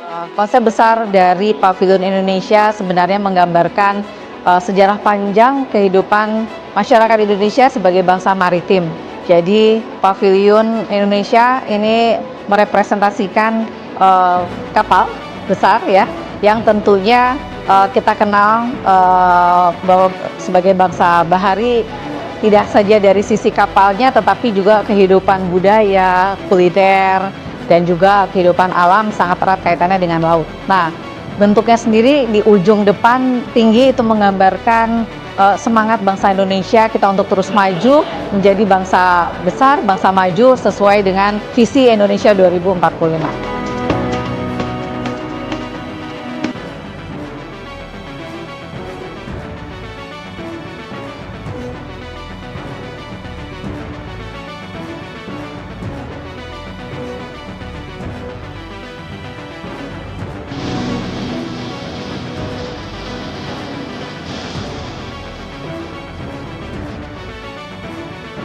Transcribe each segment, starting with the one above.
Konsep besar dari Pavilion Indonesia sebenarnya menggambarkan sejarah panjang kehidupan masyarakat Indonesia sebagai bangsa maritim. Jadi Pavilion Indonesia ini merepresentasikan kapal besar ya, yang tentunya kita kenal bahwa sebagai bangsa bahari tidak saja dari sisi kapalnya, tetapi juga kehidupan budaya, kuliner, dan juga kehidupan alam sangat erat kaitannya dengan laut. Nah, bentuknya sendiri di ujung depan tinggi itu menggambarkan semangat bangsa Indonesia kita untuk terus maju menjadi bangsa besar, bangsa maju sesuai dengan visi Indonesia 2045.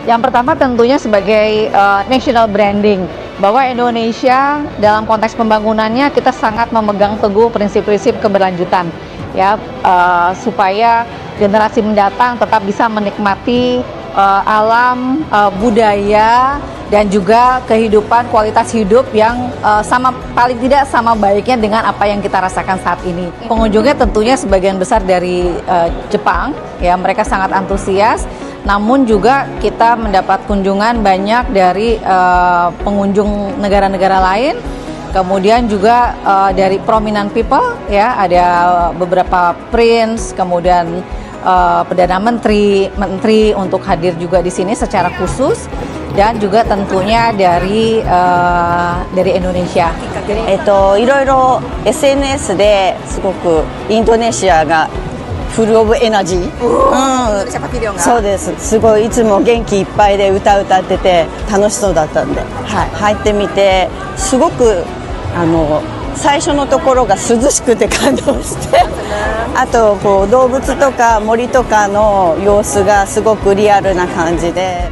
Yang pertama tentunya sebagai national branding, bahwa Indonesia dalam konteks pembangunannya kita sangat memegang teguh prinsip-prinsip keberlanjutan, ya, supaya generasi mendatang tetap bisa menikmati alam, budaya, dan juga kehidupan kualitas hidup yang paling tidak sama baiknya dengan apa yang kita rasakan saat ini. Pengunjungnya tentunya sebagian besar dari Jepang, ya, mereka sangat antusias. Namun juga kita mendapat kunjungan banyak dari pengunjung negara-negara lain, kemudian juga dari prominent people, ya, ada beberapa prince, kemudian Perdana Menteri untuk hadir juga di sini secara khusus, dan juga tentunya dari Indonesia. いろいろ SNS ですごくインドネシアがフルオブエナジー、そうです。すごいいつも元気いっぱいで歌ってて楽しそうだったんで、はい、入ってみてすごく最初のところが涼しくて感動して、あとこう動物とか森とかの様子がすごくリアルな感じで。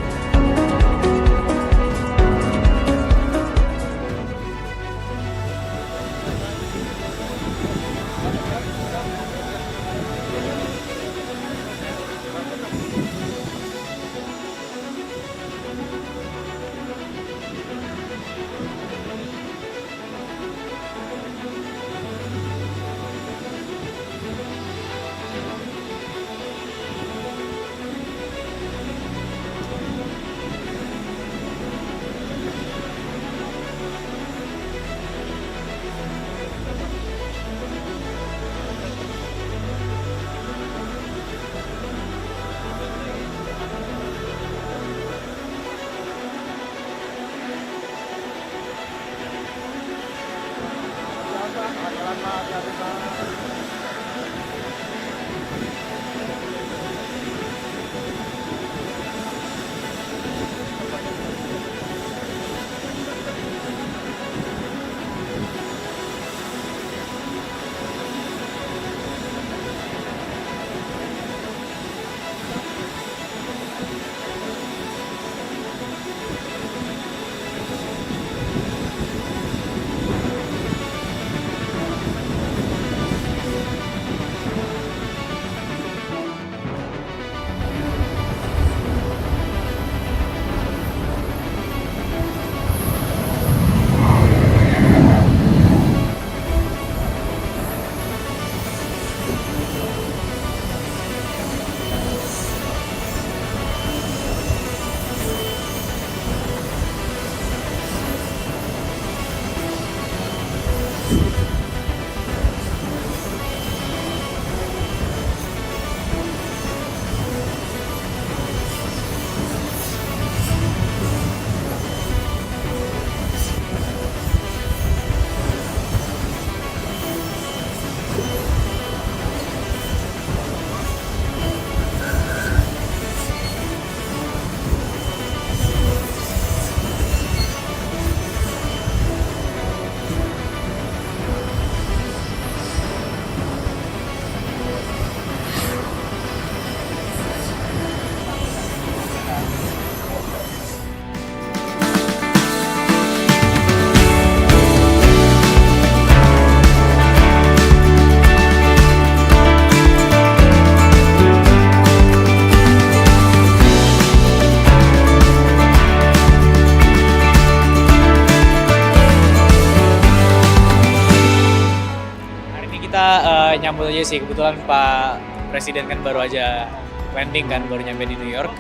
nyambut aja sih, kebetulan Pak Presiden kan baru aja landing kan, baru nyampe di New York.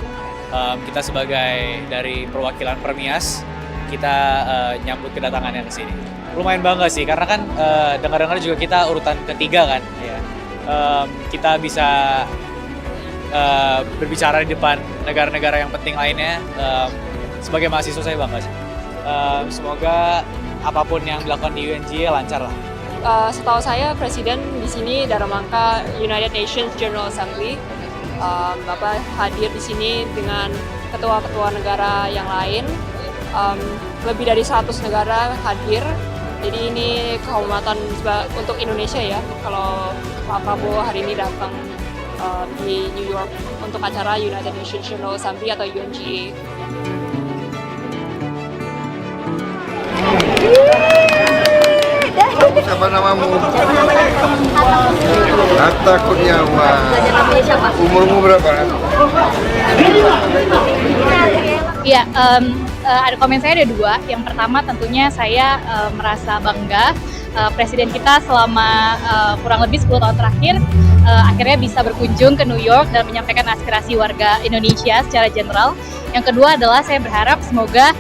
Kita sebagai dari perwakilan Permias, kita nyambut kedatangannya ke sini. Lumayan bangga sih, karena kan dengar-dengar juga kita urutan ketiga kan, ya. Kita bisa berbicara di depan negara-negara yang penting lainnya. Sebagai mahasiswa saya bangga sih. Semoga apapun yang dilakukan di UNJ lancar lah. Setahu saya Presiden di sini dalam rangka United Nations General Assembly. Bapak hadir di sini dengan ketua-ketua negara yang lain. Lebih dari 100 negara hadir. Jadi ini kehormatan untuk Indonesia ya, kalau Pak Prabowo hari ini datang di New York untuk acara United Nations General Assembly atau UNGA. Siapa namamu? Hatta Kurniawan. Umurmu berapa? Ya, ada komen saya ada dua. Yang pertama tentunya saya merasa bangga Presiden kita selama kurang lebih 10 tahun terakhir akhirnya bisa berkunjung ke New York dan menyampaikan aspirasi warga Indonesia secara general. Yang kedua adalah saya berharap semoga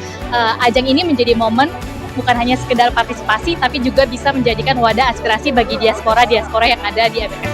ajang ini menjadi momen bukan hanya sekedar partisipasi, tapi juga bisa menjadikan wadah aspirasi bagi diaspora yang ada di Amerika.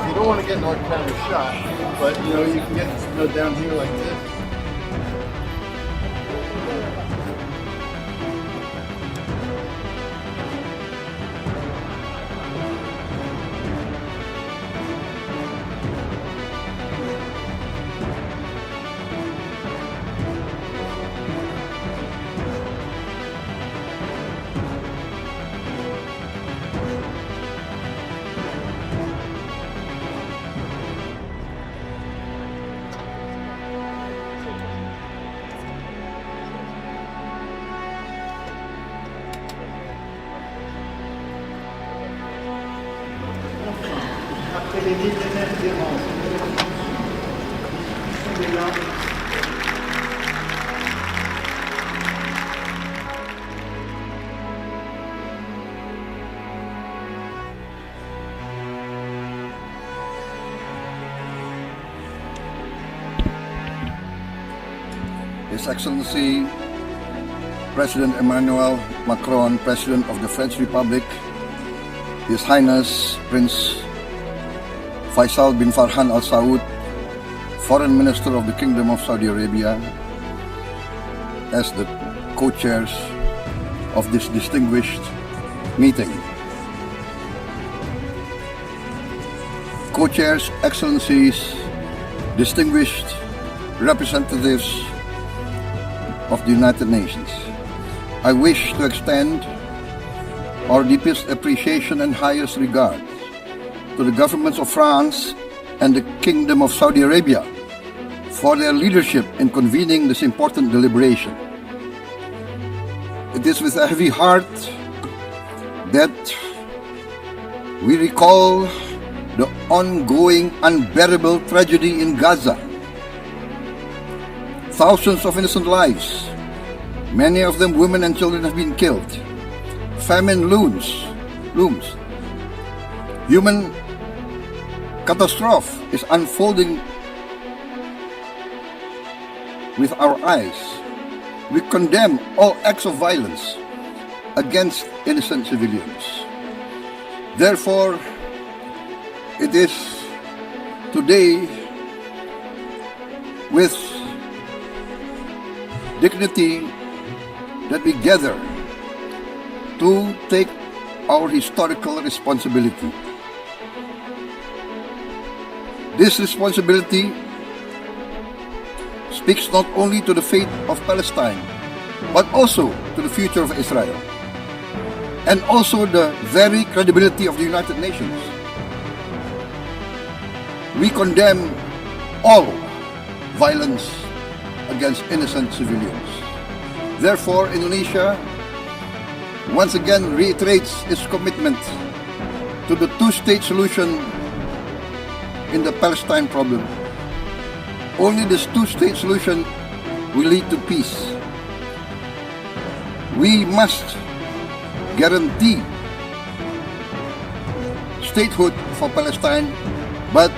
You don't want to get North Carolina shot, but you can get down here like this. His Excellency President Emmanuel Macron, President of the French Republic, His Highness Prince Faisal bin Farhan Al Saud, Foreign Minister of the Kingdom of Saudi Arabia, as the co-chairs of this distinguished meeting. Co-chairs, Excellencies, distinguished representatives of the United Nations, I wish to extend our deepest appreciation and highest regard to the governments of France and the Kingdom of Saudi Arabia for their leadership in convening this important deliberation. It is with a heavy heart that we recall the ongoing unbearable tragedy in Gaza. Thousands of innocent lives, many of them women and children, have been killed. Famine looms. Human catastrophe is unfolding with our eyes. We condemn all acts of violence against innocent civilians. Therefore, it is today with dignity that we gather to take our historical responsibility. This responsibility speaks not only to the fate of Palestine, but also to the future of Israel, and also the very credibility of the United Nations. We condemn all violence against innocent civilians. Therefore, Indonesia once again reiterates its commitment to the two-state solution in the Palestine problem. Only this two-state solution will lead to peace. We must guarantee statehood for Palestine, but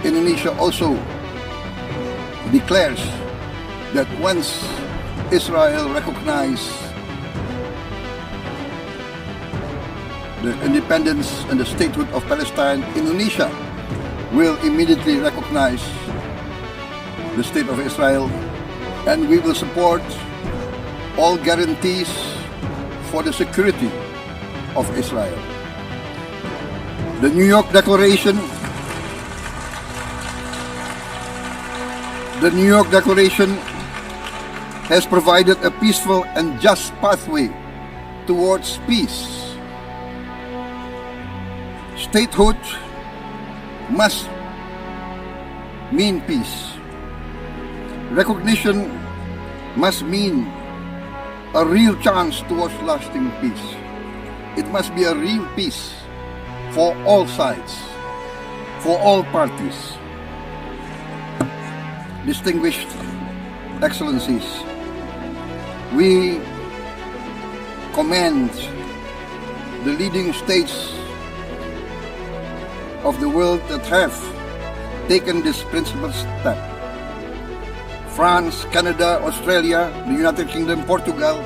Indonesia also declares that once Israel recognizes the independence and the statehood of Palestine, Indonesia will immediately recognize the state of Israel, and we will support all guarantees for the security of Israel. The New York Declaration has provided a peaceful and just pathway towards peace. Statehood must mean peace. Recognition must mean a real chance towards lasting peace. It must be a real peace for all sides, for all parties. Distinguished Excellencies, we commend the leading states of the world that have taken this principal step. France, Canada, Australia, the United Kingdom, Portugal,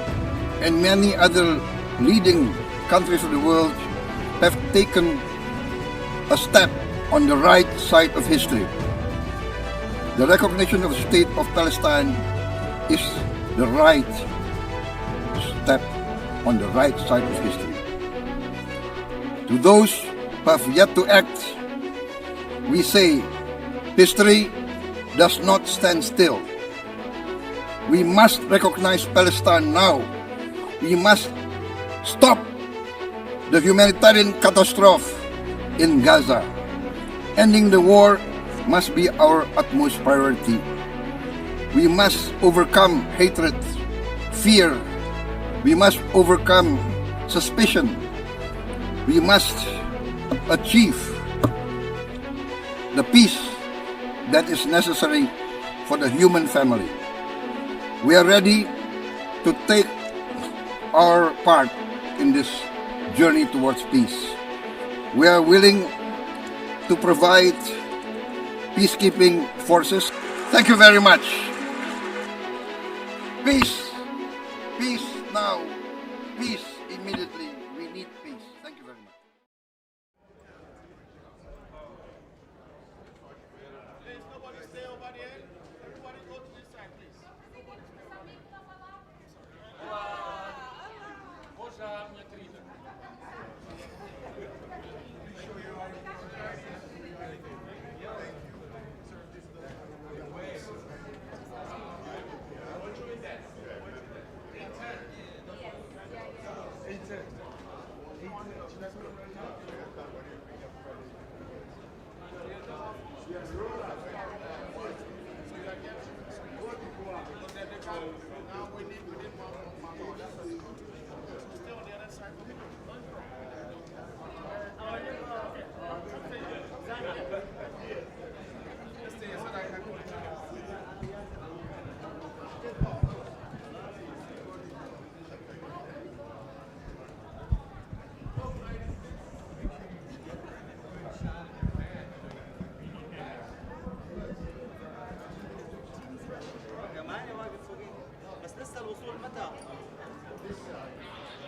and many other leading countries of the world have taken a step on the right side of history. The recognition of the state of Palestine is the right step on the right side of history. To those who have yet to act, we say history does not stand still. We must recognize Palestine now. We must stop the humanitarian catastrophe in Gaza. Ending the war must be our utmost priority. We must overcome hatred, fear. We must overcome suspicion. We must achieve the peace that is necessary for the human family. We are ready to take our part in this journey towards peace. We are willing to provide peacekeeping forces. Thank you very much. Peace. Peace now. Peace immediately. We need peace. Thank you very much.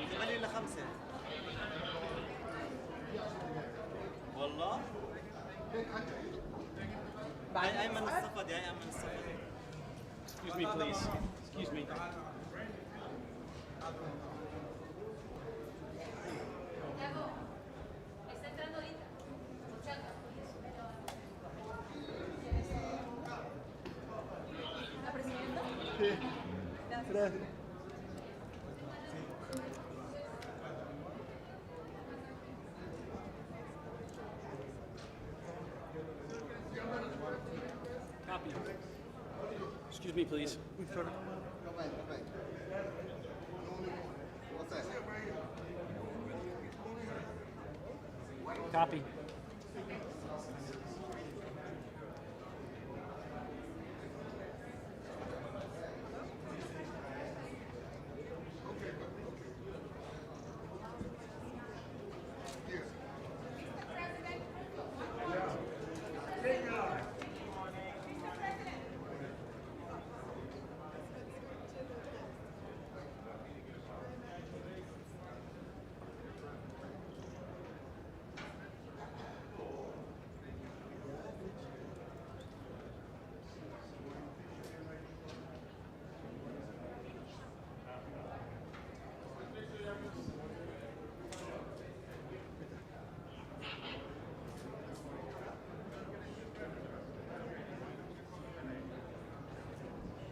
8 إلى 5 والله أيمن الصفدي أيمن الصفدي. Excuse me, please. Excuse me. Copy. Excuse me, please. Copy.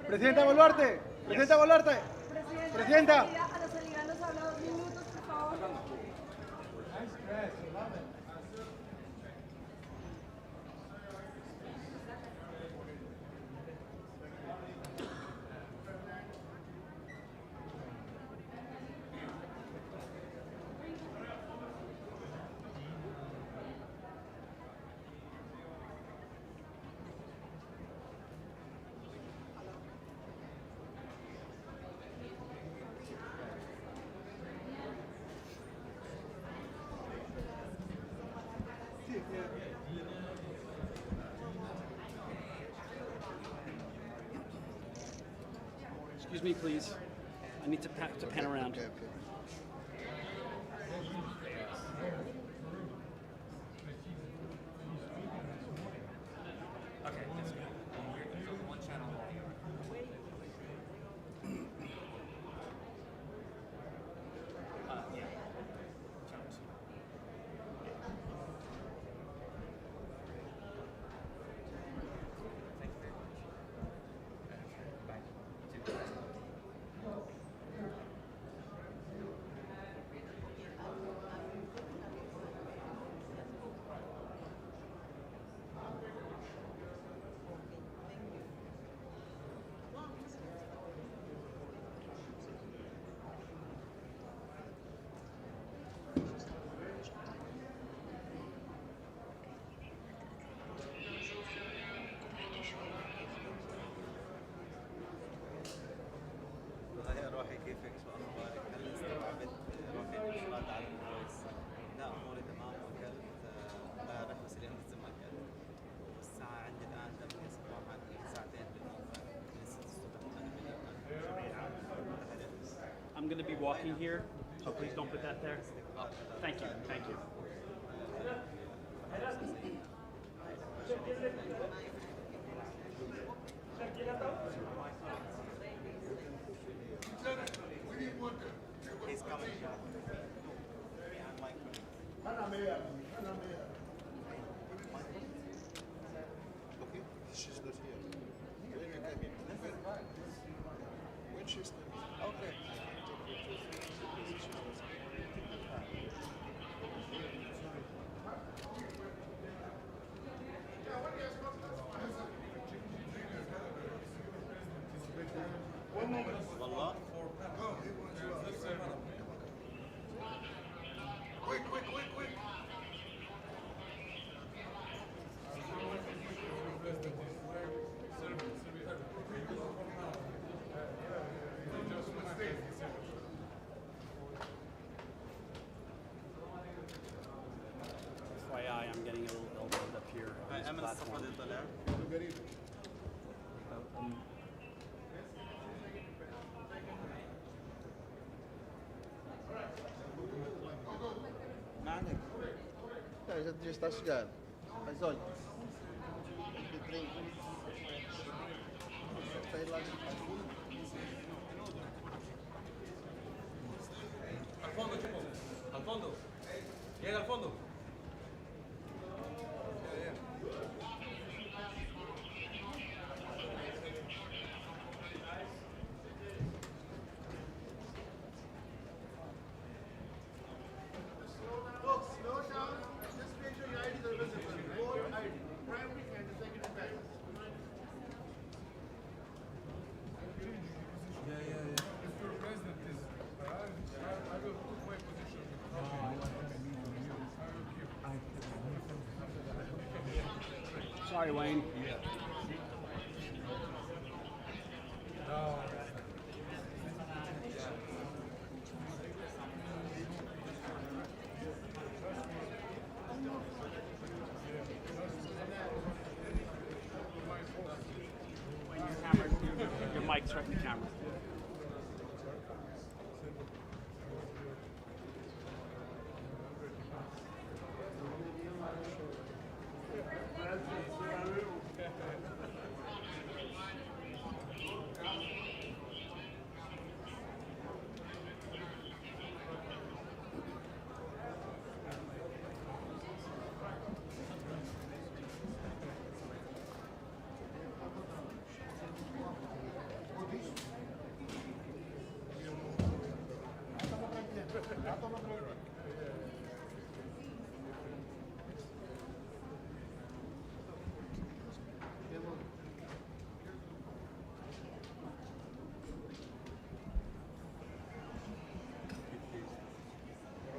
Presidenta Boluarte, Presidenta Boluarte, Presidenta. A los oligarcos habla 2 minutos, por favor. Excuse me, please. I need to pan around. Okay. هيا روحي كيفك شو اخبارك؟ هل استوعبت روحي الاشراط على الفويس؟ لا اموري تمام واكلت امبارح بس اليوم لسه ما اكلت والساعة عندي الان 8 صباحا ساعتين بالنسبة من 6 الصبح وانا I'm going to be walking here, so please don't put that there. Thank you. Thank you. He's coming. Okay, she's not here. When you come in, when she's not here. Okay. One moment. والله Quick. FYI, I'm getting a little elbowed up here on this أمن platform. الصفدي طلع já está a chegar. Mas olha, tem trem. Sai lá de Al fondo, chico. Al fondo. Llega al fondo. Sorry, Wayne. Your mic's right in the camera.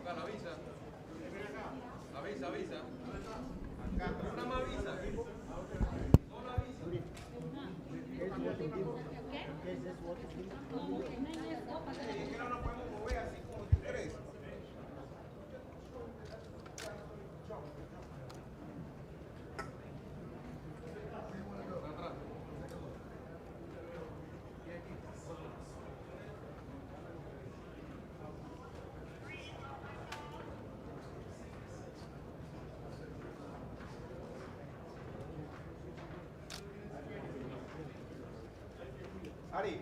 Avisa. Avisa, avisa. Una más avisa. Solo avisa. Es que no nos podemos mover así como tú quieres. Ari.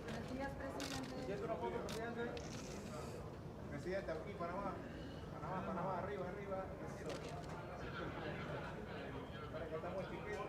Buenos días, presidente. ¿Quieres una foto, presidente? Presidente, aquí, Panamá. Panamá, Panamá, arriba, arriba. Para que estamos chiquitos.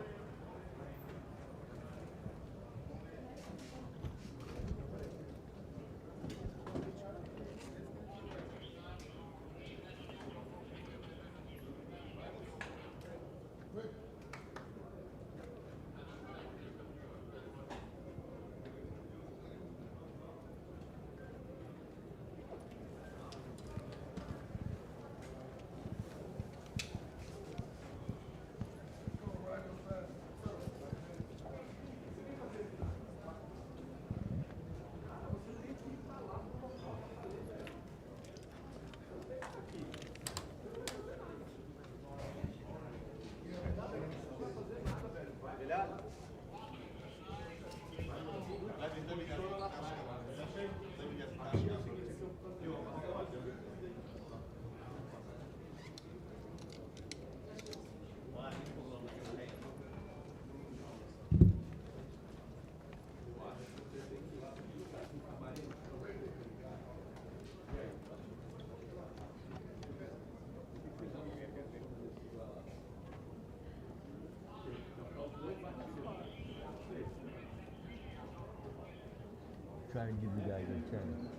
Try and give you guys a chance.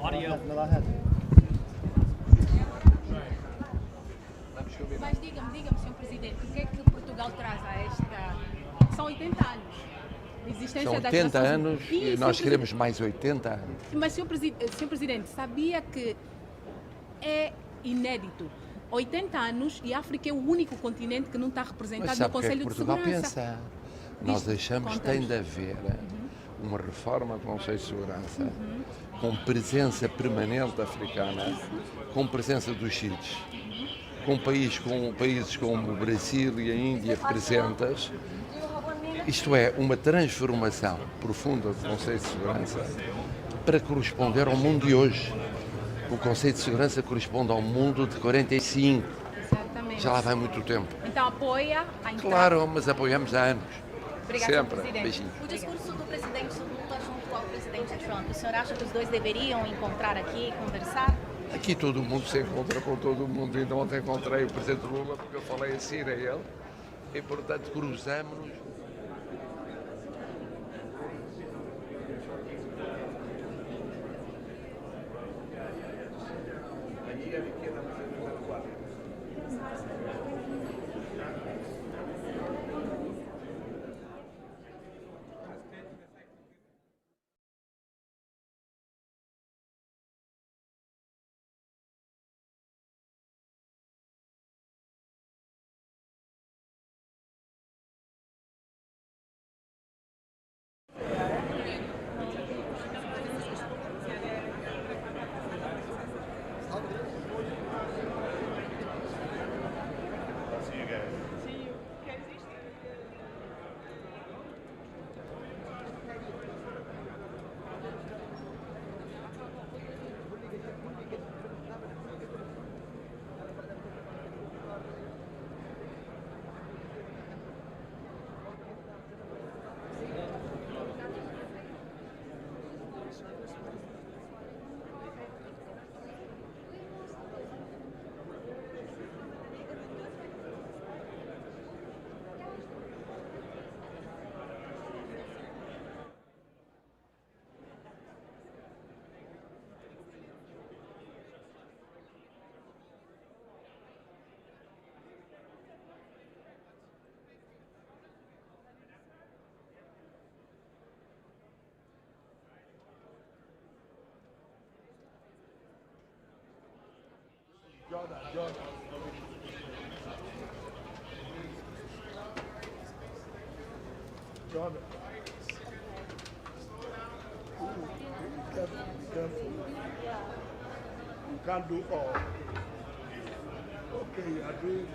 Audio. Diga-me, Sr. Presidente, o que é que Portugal traz a esta... São 80 anos. De existência São das 80 Nações anos Unidas. e nós queremos mais 80 anos. Mas, Sr. Presidente, sabia que é inédito? 80 anos e a África é o único continente que não está representado Mas no sabe o que é que Conselho de Portugal Segurança. pensa? Nós achamos que tem conta-nos. de haver uma reforma do Conselho de Segurança com presença permanente africana, com presença dos sítios, com países como o Brasil e a Índia presentes. Isto é, uma transformação profunda do Conselho de Segurança para corresponder ao mundo de hoje. O Conselho de Segurança corresponde ao mundo de 45. Exatamente. Já lá vai muito tempo. Então apoia a entrada. Claro, mas apoiamos há anos. Obrigada, Sempre. Sr. Presidente. Beijinho. O discurso do presidente Lula junto ao presidente Trump, o senhor acha que os dois deveriam encontrar aqui e conversar? Aqui todo mundo se encontra com todo mundo. Ainda ontem encontrei o presidente Lula porque eu falei assim a ele. E, portanto, cruzamos-nos. Jordan. Be careful. You can't do all. Okay, you are doing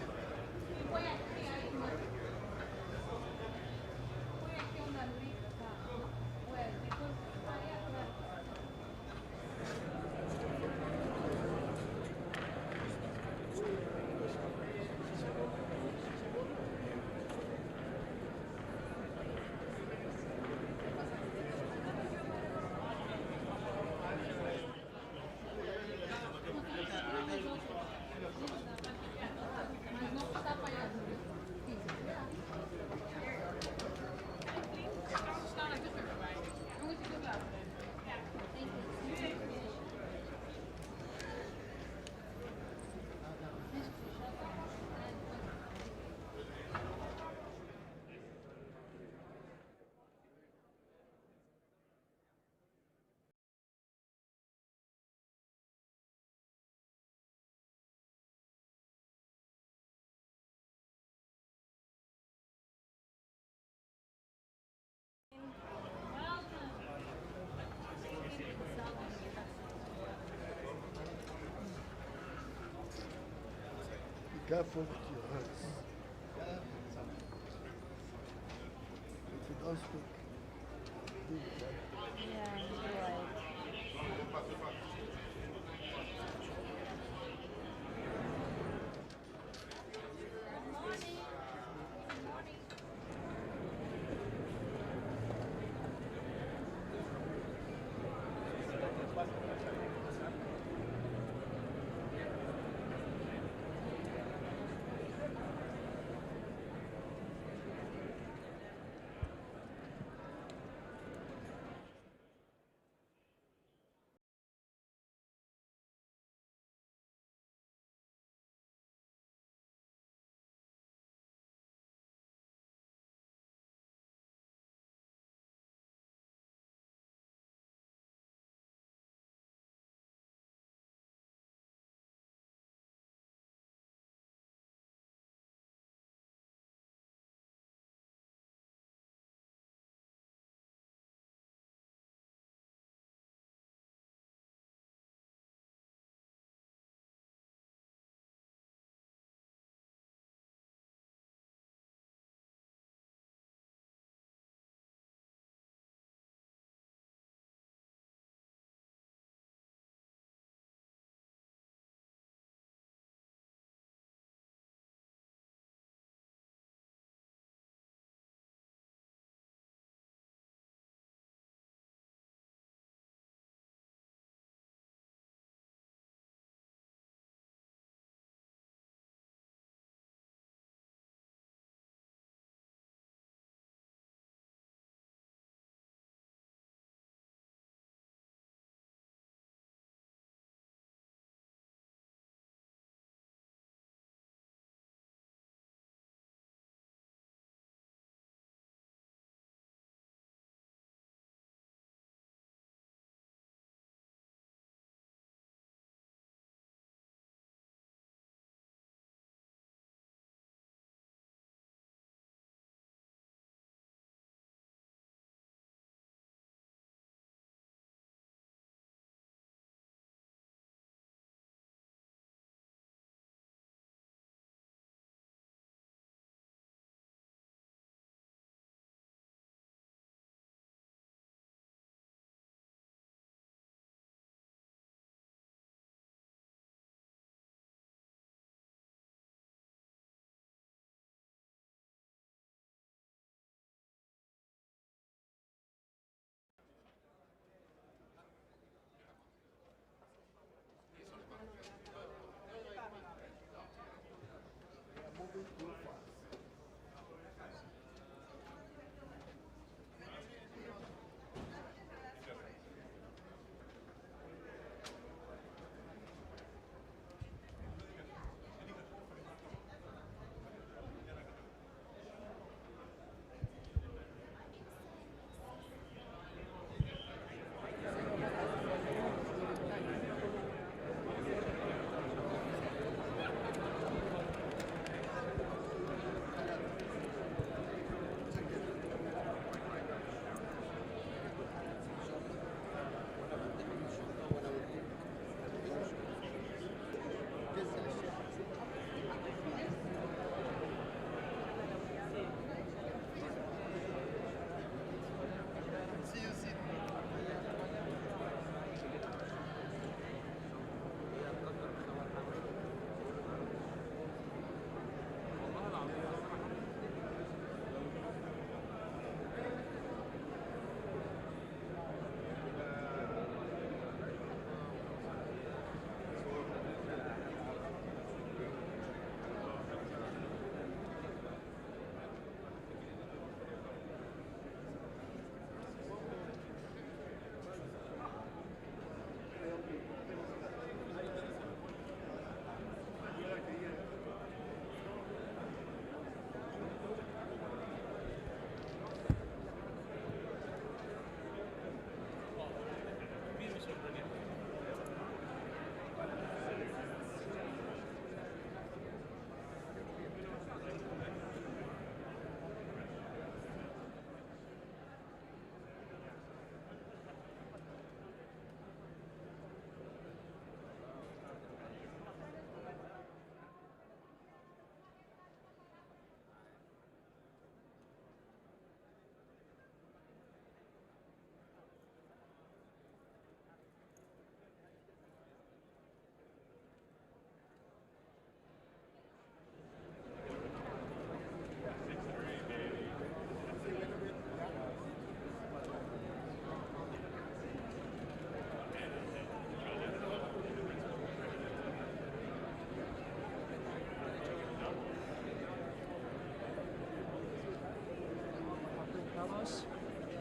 careful with your hands. If you don't speak, do it. Yeah, you're right.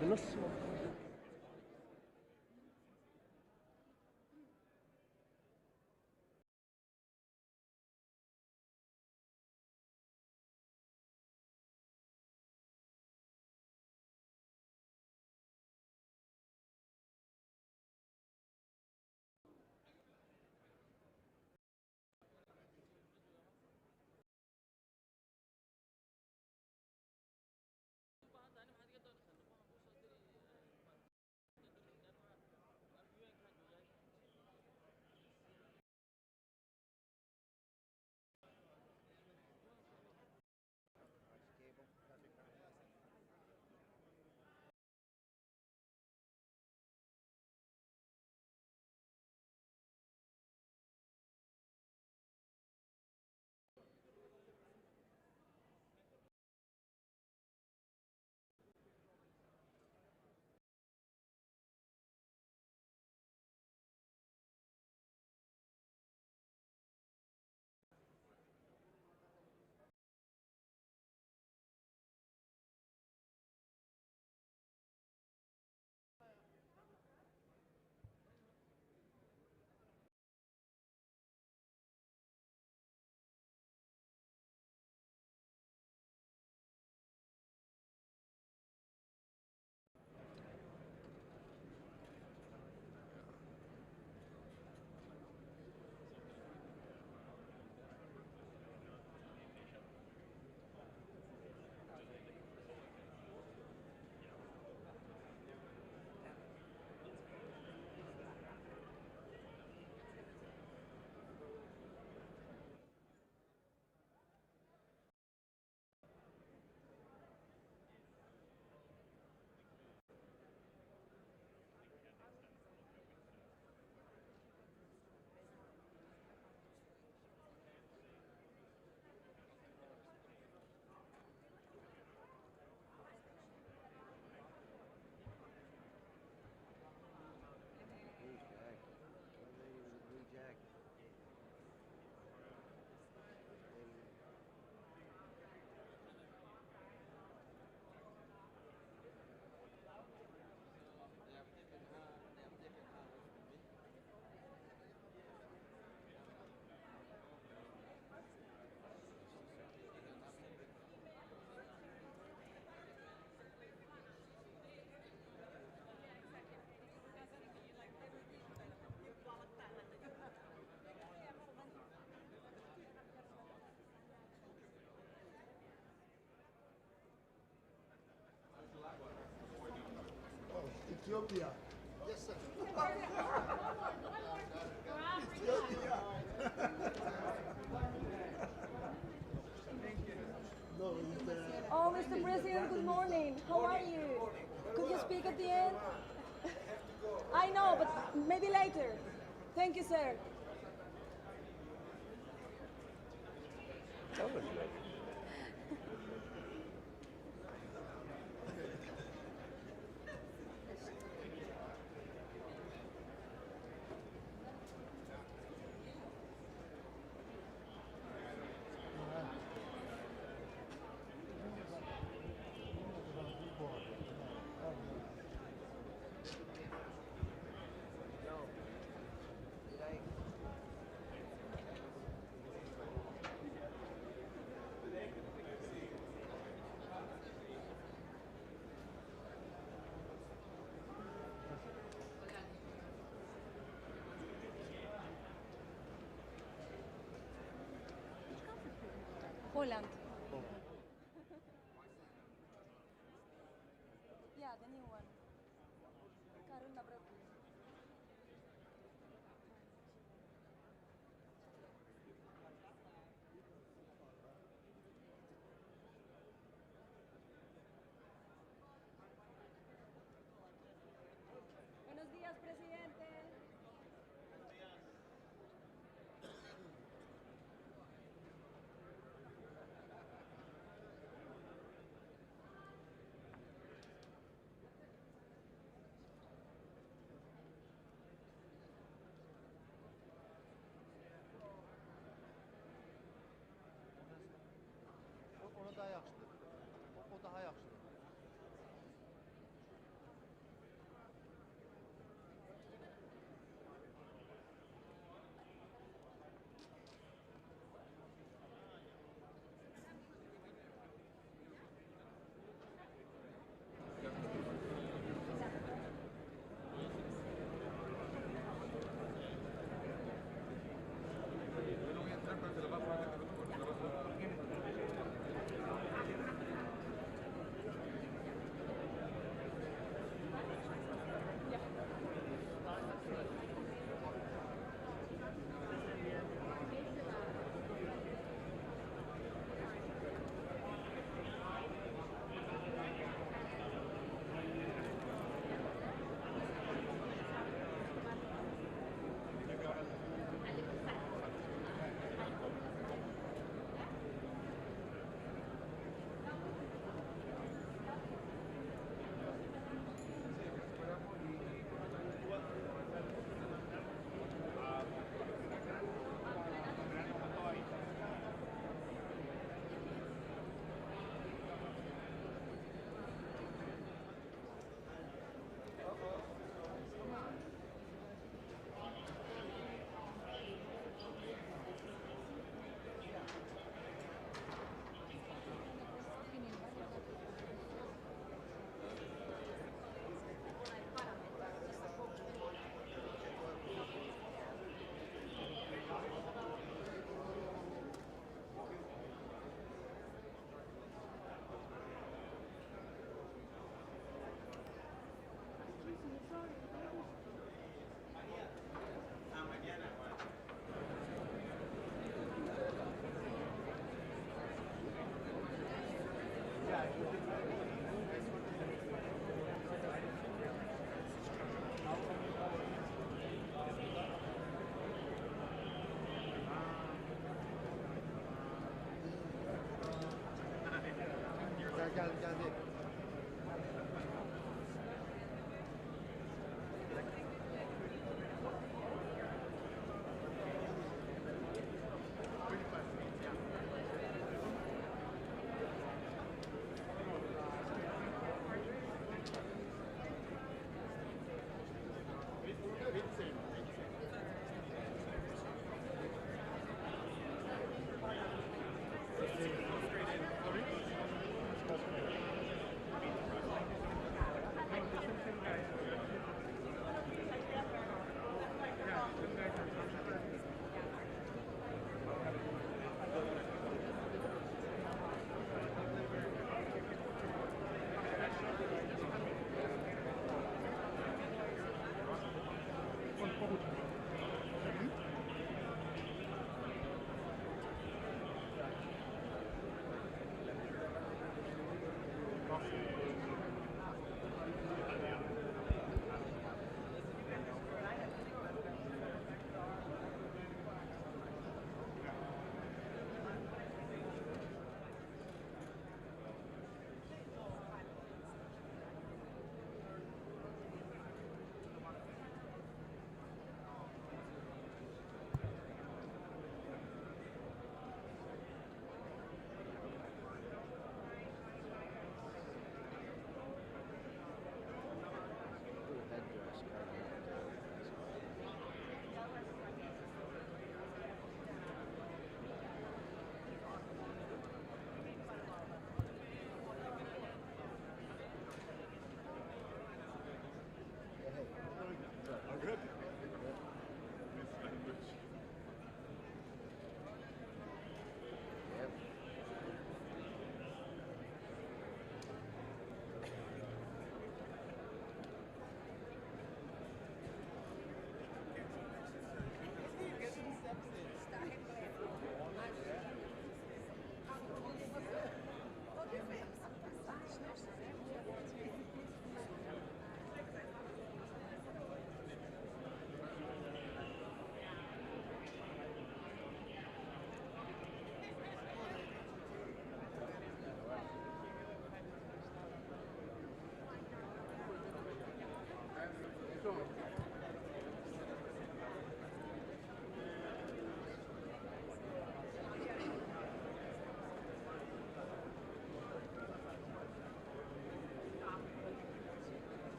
بالنص. Ethiopia. Yes, sir. Ethiopia. No, Oh, Mr. President, good morning. How are you? Could you speak at the end? I know, but maybe later. Thank you, sir. Holland. Yeah, the new one. Karuna Brokli. Buenos días, presidente. geldi.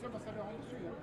Possiamo passare avanti su io?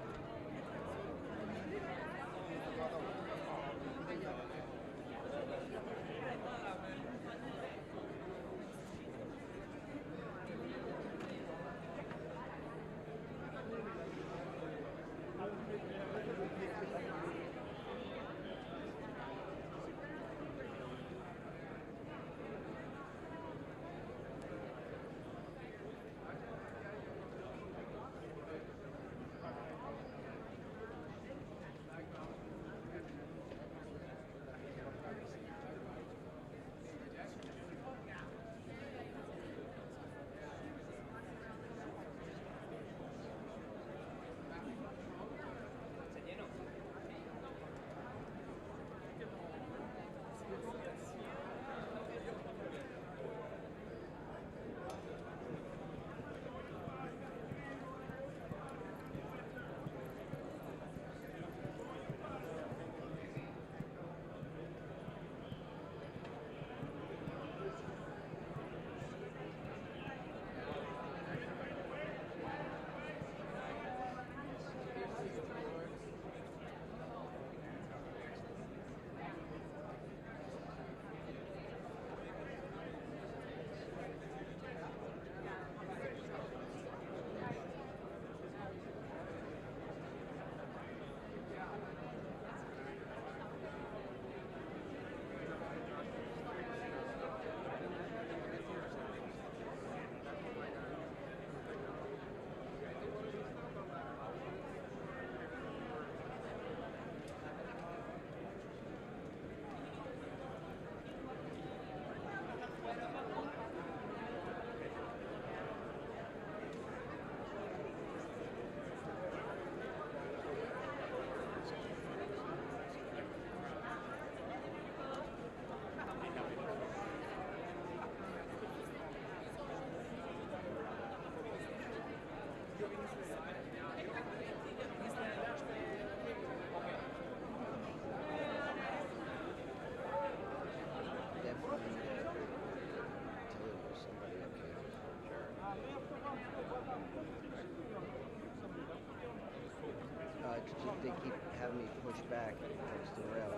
back next to the rail.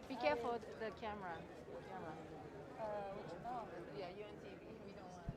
Be careful the camera. Yeah, you on TV. We don't want.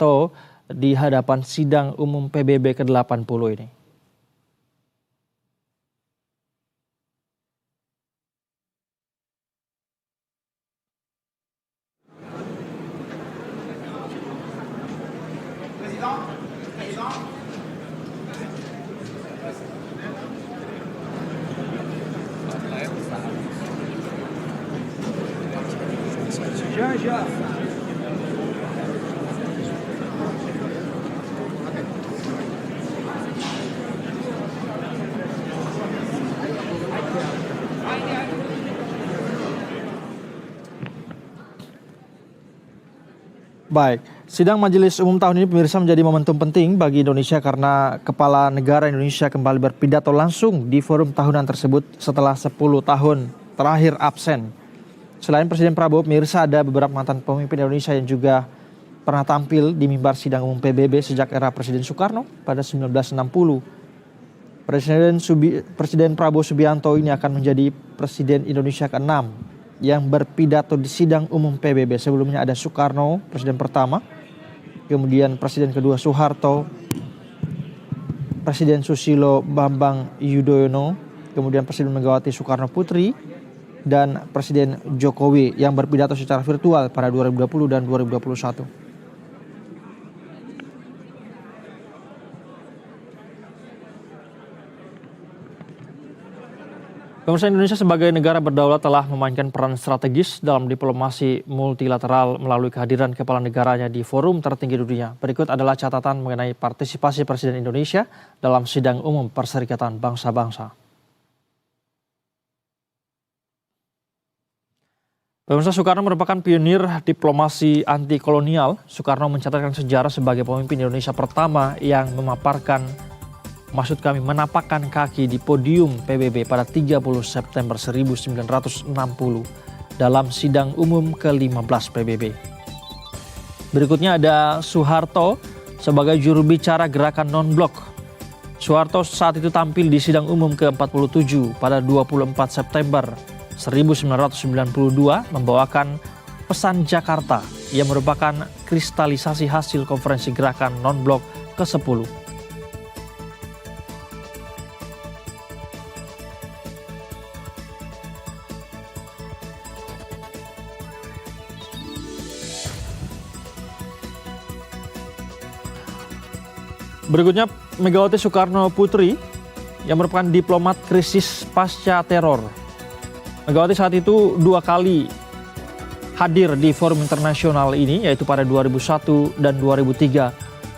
berpidato di hadapan sidang umum PBB ke-80 ini. Baik, sidang Majelis Umum tahun ini pemirsa menjadi momentum penting bagi Indonesia karena Kepala Negara Indonesia kembali berpidato langsung di forum tahunan tersebut setelah 10 tahun terakhir absen. Selain Presiden Prabowo, pemirsa ada beberapa mantan pemimpin Indonesia yang juga pernah tampil di mimbar sidang umum PBB sejak era Presiden Soekarno pada 1960. Presiden Prabowo Subianto ini akan menjadi Presiden Indonesia ke-6 yang berpidato di sidang umum PBB. Sebelumnya ada Soekarno, presiden pertama, kemudian presiden kedua Soeharto, Presiden Susilo Bambang Yudhoyono, kemudian Presiden Megawati Soekarno Putri, dan Presiden Jokowi yang berpidato secara virtual pada 2020 dan 2021. Pemirsa, Indonesia sebagai negara berdaulat telah memainkan peran strategis dalam diplomasi multilateral melalui kehadiran kepala negaranya di forum tertinggi dunia. Berikut adalah catatan mengenai partisipasi Presiden Indonesia dalam sidang umum Perserikatan Bangsa-Bangsa. Pemirsa, Soekarno merupakan pionir diplomasi anti kolonial. Soekarno mencatatkan sejarah sebagai pemimpin Indonesia pertama yang menapakkan kaki di podium PBB pada 30 September 1960 dalam sidang umum ke-15 PBB. Berikutnya ada Soeharto sebagai juru bicara gerakan non-blok. Soeharto saat itu tampil di sidang umum ke-47 pada 24 September 1992 membawakan pesan Jakarta yang merupakan kristalisasi hasil konferensi gerakan non-blok ke-10. Berikutnya Megawati Soekarno Putri yang merupakan diplomat krisis pasca teror. Megawati saat itu 2 kali hadir di forum internasional ini, yaitu pada 2001 dan 2003.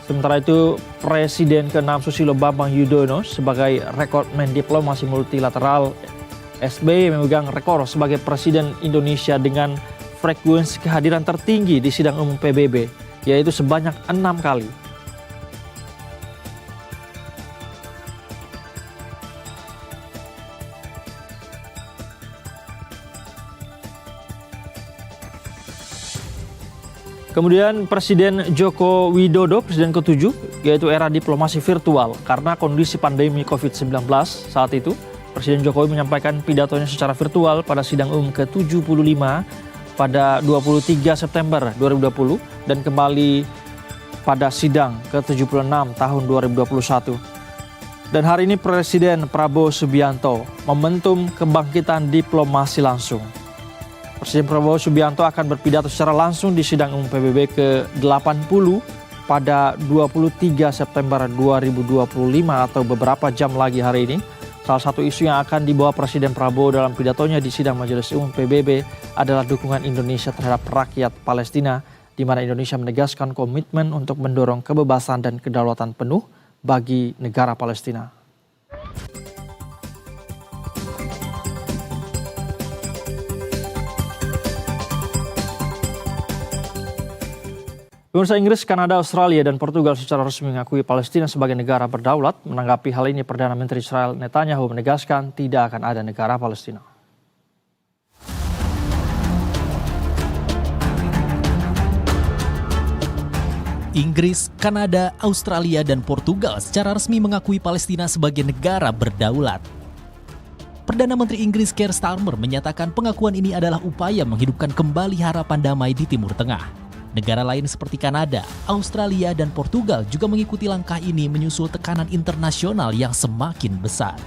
Sementara itu Presiden ke-6 Susilo Bambang Yudhoyono sebagai rekordsman diplomasi multilateral SBY memegang rekor sebagai Presiden Indonesia dengan frekuensi kehadiran tertinggi di sidang umum PBB, yaitu sebanyak 6 kali. Kemudian Presiden Joko Widodo, Presiden ke-7, yaitu era diplomasi virtual karena kondisi pandemi COVID-19 saat itu. Presiden Jokowi menyampaikan pidatonya secara virtual pada sidang umum ke-75 pada 23 September 2020 dan kembali pada sidang ke-76 tahun 2021. Dan hari ini Presiden Prabowo Subianto momentum kebangkitan diplomasi langsung. Presiden Prabowo Subianto akan berpidato secara langsung di sidang umum PBB ke-80 pada 23 September 2025 atau beberapa jam lagi hari ini. Salah satu isu yang akan dibawa Presiden Prabowo dalam pidatonya di sidang Majelis Umum PBB adalah dukungan Indonesia terhadap rakyat Palestina, di mana Indonesia menegaskan komitmen untuk mendorong kebebasan dan kedaulatan penuh bagi negara Palestina. Pemirsa, Inggris, Kanada, Australia, dan Portugal secara resmi mengakui Palestina sebagai negara berdaulat. Menanggapi hal ini, Perdana Menteri Israel Netanyahu menegaskan tidak akan ada negara Palestina. Inggris, Kanada, Australia, dan Portugal secara resmi mengakui Palestina sebagai negara berdaulat. Perdana Menteri Inggris Keir Starmer menyatakan pengakuan ini adalah upaya menghidupkan kembali harapan damai di Timur Tengah. Negara lain seperti Kanada, Australia, dan Portugal juga mengikuti langkah ini menyusul tekanan internasional yang semakin besar.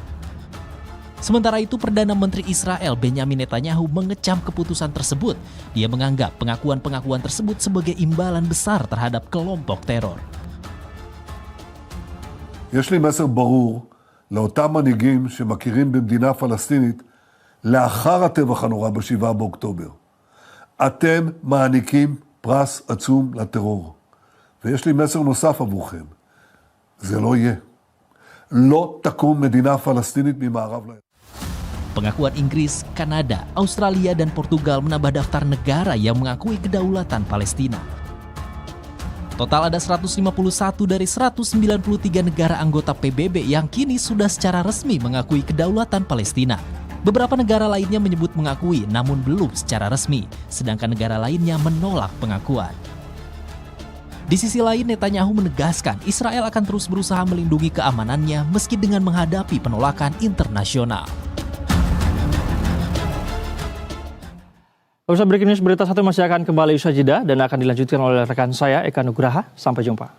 Sementara itu, Perdana Menteri Israel Benjamin Netanyahu mengecam keputusan tersebut. Dia menganggap pengakuan-pengakuan tersebut sebagai imbalan besar terhadap kelompok teror. יש לי מסר ברור לאותם מנהיגים שמכירים במדינה פלסטינית לאחר הטבח הנורא ב7 באוקטובר. אתם מעניקים פרס עצום לטרור. ויש לי מסר נוסף עבורכם. זה לא יהיה. לא תקום מדינה פלסטינית ממערב לים. Pengakuan Inggris, Kanada, Australia, dan Portugal menambah daftar negara yang mengakui kedaulatan Palestina. Total ada 151 dari 193 negara anggota PBB yang kini sudah secara resmi mengakui kedaulatan Palestina. Beberapa negara lainnya menyebut mengakui namun belum secara resmi, sedangkan negara lainnya menolak pengakuan. Di sisi lain, Netanyahu menegaskan Israel akan terus berusaha melindungi keamanannya meski dengan menghadapi penolakan internasional. Pemirsa, breaking news berita satu masih akan kembali usai jeda dan akan dilanjutkan oleh rekan saya Eka Nugraha. Sampai jumpa.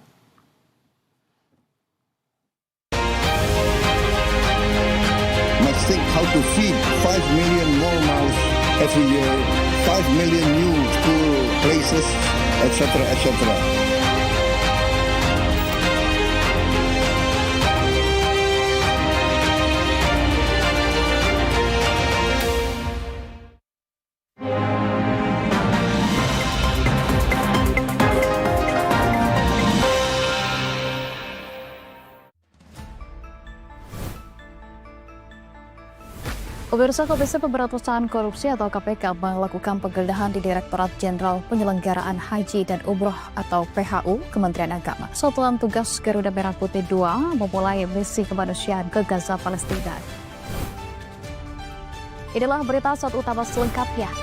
Must think how to feed 5 million more mouths every year, 5 million new school places, etc., etc. Pemirsa, Komisi Pemberantasan Korupsi atau KPK melakukan penggeledahan di Direktorat Jenderal Penyelenggaraan Haji dan Umroh atau PHU Kementerian Agama. Satuan Tugas Garuda Merah Putih 2 memulai misi kemanusiaan ke Gaza, Palestina. Inilah berita saat utama selengkapnya.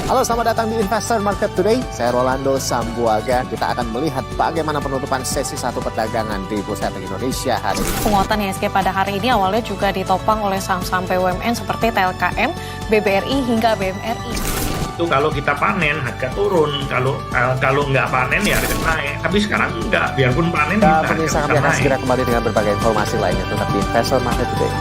Halo, selamat datang di Investor Market Today. Saya Rolando Sambuaga. Kita akan melihat bagaimana penutupan sesi 1 perdagangan di Bursa Efek Indonesia hari ini. Penguatan IHSG pada hari ini awalnya juga ditopang oleh saham-saham BUMN seperti TLKM, BBRI hingga BMRI. Itu kalau kita panen harga turun, kalau nggak panen ya harga naik. Tapi sekarang nggak, biarpun panen kita pemirsa kami akan segera kembali dengan berbagai informasi lainnya tetap di Investor Market Today.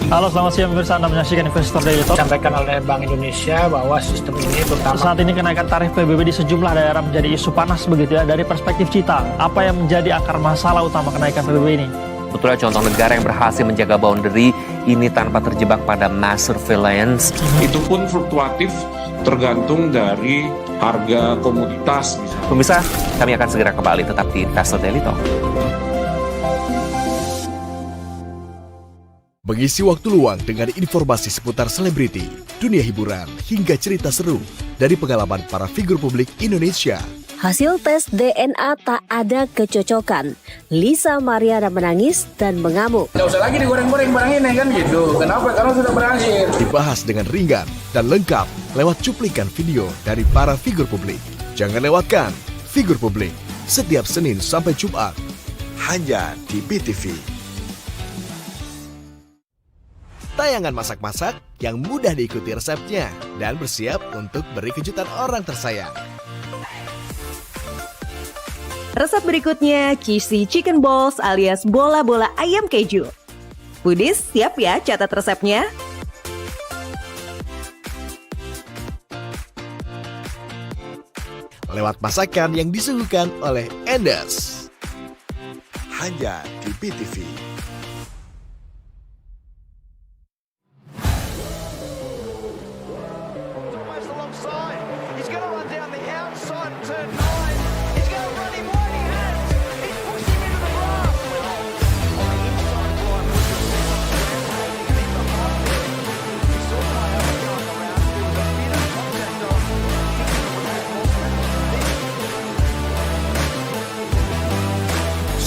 Halo, selamat siang pemirsa, Anda menyaksikan Investor Digital. Disampaikan oleh Bank Indonesia bahwa sistem ini terutama saat ini kenaikan tarif PBB di sejumlah daerah menjadi isu panas begitu ya. Dari perspektif Cita, apa yang menjadi akar masalah utama kenaikan PBB ini? Betulnya contoh negara yang berhasil menjaga boundary ini tanpa terjebak pada mass surveillance. Itu pun fluktuatif tergantung dari harga komoditas. Pemirsa, kami akan segera kembali tetap di Investor Digital. Mengisi waktu luang dengan informasi seputar selebriti, dunia hiburan, hingga cerita seru dari pengalaman para figur publik Indonesia. Hasil tes DNA tak ada kecocokan. Lisa Mariana menangis dan mengamuk. Nggak usah lagi digoreng-goreng barang ini kan gitu. Kenapa? Karena sudah berhasil. Dibahas dengan ringan dan lengkap lewat cuplikan video dari para figur publik. Jangan lewatkan Figur Publik setiap Senin sampai Jumat hanya di BTV. Tayangan masak-masak yang mudah diikuti resepnya dan bersiap untuk beri kejutan orang tersayang. Resep berikutnya, cheesy chicken balls alias bola-bola ayam keju. Budis, siap ya catat resepnya? Lewat masakan yang disuguhkan oleh Endes. Hanya di BTV.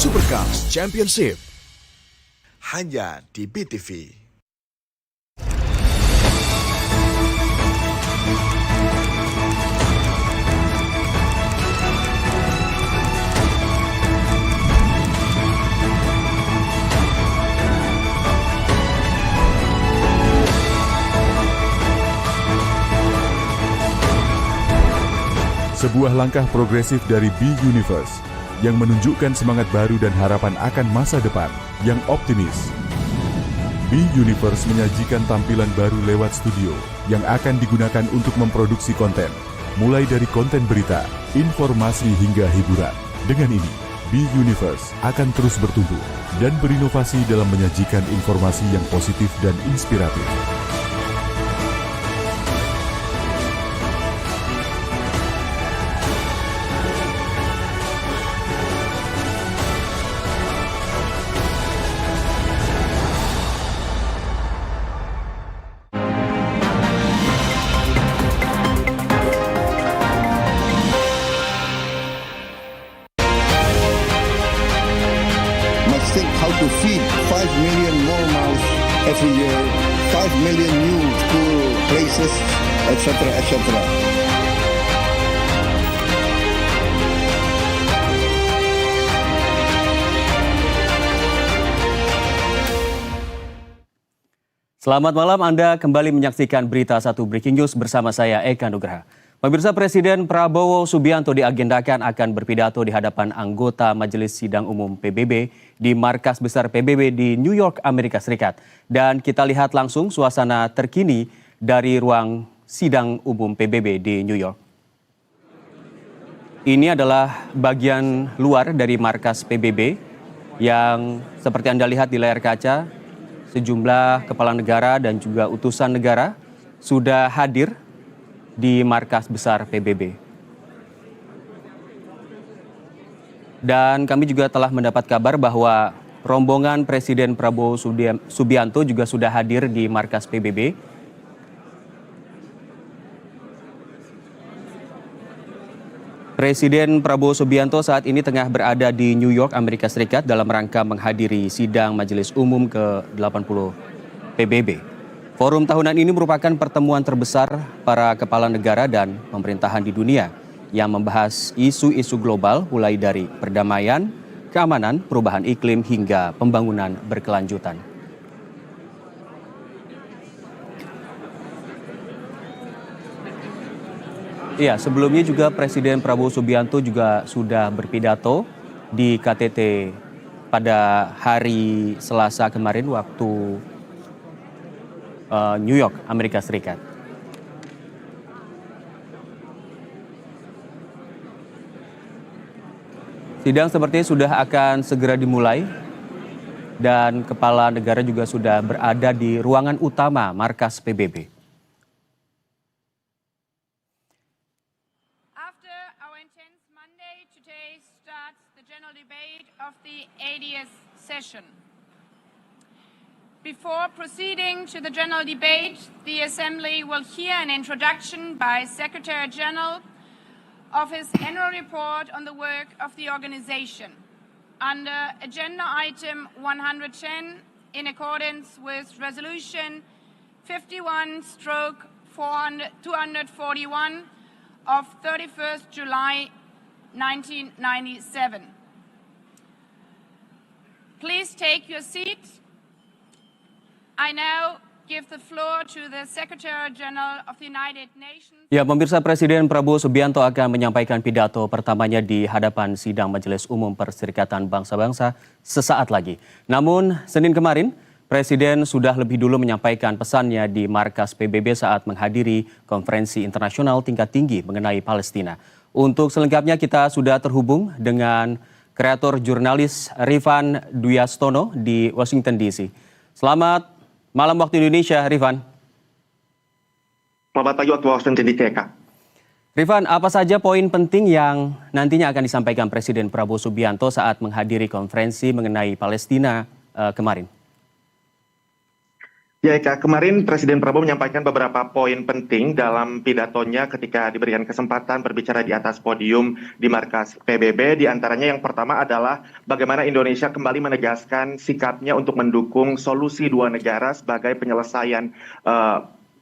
Supercars Championship hanya di BTV. sebuah langkah progresif dari B-Universe yang menunjukkan semangat baru dan harapan akan masa depan yang optimis. B-Universe menyajikan tampilan baru lewat studio yang akan digunakan untuk memproduksi konten, mulai dari konten berita, informasi hingga hiburan. Dengan ini, B-Universe akan terus bertumbuh dan berinovasi dalam menyajikan informasi yang positif dan inspiratif. Think how to feed 5 million more mouths every year, 5 million new school places, etc., etc. Selamat malam, Anda kembali menyaksikan Berita 1 Breaking News bersama saya Eka Nugraha. Pemirsa, Presiden Prabowo Subianto diagendakan akan berpidato di hadapan anggota Majelis Sidang Umum PBB di markas besar PBB di New York, Amerika Serikat. Dan kita lihat langsung suasana terkini dari ruang Sidang Umum PBB di New York. Ini adalah bagian luar dari markas PBB yang seperti Anda lihat di layar kaca, sejumlah kepala negara dan juga utusan negara sudah hadir di markas besar PBB. Dan kami juga telah mendapat kabar bahwa rombongan Presiden Prabowo Subianto juga sudah hadir di markas PBB. Presiden Prabowo Subianto saat ini tengah berada di New York, Amerika Serikat dalam rangka menghadiri sidang Majelis Umum ke-80 PBB. Forum tahunan ini merupakan pertemuan terbesar para kepala negara dan pemerintahan di dunia yang membahas isu-isu global mulai dari perdamaian, keamanan, perubahan iklim hingga pembangunan berkelanjutan. Iya, sebelumnya juga Presiden Prabowo Subianto juga sudah berpidato di KTT pada hari Selasa kemarin waktu New York, Amerika Serikat. Sidang sepertinya sudah akan segera dimulai dan kepala negara juga sudah berada di ruangan utama markas PBB. After our intense Monday, today starts the general debate of the 80th session. Before proceeding to the general debate, the Assembly will hear an introduction by Secretary General of his annual report on the work of the organization. Under Agenda Item 110, in accordance with Resolution 51/241 of 31st July 1997. Please take your seats. I now give the floor to the Secretary General of the United Nations. Ya, pemirsa, Presiden Prabowo Subianto akan menyampaikan pidato pertamanya di hadapan sidang Majelis Umum Perserikatan Bangsa-Bangsa sesaat lagi. Namun, Senin kemarin, Presiden sudah lebih dulu menyampaikan pesannya di markas PBB saat menghadiri konferensi internasional tingkat tinggi mengenai Palestina. Untuk selengkapnya kita sudah terhubung dengan kreator jurnalis Rifan Duyastono di Washington DC. Selamat malam waktu Indonesia, Rifan. Selamat pagi waktu Washington DC, Kak. Rifan, apa saja poin penting yang nantinya akan disampaikan Presiden Prabowo Subianto saat menghadiri konferensi mengenai Palestina kemarin? Ya, Kak, kemarin Presiden Prabowo menyampaikan beberapa poin penting dalam pidatonya ketika diberikan kesempatan berbicara di atas podium di markas PBB. Di antaranya yang pertama adalah bagaimana Indonesia kembali menegaskan sikapnya untuk mendukung solusi dua negara sebagai penyelesaian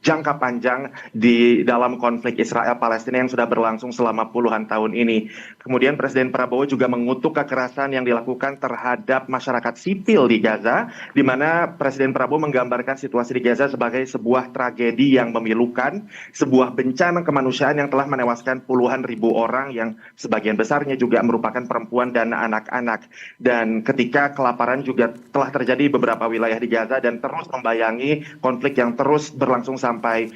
jangka panjang di dalam konflik Israel-Palestina yang sudah berlangsung selama puluhan tahun ini. Kemudian Presiden Prabowo juga mengutuk kekerasan yang dilakukan terhadap masyarakat sipil di Gaza, di mana Presiden Prabowo menggambarkan situasi di Gaza sebagai sebuah tragedi yang memilukan, sebuah bencana kemanusiaan yang telah menewaskan puluhan ribu orang yang sebagian besarnya juga merupakan perempuan dan anak-anak. Dan ketika kelaparan juga telah terjadi di beberapa wilayah di Gaza dan terus membayangi konflik yang terus berlangsung sampai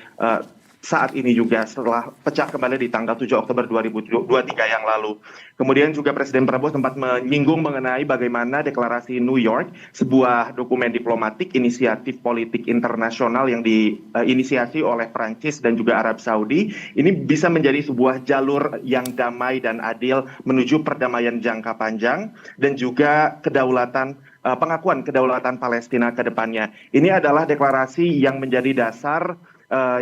saat ini juga setelah pecah kembali di tanggal 7 Oktober 2023 yang lalu. Kemudian juga Presiden Prabowo sempat menyinggung mengenai bagaimana deklarasi New York, sebuah dokumen diplomatik inisiatif politik internasional yang diinisiasi oleh Prancis dan juga Arab Saudi, ini bisa menjadi sebuah jalur yang damai dan adil menuju perdamaian jangka panjang dan juga pengakuan kedaulatan Palestina ke depannya. Ini adalah deklarasi yang menjadi dasar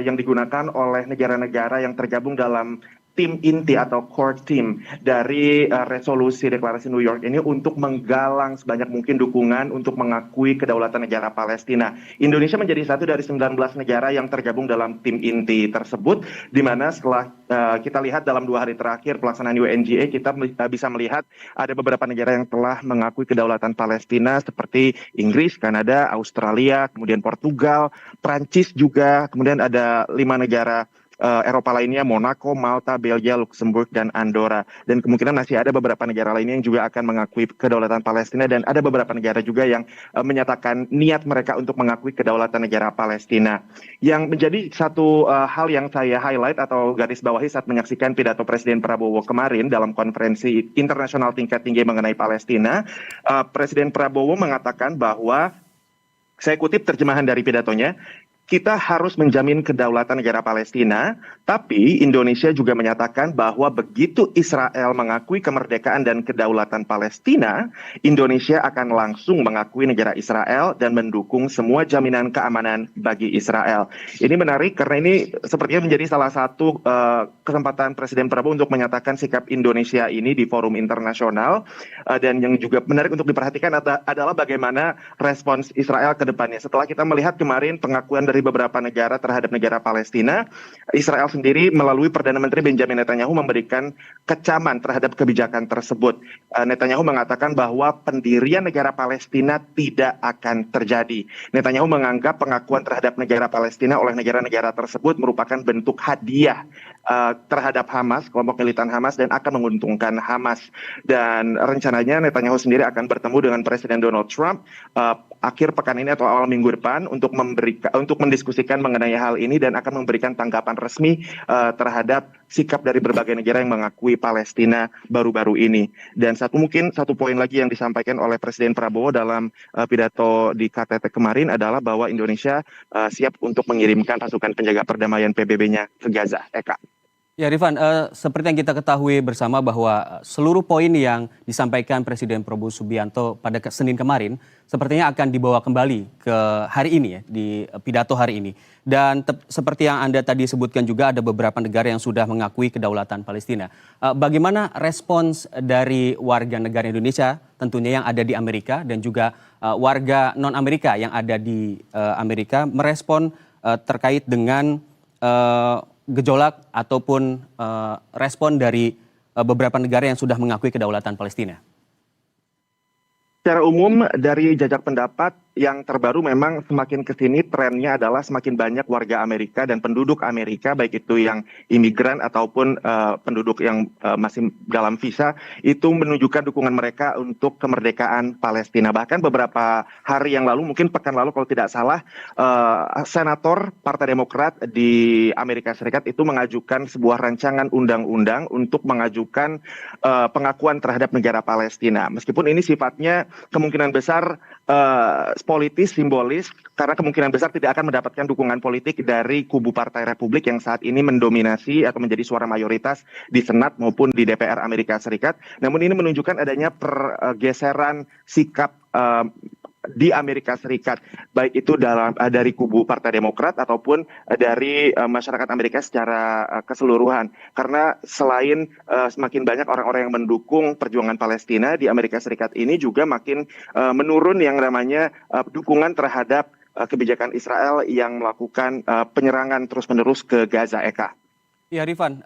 yang digunakan oleh negara-negara yang tergabung dalam tim inti atau core team dari resolusi deklarasi New York ini untuk menggalang sebanyak mungkin dukungan untuk mengakui kedaulatan negara Palestina. Indonesia menjadi satu dari 19 negara yang tergabung dalam tim inti tersebut, di mana setelah kita lihat dalam 2 hari terakhir pelaksanaan UNGA, kita bisa melihat ada beberapa negara yang telah mengakui kedaulatan Palestina seperti Inggris, Kanada, Australia, kemudian Portugal, Prancis juga, kemudian ada 5 negara Eropa lainnya, Monaco, Malta, Belgia, Luxembourg, dan Andorra. Dan kemungkinan masih ada beberapa negara lainnya yang juga akan mengakui kedaulatan Palestina, dan ada beberapa negara juga yang menyatakan niat mereka untuk mengakui kedaulatan negara Palestina. Yang menjadi satu hal yang saya highlight atau garis bawahi saat menyaksikan pidato Presiden Prabowo kemarin dalam konferensi internasional tingkat tinggi mengenai Palestina, Presiden Prabowo mengatakan bahwa, saya kutip terjemahan dari pidatonya, kita harus menjamin kedaulatan negara Palestina, tapi Indonesia juga menyatakan bahwa begitu Israel mengakui kemerdekaan dan kedaulatan Palestina, Indonesia akan langsung mengakui negara Israel dan mendukung semua jaminan keamanan bagi Israel. Ini menarik karena ini sepertinya menjadi salah satu kesempatan Presiden Prabowo untuk menyatakan sikap Indonesia ini di forum internasional, dan yang juga menarik untuk diperhatikan adalah bagaimana respons Israel ke depannya. Setelah kita melihat kemarin pengakuan dari beberapa negara terhadap negara Palestina, Israel sendiri melalui Perdana Menteri Benjamin Netanyahu memberikan kecaman terhadap kebijakan tersebut. Netanyahu mengatakan bahwa pendirian negara Palestina tidak akan terjadi. Netanyahu menganggap pengakuan terhadap negara Palestina oleh negara-negara tersebut merupakan bentuk hadiah terhadap Hamas, kelompok militan Hamas, dan akan menguntungkan Hamas. Dan rencananya Netanyahu sendiri akan bertemu dengan Presiden Donald Trump akhir pekan ini atau awal minggu depan untuk mendiskusikan mengenai hal ini dan akan memberikan tanggapan resmi terhadap sikap dari berbagai negara yang mengakui Palestina baru-baru ini. Dan satu poin lagi yang disampaikan oleh Presiden Prabowo dalam pidato di KTT kemarin adalah bahwa Indonesia siap untuk mengirimkan pasukan penjaga perdamaian PBB-nya ke Gaza. Eka. Ya Rifan, seperti yang kita ketahui bersama bahwa seluruh poin yang disampaikan Presiden Prabowo Subianto pada Senin kemarin sepertinya akan dibawa kembali ke hari ini ya, di pidato hari ini. Dan seperti yang Anda tadi sebutkan juga ada beberapa negara yang sudah mengakui kedaulatan Palestina. Bagaimana respons dari warga negara Indonesia tentunya yang ada di Amerika dan juga warga non-Amerika yang ada di Amerika merespon terkait dengan gejolak ataupun respon dari beberapa negara yang sudah mengakui kedaulatan Palestina? Secara umum dari jajak pendapat yang terbaru memang semakin kesini trennya adalah semakin banyak warga Amerika dan penduduk Amerika, baik itu yang imigran ataupun penduduk yang masih dalam visa, itu menunjukkan dukungan mereka untuk kemerdekaan Palestina. Bahkan beberapa hari yang lalu, mungkin pekan lalu kalau tidak salah, senator Partai Demokrat di Amerika Serikat itu mengajukan sebuah rancangan undang-undang untuk mengajukan pengakuan terhadap negara Palestina. Meskipun ini sifatnya kemungkinan besar politis, simbolis, karena kemungkinan besar tidak akan mendapatkan dukungan politik dari kubu Partai Republik yang saat ini mendominasi atau menjadi suara mayoritas di Senat maupun di DPR Amerika Serikat. Namun ini menunjukkan adanya pergeseran sikap di Amerika Serikat, baik itu dari kubu Partai Demokrat ataupun dari masyarakat Amerika secara keseluruhan. Karena selain semakin banyak orang-orang yang mendukung perjuangan Palestina di Amerika Serikat ini juga makin menurun yang namanya dukungan terhadap kebijakan Israel yang melakukan penyerangan terus-menerus ke Gaza, Eka. Ya, Rifan,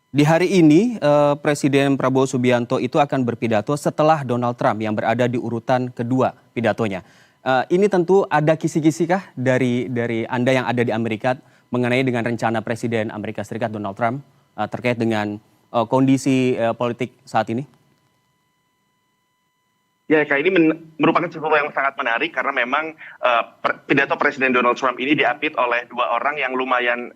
di hari ini Presiden Prabowo Subianto itu akan berpidato setelah Donald Trump yang berada di urutan kedua pidatonya. Ini tentu ada kisi-kisi kah dari Anda yang ada di Amerika mengenai dengan rencana Presiden Amerika Serikat Donald Trump terkait dengan kondisi politik saat ini? Ya, Eka, ini merupakan sesuatu yang sangat menarik karena memang pidato Presiden Donald Trump ini diapit oleh dua orang yang lumayan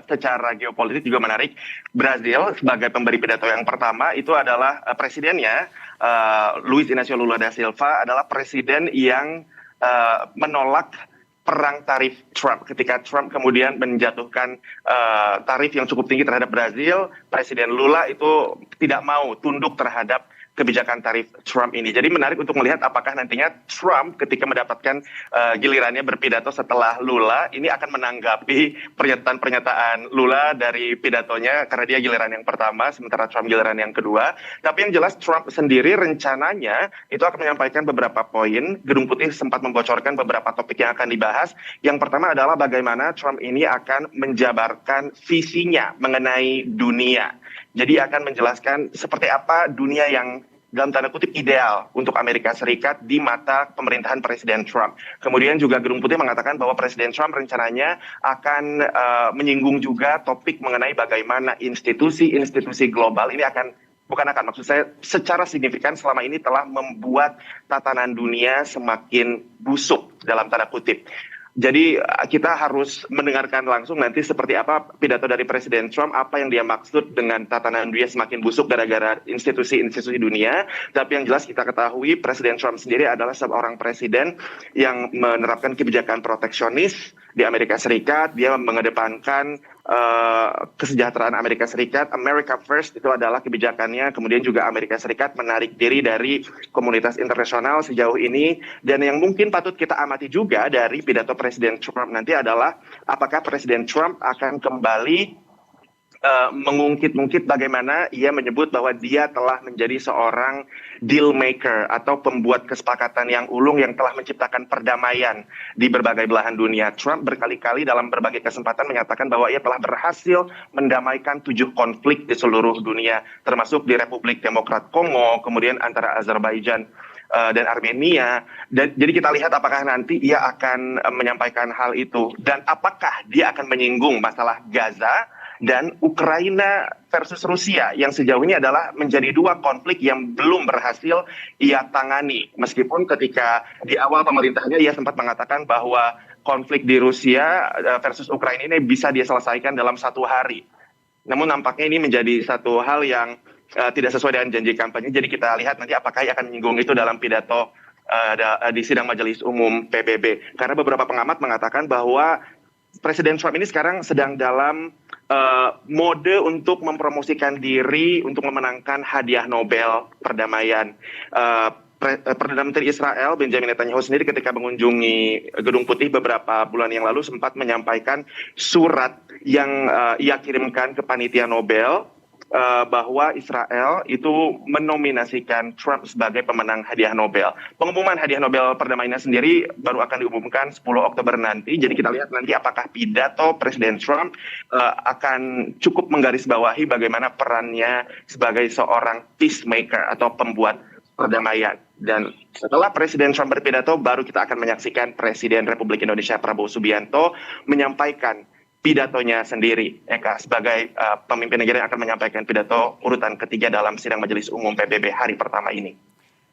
secara geopolitik juga menarik. Brasil sebagai pemberi pidato yang pertama itu adalah presidennya, Luiz Inácio Lula da Silva, adalah presiden yang menolak perang tarif Trump. Ketika Trump kemudian menjatuhkan tarif yang cukup tinggi terhadap Brasil, Presiden Lula itu tidak mau tunduk terhadap kebijakan tarif Trump ini. Jadi menarik untuk melihat apakah nantinya Trump ketika mendapatkan gilirannya berpidato setelah Lula, ini akan menanggapi pernyataan Lula dari pidatonya karena dia giliran yang pertama, sementara Trump giliran yang kedua. Tapi yang jelas Trump sendiri rencananya itu akan menyampaikan beberapa poin. Gedung Putih sempat membocorkan beberapa topik yang akan dibahas. Yang pertama adalah bagaimana Trump ini akan menjabarkan visinya mengenai dunia. Jadi akan menjelaskan seperti apa dunia yang dalam tanda kutip ideal untuk Amerika Serikat di mata pemerintahan Presiden Trump. Kemudian juga Gedung Putih mengatakan bahwa Presiden Trump rencananya akan menyinggung juga topik mengenai bagaimana institusi-institusi global ini maksud saya secara signifikan selama ini telah membuat tatanan dunia semakin busuk dalam tanda kutip. Jadi kita harus mendengarkan langsung nanti seperti apa pidato dari Presiden Trump, apa yang dia maksud dengan tatanan dunia semakin busuk gara-gara institusi-institusi dunia. Tapi yang jelas kita ketahui Presiden Trump sendiri adalah seorang presiden yang menerapkan kebijakan proteksionis di Amerika Serikat. Dia mengedepankan kesejahteraan Amerika Serikat. America First itu adalah kebijakannya. Kemudian juga Amerika Serikat menarik diri dari komunitas internasional sejauh ini. Dan yang mungkin patut kita amati juga dari pidato Presiden Trump nanti adalah apakah Presiden Trump akan kembali mengungkit-ungkit bagaimana ia menyebut bahwa dia telah menjadi seorang deal maker atau pembuat kesepakatan yang ulung yang telah menciptakan perdamaian di berbagai belahan dunia. Trump berkali-kali dalam berbagai kesempatan menyatakan bahwa ia telah berhasil mendamaikan 7 konflik di seluruh dunia, termasuk di Republik Demokrat Kongo, kemudian antara Azerbaijan dan Armenia. Jadi kita lihat apakah nanti ia akan menyampaikan hal itu dan apakah dia akan menyinggung masalah Gaza dan Ukraina versus Rusia yang sejauh ini adalah menjadi 2 konflik yang belum berhasil ia tangani. Meskipun ketika di awal pemerintahnya ia sempat mengatakan bahwa konflik di Rusia versus Ukraina ini bisa dia selesaikan dalam 1 hari. Namun nampaknya ini menjadi satu hal yang tidak sesuai dengan janji kampanye. Jadi kita lihat nanti apakah ia akan menyinggung itu dalam pidato di sidang Majelis Umum PBB. Karena beberapa pengamat mengatakan bahwa Presiden Trump ini sekarang sedang dalam mode untuk mempromosikan diri untuk memenangkan hadiah Nobel perdamaian. Perdana Menteri Israel Benjamin Netanyahu sendiri ketika mengunjungi Gedung Putih beberapa bulan yang lalu sempat menyampaikan surat yang ia kirimkan ke panitia Nobel bahwa Israel itu menominasikan Trump sebagai pemenang hadiah Nobel. Pengumuman hadiah Nobel perdamaian sendiri baru akan diumumkan 10 Oktober nanti. Jadi kita lihat nanti apakah pidato Presiden Trump akan cukup menggarisbawahi bagaimana perannya sebagai seorang peacemaker atau pembuat perdamaian. Dan setelah Presiden Trump berpidato, baru kita akan menyaksikan Presiden Republik Indonesia Prabowo Subianto menyampaikan pidatonya sendiri, Eka, sebagai pemimpin negara yang akan menyampaikan pidato urutan ketiga dalam sidang Majelis Umum PBB hari pertama ini.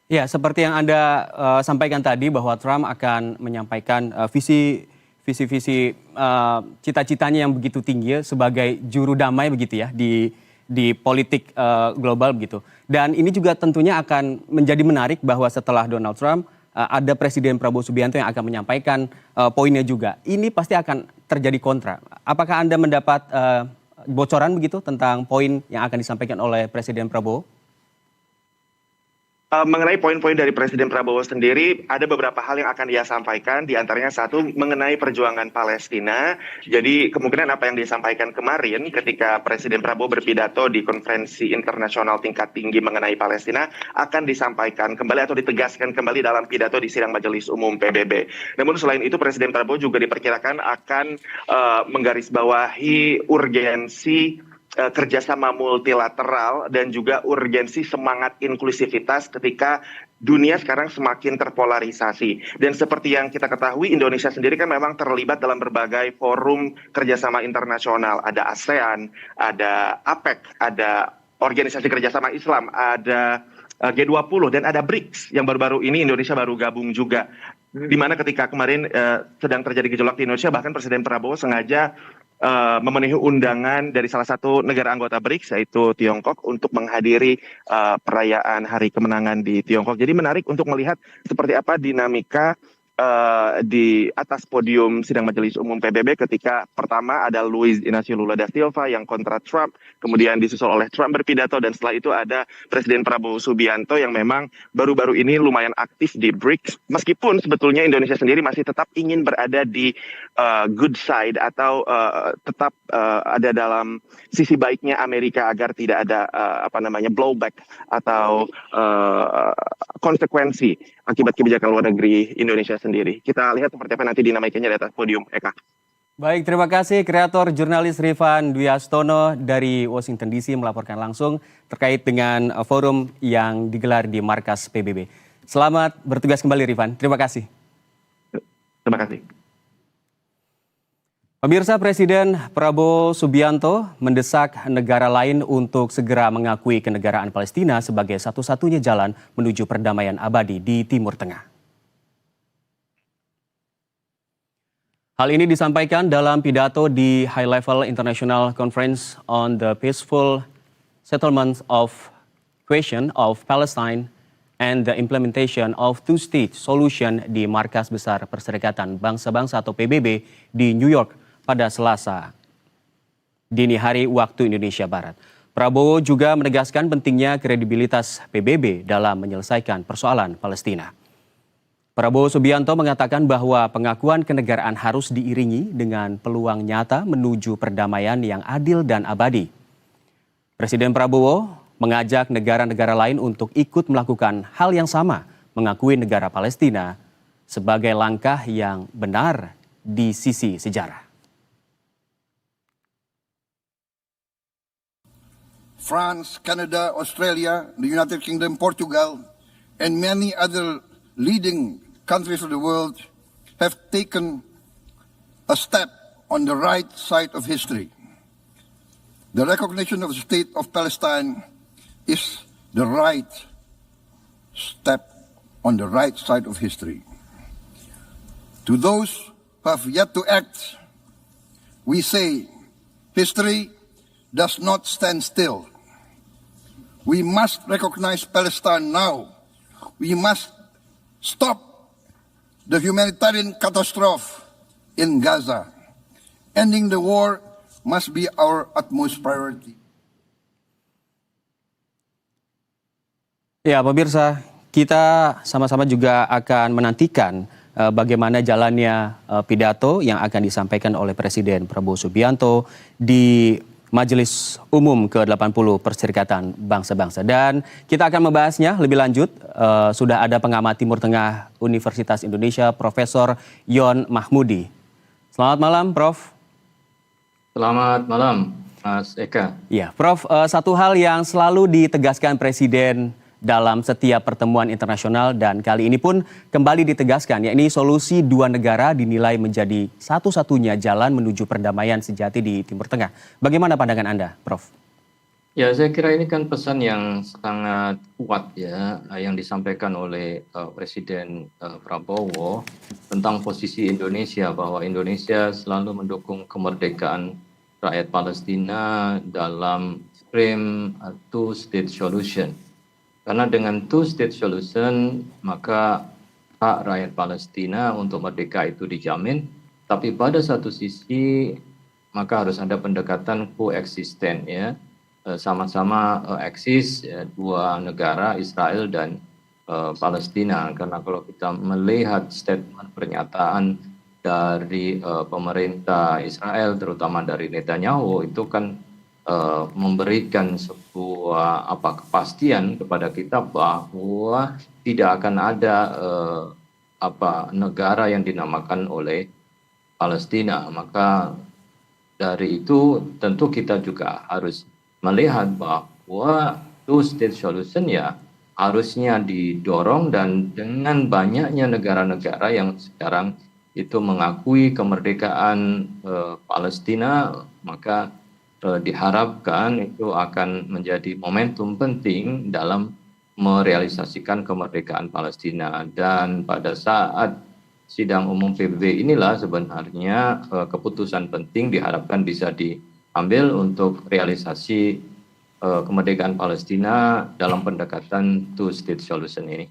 Ya, seperti yang Anda sampaikan tadi bahwa Trump akan menyampaikan visi cita-citanya yang begitu tinggi sebagai juru damai begitu ya di politik global begitu. Dan ini juga tentunya akan menjadi menarik bahwa setelah Donald Trump ada Presiden Prabowo Subianto yang akan menyampaikan poinnya juga. Ini pasti akan terjadi kontra. Apakah Anda mendapat bocoran begitu tentang poin yang akan disampaikan oleh Presiden Prabowo? Mengenai poin-poin dari Presiden Prabowo sendiri, ada beberapa hal yang akan dia sampaikan, di antaranya satu mengenai perjuangan Palestina. Jadi kemungkinan apa yang disampaikan kemarin ketika Presiden Prabowo berpidato di konferensi internasional tingkat tinggi mengenai Palestina akan disampaikan kembali atau ditegaskan kembali dalam pidato di sidang Majelis Umum PBB. Namun selain itu Presiden Prabowo juga diperkirakan akan menggarisbawahi urgensi kerjasama multilateral dan juga urgensi semangat inklusivitas ketika dunia sekarang semakin terpolarisasi. Dan seperti yang kita ketahui, Indonesia sendiri kan memang terlibat dalam berbagai forum kerjasama internasional. Ada ASEAN, ada APEC, ada Organisasi Kerjasama Islam, ada G20, dan ada BRICS yang baru-baru ini Indonesia baru gabung juga. Di mana ketika kemarin sedang terjadi gejolak di Indonesia, bahkan Presiden Prabowo sengaja memenuhi undangan dari salah satu negara anggota BRICS, yaitu Tiongkok, untuk menghadiri perayaan Hari Kemenangan di Tiongkok. Jadi menarik untuk melihat seperti apa dinamika di atas podium sidang Majelis Umum PBB ketika pertama ada Luiz Inácio Lula da Silva yang kontra Trump, kemudian disusul oleh Trump berpidato, dan setelah itu ada Presiden Prabowo Subianto yang memang baru-baru ini lumayan aktif di BRICS, meskipun sebetulnya Indonesia sendiri masih tetap ingin berada di good side atau tetap ada dalam sisi baiknya Amerika agar tidak ada blowback atau konsekuensi akibat kebijakan luar negeri Indonesia sendiri. Kita lihat seperti apa nanti dinamikanya di atas podium, Eka. Baik, terima kasih kreator jurnalis Rifan Dwi Astono dari Washington DC melaporkan langsung terkait dengan forum yang digelar di markas PBB. Selamat bertugas kembali Rifan, terima kasih. Terima kasih. Pemirsa, Presiden Prabowo Subianto mendesak negara lain untuk segera mengakui kenegaraan Palestina sebagai satu-satunya jalan menuju perdamaian abadi di Timur Tengah. Hal ini disampaikan dalam pidato di High Level International Conference on the Peaceful Settlement of Question of Palestine and the Implementation of Two-State Solution di Markas Besar Perserikatan Bangsa-Bangsa atau PBB di New York pada Selasa dini hari waktu Indonesia Barat. Prabowo juga menegaskan pentingnya kredibilitas PBB dalam menyelesaikan persoalan Palestina. Prabowo Subianto mengatakan bahwa pengakuan kenegaraan harus diiringi dengan peluang nyata menuju perdamaian yang adil dan abadi. Presiden Prabowo mengajak negara-negara lain untuk ikut melakukan hal yang sama, mengakui negara Palestina sebagai langkah yang benar di sisi sejarah. France, Canada, Australia, the United Kingdom, Portugal, and many other leading countries of the world have taken a step on the right side of history. The recognition of the state of Palestine is the right step on the right side of history. To those who have yet to act, we say history does not stand still. We must recognize Palestine now. We must stop the humanitarian catastrophe in Gaza. Ending the war must be our utmost priority. Ya, pemirsa, kita sama-sama juga akan menantikan bagaimana jalannya pidato yang akan disampaikan oleh Presiden Prabowo Subianto di Majelis Umum ke-80 Perserikatan Bangsa-Bangsa. Dan kita akan membahasnya lebih lanjut. Sudah ada pengamat Timur Tengah Universitas Indonesia, Profesor Yon Mahmudi. Selamat malam, Prof. Selamat malam, Mas Eka. Ya, Prof, satu hal yang selalu ditegaskan Presiden dalam setiap pertemuan internasional dan kali ini pun kembali ditegaskan, yakni solusi dua negara dinilai menjadi satu-satunya jalan menuju perdamaian sejati di Timur Tengah. Bagaimana pandangan Anda, Prof? Ya, saya kira ini kan pesan yang sangat kuat ya, yang disampaikan oleh Presiden Prabowo tentang posisi Indonesia, bahwa Indonesia selalu mendukung kemerdekaan rakyat Palestina dalam frame two-state solution. Karena dengan two-state solution, maka hak rakyat Palestina untuk merdeka itu dijamin. Tapi pada satu sisi, maka harus ada pendekatan koeksisten ya. Sama-sama eksis ya, dua negara, Israel dan Palestina, karena kalau kita melihat statement pernyataan dari pemerintah Israel, terutama dari Netanyahu, itu kan memberikan sebuah kepastian kepada kita bahwa tidak akan ada negara yang dinamakan oleh Palestina. Maka dari itu tentu kita juga harus melihat bahwa two-state solution ya harusnya didorong, dan dengan banyaknya negara-negara yang sekarang itu mengakui kemerdekaan Palestina, maka diharapkan itu akan menjadi momentum penting dalam merealisasikan kemerdekaan Palestina. Dan pada saat sidang umum PBB inilah sebenarnya keputusan penting diharapkan bisa diambil untuk realisasi kemerdekaan Palestina dalam pendekatan two-state solution ini.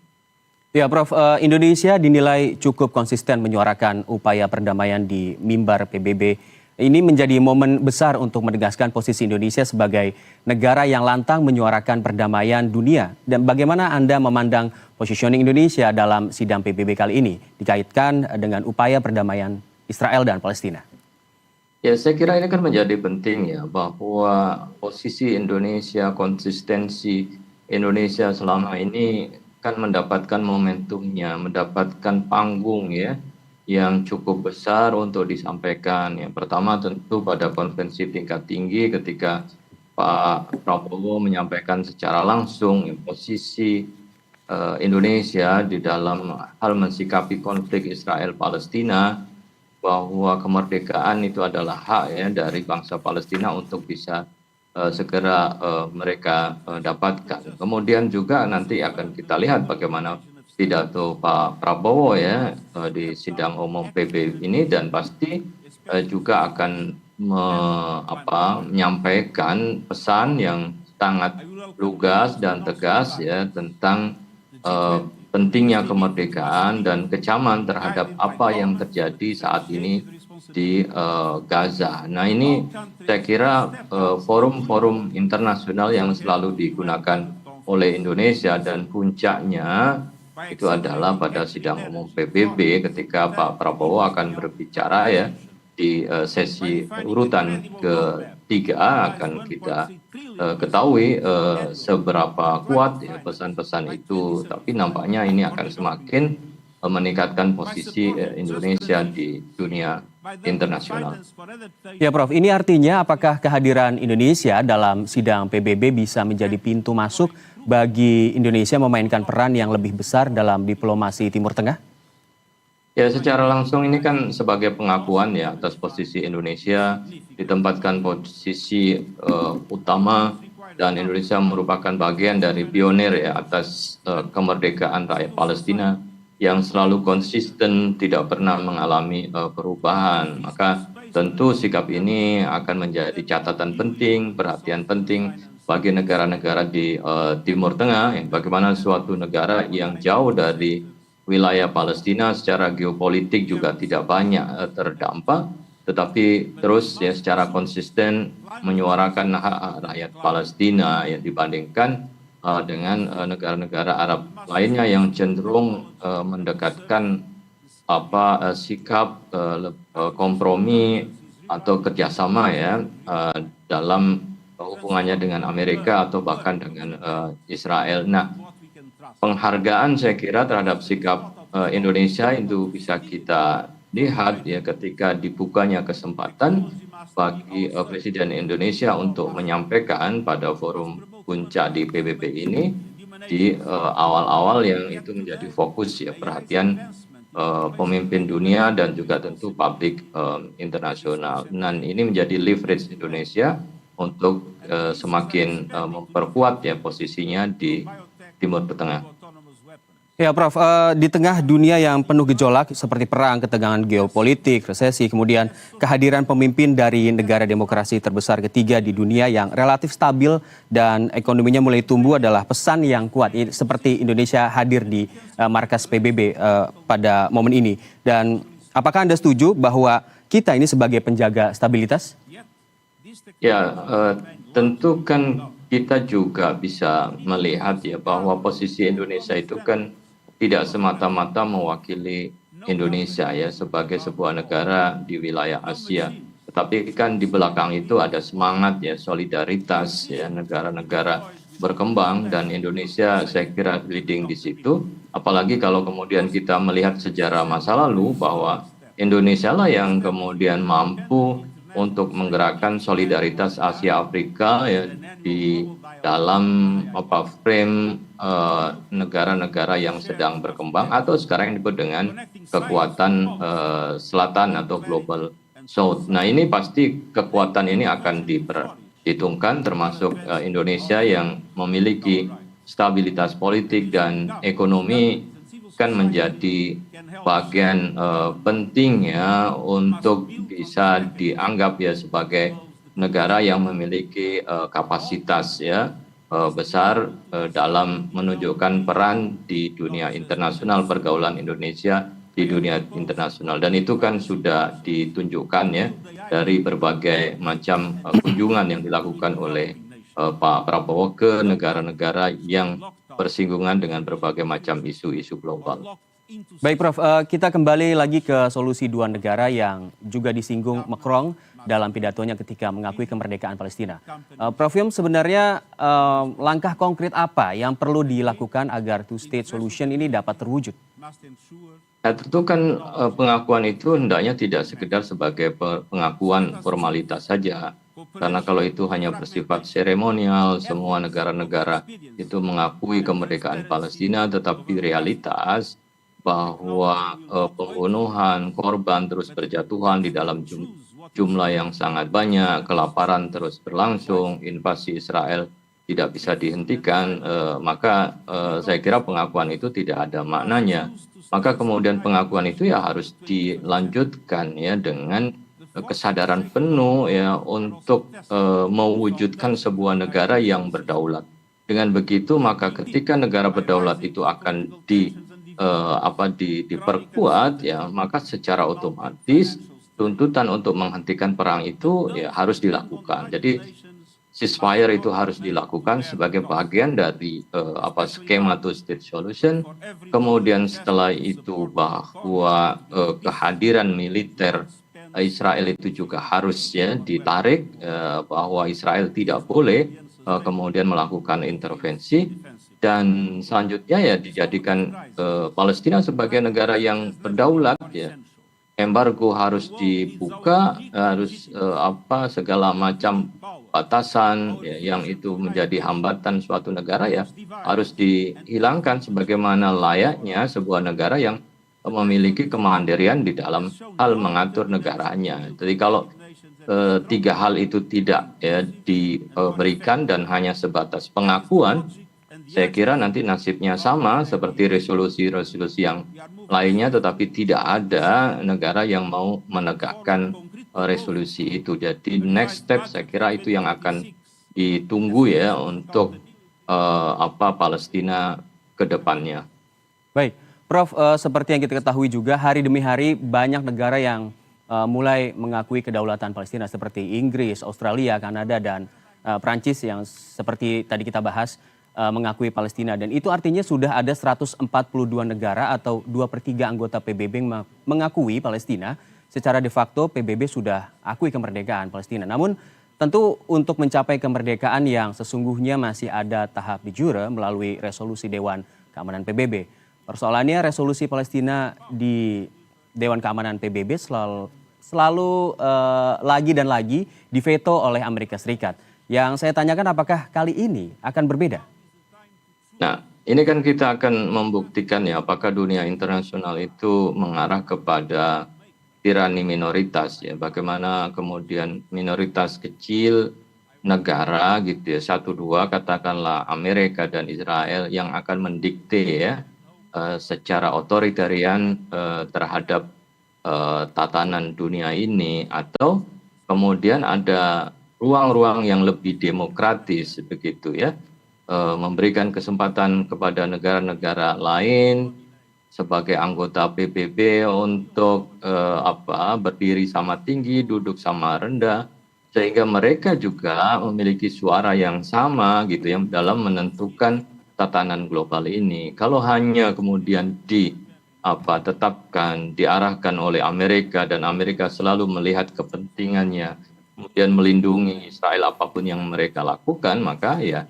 Ya, Prof, Indonesia dinilai cukup konsisten menyuarakan upaya perdamaian di mimbar PBB. Ini menjadi momen besar untuk menegaskan posisi Indonesia sebagai negara yang lantang menyuarakan perdamaian dunia. Dan bagaimana Anda memandang positioning Indonesia dalam sidang PBB kali ini dikaitkan dengan upaya perdamaian Israel dan Palestina? Ya, saya kira ini kan menjadi penting ya, bahwa posisi Indonesia, konsistensi Indonesia selama ini kan mendapatkan momentumnya, mendapatkan panggung ya, yang cukup besar untuk disampaikan. Yang pertama tentu pada konferensi tingkat tinggi ketika Pak Prabowo menyampaikan secara langsung posisi Indonesia di dalam hal mensikapi konflik Israel-Palestina, bahwa kemerdekaan itu adalah hak ya dari bangsa Palestina untuk bisa segera mereka dapatkan. Kemudian juga nanti akan kita lihat bagaimana pidato Pak Prabowo ya di sidang umum PBB ini, dan pasti juga akan menyampaikan pesan yang sangat lugas dan tegas ya tentang pentingnya kemerdekaan dan kecaman terhadap apa yang terjadi saat ini di Gaza. Nah, ini saya kira forum-forum internasional yang selalu digunakan oleh Indonesia, dan puncaknya itu adalah pada sidang umum PBB ketika Pak Prabowo akan berbicara ya di sesi urutan ketiga. Akan kita ketahui seberapa kuat ya pesan-pesan itu, tapi nampaknya ini akan semakin meningkatkan posisi Indonesia di dunia internasional. Ya, Prof, ini artinya apakah kehadiran Indonesia dalam sidang PBB bisa menjadi pintu masuk bagi Indonesia memainkan peran yang lebih besar dalam diplomasi Timur Tengah? Ya, secara langsung ini kan sebagai pengakuan ya atas posisi Indonesia, ditempatkan posisi utama, dan Indonesia merupakan bagian dari pionir ya atas kemerdekaan rakyat Palestina yang selalu konsisten, tidak pernah mengalami perubahan. Maka tentu sikap ini akan menjadi catatan penting, perhatian penting bagi negara-negara di Timur Tengah, ya, bagaimana suatu negara yang jauh dari wilayah Palestina secara geopolitik juga tidak banyak terdampak, tetapi terus ya secara konsisten menyuarakan hak rakyat Palestina yang dibandingkan dengan negara-negara Arab lainnya yang cenderung mendekatkan sikap kompromi atau kerjasama ya dalam hubungannya dengan Amerika atau bahkan dengan Israel. Nah, penghargaan saya kira terhadap sikap Indonesia itu bisa kita lihat ya ketika dibukanya kesempatan bagi Presiden Indonesia untuk menyampaikan pada forum puncak di PBB ini di awal-awal yang itu menjadi fokus ya perhatian pemimpin dunia dan juga tentu publik internasional. Dan ini menjadi leverage Indonesia untuk semakin memperkuat ya posisinya di Timur Tengah. Ya, Prof, di tengah dunia yang penuh gejolak seperti perang, ketegangan geopolitik, resesi, kemudian kehadiran pemimpin dari negara demokrasi terbesar ketiga di dunia yang relatif stabil dan ekonominya mulai tumbuh adalah pesan yang kuat seperti Indonesia hadir di markas PBB pada momen ini. Dan apakah Anda setuju bahwa kita ini sebagai penjaga stabilitas? Ya, tentu kan kita juga bisa melihat ya bahwa posisi Indonesia itu kan tidak semata-mata mewakili Indonesia ya sebagai sebuah negara di wilayah Asia. Tetapi kan di belakang itu ada semangat ya solidaritas ya negara-negara berkembang, dan Indonesia saya kira leading di situ. Apalagi kalau kemudian kita melihat sejarah masa lalu bahwa Indonesia lah yang kemudian mampu untuk menggerakkan solidaritas Asia Afrika ya di dalam frame negara-negara yang sedang berkembang atau sekarang yang disebut dengan kekuatan selatan atau global south. Nah, ini pasti kekuatan ini akan diperhitungkan, termasuk Indonesia yang memiliki stabilitas politik dan ekonomi kan menjadi bagian penting ya untuk bisa dianggap ya sebagai negara yang memiliki kapasitas ya besar dalam menunjukkan peran di dunia internasional, pergaulan Indonesia di dunia internasional, dan itu kan sudah ditunjukkan ya dari berbagai macam kunjungan yang dilakukan oleh Pak Prabowo ke negara-negara yang bersinggungan dengan berbagai macam isu-isu global. Baik Prof, kita kembali lagi ke solusi dua negara yang juga disinggung Macron dalam pidatonya ketika mengakui kemerdekaan Palestina. Prof Yum, sebenarnya langkah konkret apa yang perlu dilakukan agar two-state solution ini dapat terwujud? Nah, tentu kan pengakuan itu hendaknya tidak sekedar sebagai pengakuan formalitas saja. Karena kalau itu hanya bersifat seremonial, semua negara-negara itu mengakui kemerdekaan Palestina, tetapi realitas bahwa pembunuhan, korban terus berjatuhan di dalam jumlah yang sangat banyak, kelaparan terus berlangsung, invasi Israel tidak bisa dihentikan, maka saya kira pengakuan itu tidak ada maknanya. Maka kemudian pengakuan itu ya harus dilanjutkan ya dengan kesadaran penuh ya untuk mewujudkan sebuah negara yang berdaulat. Dengan begitu maka ketika negara berdaulat itu akan diperkuat ya, maka secara otomatis tuntutan untuk menghentikan perang itu ya harus dilakukan. Jadi ceasefire itu harus dilakukan sebagai bagian dari skema two-state solution. Kemudian setelah itu bahwa kehadiran militer Israel itu juga harus ya ditarik, bahwa Israel tidak boleh kemudian melakukan intervensi, dan selanjutnya ya dijadikan Palestina sebagai negara yang berdaulat ya. Embargo harus dibuka, harus segala macam batasan ya, yang itu menjadi hambatan suatu negara ya harus dihilangkan sebagaimana layaknya sebuah negara yang memiliki kemandirian di dalam hal mengatur negaranya. Jadi kalau tiga hal itu tidak ya diberikan dan hanya sebatas pengakuan, saya kira nanti nasibnya sama seperti resolusi-resolusi yang lainnya, tetapi tidak ada negara yang mau menegakkan resolusi itu. Jadi next step saya kira itu yang akan ditunggu ya untuk Palestina ke depannya. Baik, Prof, seperti yang kita ketahui juga hari demi hari banyak negara yang mulai mengakui kedaulatan Palestina seperti Inggris, Australia, Kanada, dan Prancis yang seperti tadi kita bahas mengakui Palestina, dan itu artinya sudah ada 142 negara atau 2/3 anggota PBB mengakui Palestina. Secara de facto PBB sudah akui kemerdekaan Palestina. Namun tentu untuk mencapai kemerdekaan yang sesungguhnya masih ada tahap de jure melalui resolusi Dewan Keamanan PBB. Persoalannya resolusi Palestina di Dewan Keamanan PBB selalu lagi dan lagi diveto oleh Amerika Serikat. Yang saya tanyakan, apakah kali ini akan berbeda? Nah, ini kan kita akan membuktikan ya apakah dunia internasional itu mengarah kepada tirani minoritas ya. Bagaimana kemudian minoritas kecil negara gitu ya, 1-2 katakanlah Amerika dan Israel yang akan mendikte ya secara otoritarian terhadap tatanan dunia ini, atau kemudian ada ruang-ruang yang lebih demokratis begitu ya, memberikan kesempatan kepada negara-negara lain sebagai anggota PBB untuk berdiri sama tinggi, duduk sama rendah, sehingga mereka juga memiliki suara yang sama gitu ya dalam menentukan tatanan global ini. Kalau hanya kemudian ditetapkan, diarahkan oleh Amerika dan Amerika selalu melihat kepentingannya, kemudian melindungi Israel apapun yang mereka lakukan, maka ya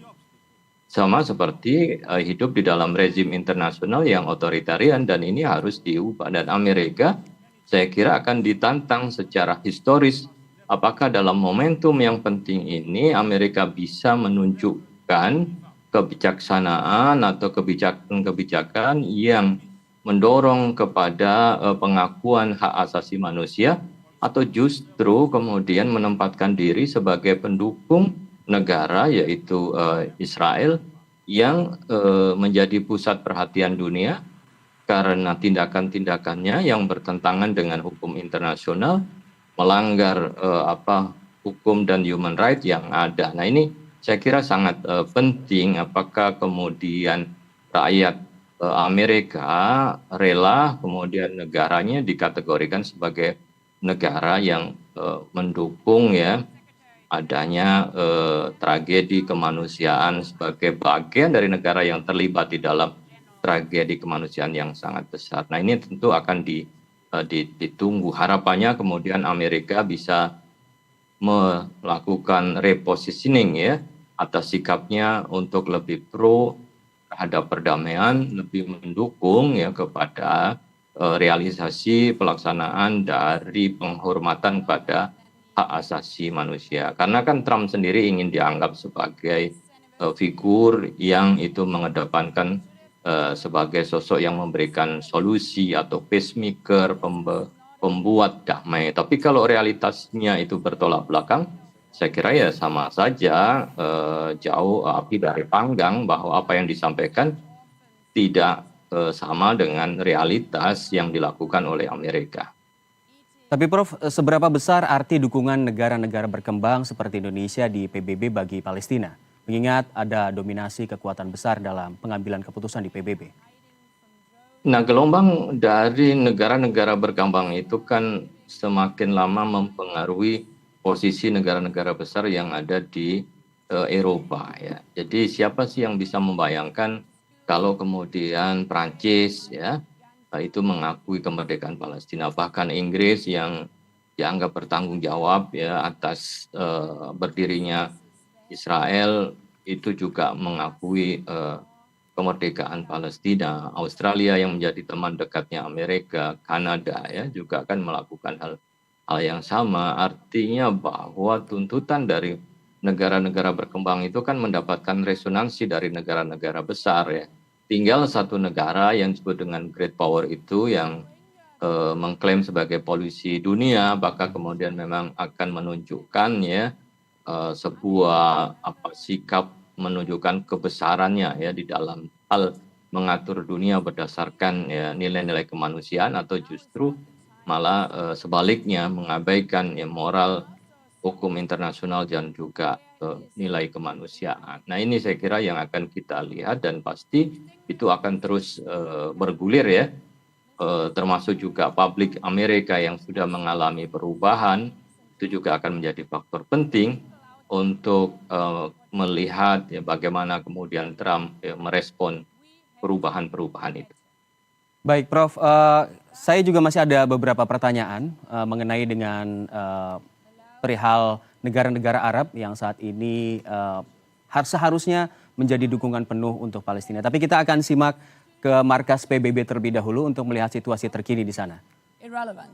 sama seperti hidup di dalam rezim internasional yang otoritarian, dan ini harus diubah. Dan Amerika saya kira akan ditantang secara historis, apakah dalam momentum yang penting ini Amerika bisa menunjukkan kebijaksanaan atau kebijakan-kebijakan yang mendorong kepada pengakuan hak asasi manusia, atau justru kemudian menempatkan diri sebagai pendukung negara yaitu Israel yang menjadi pusat perhatian dunia karena tindakan-tindakannya yang bertentangan dengan hukum internasional, melanggar hukum dan human rights yang ada. Nah ini saya kira sangat penting, apakah kemudian rakyat Amerika rela kemudian negaranya dikategorikan sebagai negara yang mendukung ya adanya tragedi kemanusiaan sebagai bagian dari negara yang terlibat di dalam tragedi kemanusiaan yang sangat besar. Nah ini tentu akan ditunggu. Harapannya kemudian Amerika bisa melakukan repositioning ya atas sikapnya untuk lebih pro terhadap perdamaian, lebih mendukung ya kepada realisasi pelaksanaan dari penghormatan pada hak asasi manusia. Karena kan Trump sendiri ingin dianggap sebagai figur yang itu mengedepankan sebagai sosok yang memberikan solusi atau pacemaker, pembuat damai. Tapi kalau realitasnya itu bertolak belakang, saya kira ya sama saja jauh api dari panggang, bahwa apa yang disampaikan tidak sama dengan realitas yang dilakukan oleh Amerika. Tapi Prof, seberapa besar arti dukungan negara-negara berkembang seperti Indonesia di PBB bagi Palestina? Mengingat ada dominasi kekuatan besar dalam pengambilan keputusan di PBB. Nah, gelombang dari negara-negara berkembang itu kan semakin lama mempengaruhi posisi negara-negara besar yang ada di Eropa ya. Jadi siapa sih yang bisa membayangkan kalau kemudian Prancis ya itu mengakui kemerdekaan Palestina, bahkan Inggris yang dianggap bertanggung jawab ya atas berdirinya Israel itu juga mengakui kemerdekaan Palestina. Australia yang menjadi teman dekatnya Amerika, Kanada ya juga akan melakukan hal yang sama. Artinya bahwa tuntutan dari negara-negara berkembang itu kan mendapatkan resonansi dari negara-negara besar ya. Tinggal satu negara yang disebut dengan great power itu yang mengklaim sebagai polisi dunia, maka kemudian memang akan menunjukkan ya sebuah sikap menunjukkan kebesarannya ya di dalam hal mengatur dunia berdasarkan ya nilai-nilai kemanusiaan, atau justru malah sebaliknya mengabaikan ya moral, hukum internasional dan juga nilai kemanusiaan. Nah ini saya kira yang akan kita lihat, dan pasti itu akan terus bergulir ya, termasuk juga publik Amerika yang sudah mengalami perubahan, itu juga akan menjadi faktor penting untuk melihat ya bagaimana kemudian Trump ya, merespon perubahan-perubahan itu. Baik Prof, saya juga masih ada beberapa pertanyaan mengenai dengan perihal negara-negara Arab yang saat ini seharusnya menjadi dukungan penuh untuk Palestina. Tapi kita akan simak ke markas PBB terlebih dahulu untuk melihat situasi terkini di sana. Irrelevant.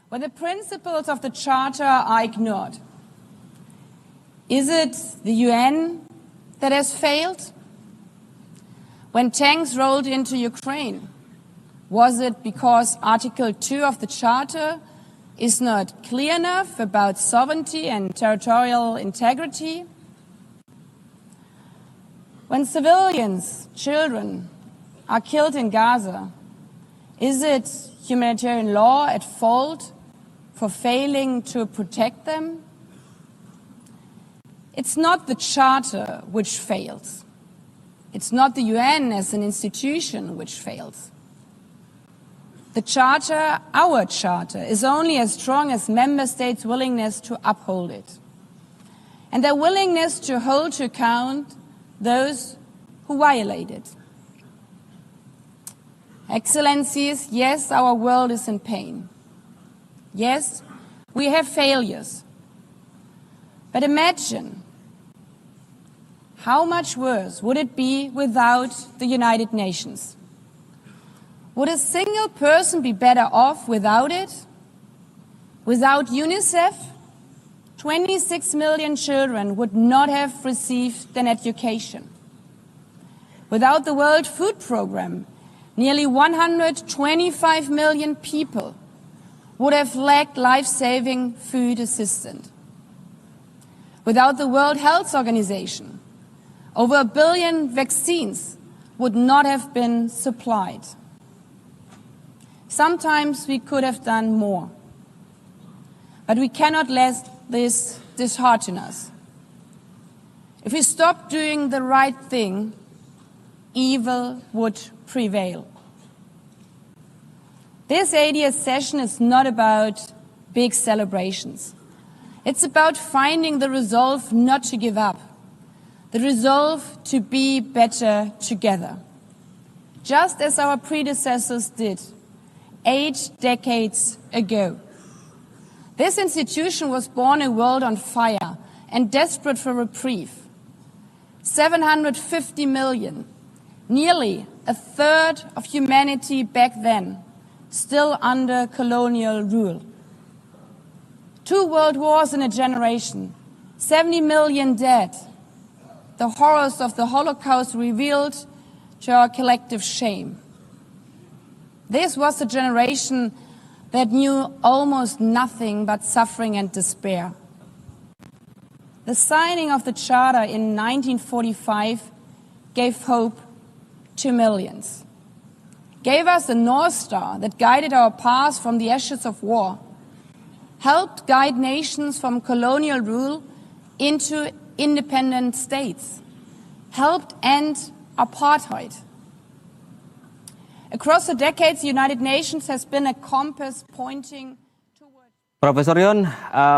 When the principles of the Charter are ignored, is it the UN that has failed? When tanks rolled into Ukraine, was it because Article 2 of the Charter is not clear enough about sovereignty and territorial integrity? When civilians, children, are killed in Gaza, is it humanitarian law at fault for failing to protect them? It's not the Charter which fails. It's not the UN as an institution which fails. The charter, our charter, is only as strong as member states' willingness to uphold it, and their willingness to hold to account those who violate it. Excellencies, yes, our world is in pain. Yes, we have failures. But imagine how much worse would it be without the United Nations? Would a single person be better off without it? Without UNICEF, 26 million children would not have received an education. Without the World Food Programme, nearly 125 million people would have lacked life-saving food assistance. Without the World Health Organization, over 1 billion vaccines would not have been supplied. Sometimes we could have done more, but we cannot let this dishearten us. If we stop doing the right thing, evil would prevail. This 80th session is not about big celebrations. It's about finding the resolve not to give up, the resolve to be better together, just as our predecessors did 8 decades ago. This institution was born a world on fire and desperate for reprieve. 750 million, nearly a third of humanity back then, still under colonial rule. 2 world wars in a generation, 70 million dead. The horrors of the Holocaust revealed to our collective shame. This was a generation that knew almost nothing but suffering and despair. The signing of the Charter in 1945 gave hope to millions, gave us a North Star that guided our path from the ashes of war, helped guide nations from colonial rule into independent states, helped end apartheid. Across the decades, the United Nations has been a compass pointing toward... Profesor Yon,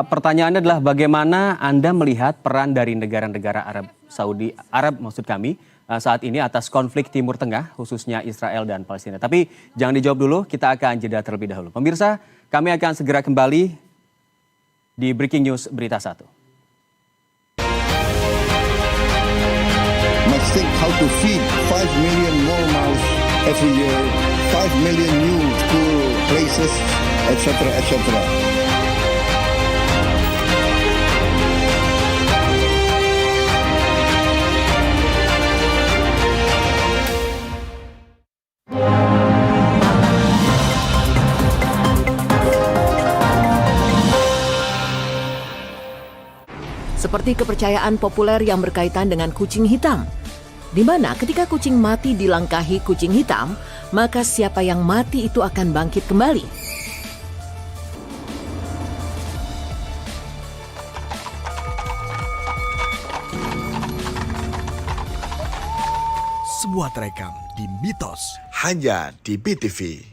pertanyaannya adalah bagaimana Anda melihat peran dari negara-negara Arab maksud kami, saat ini atas konflik Timur Tengah, khususnya Israel dan Palestina. Tapi jangan dijawab dulu, kita akan jeda terlebih dahulu. Pemirsa, kami akan segera kembali di Breaking News Berita 1. Must think how to feed 5 million more mouths every year, 5 million new school places, etc., etc. Seperti kepercayaan populer yang berkaitan dengan kucing hitam, di mana ketika kucing mati dilangkahi kucing hitam, maka siapa yang mati itu akan bangkit kembali. Semua terekam di Mitos hanya di BTV.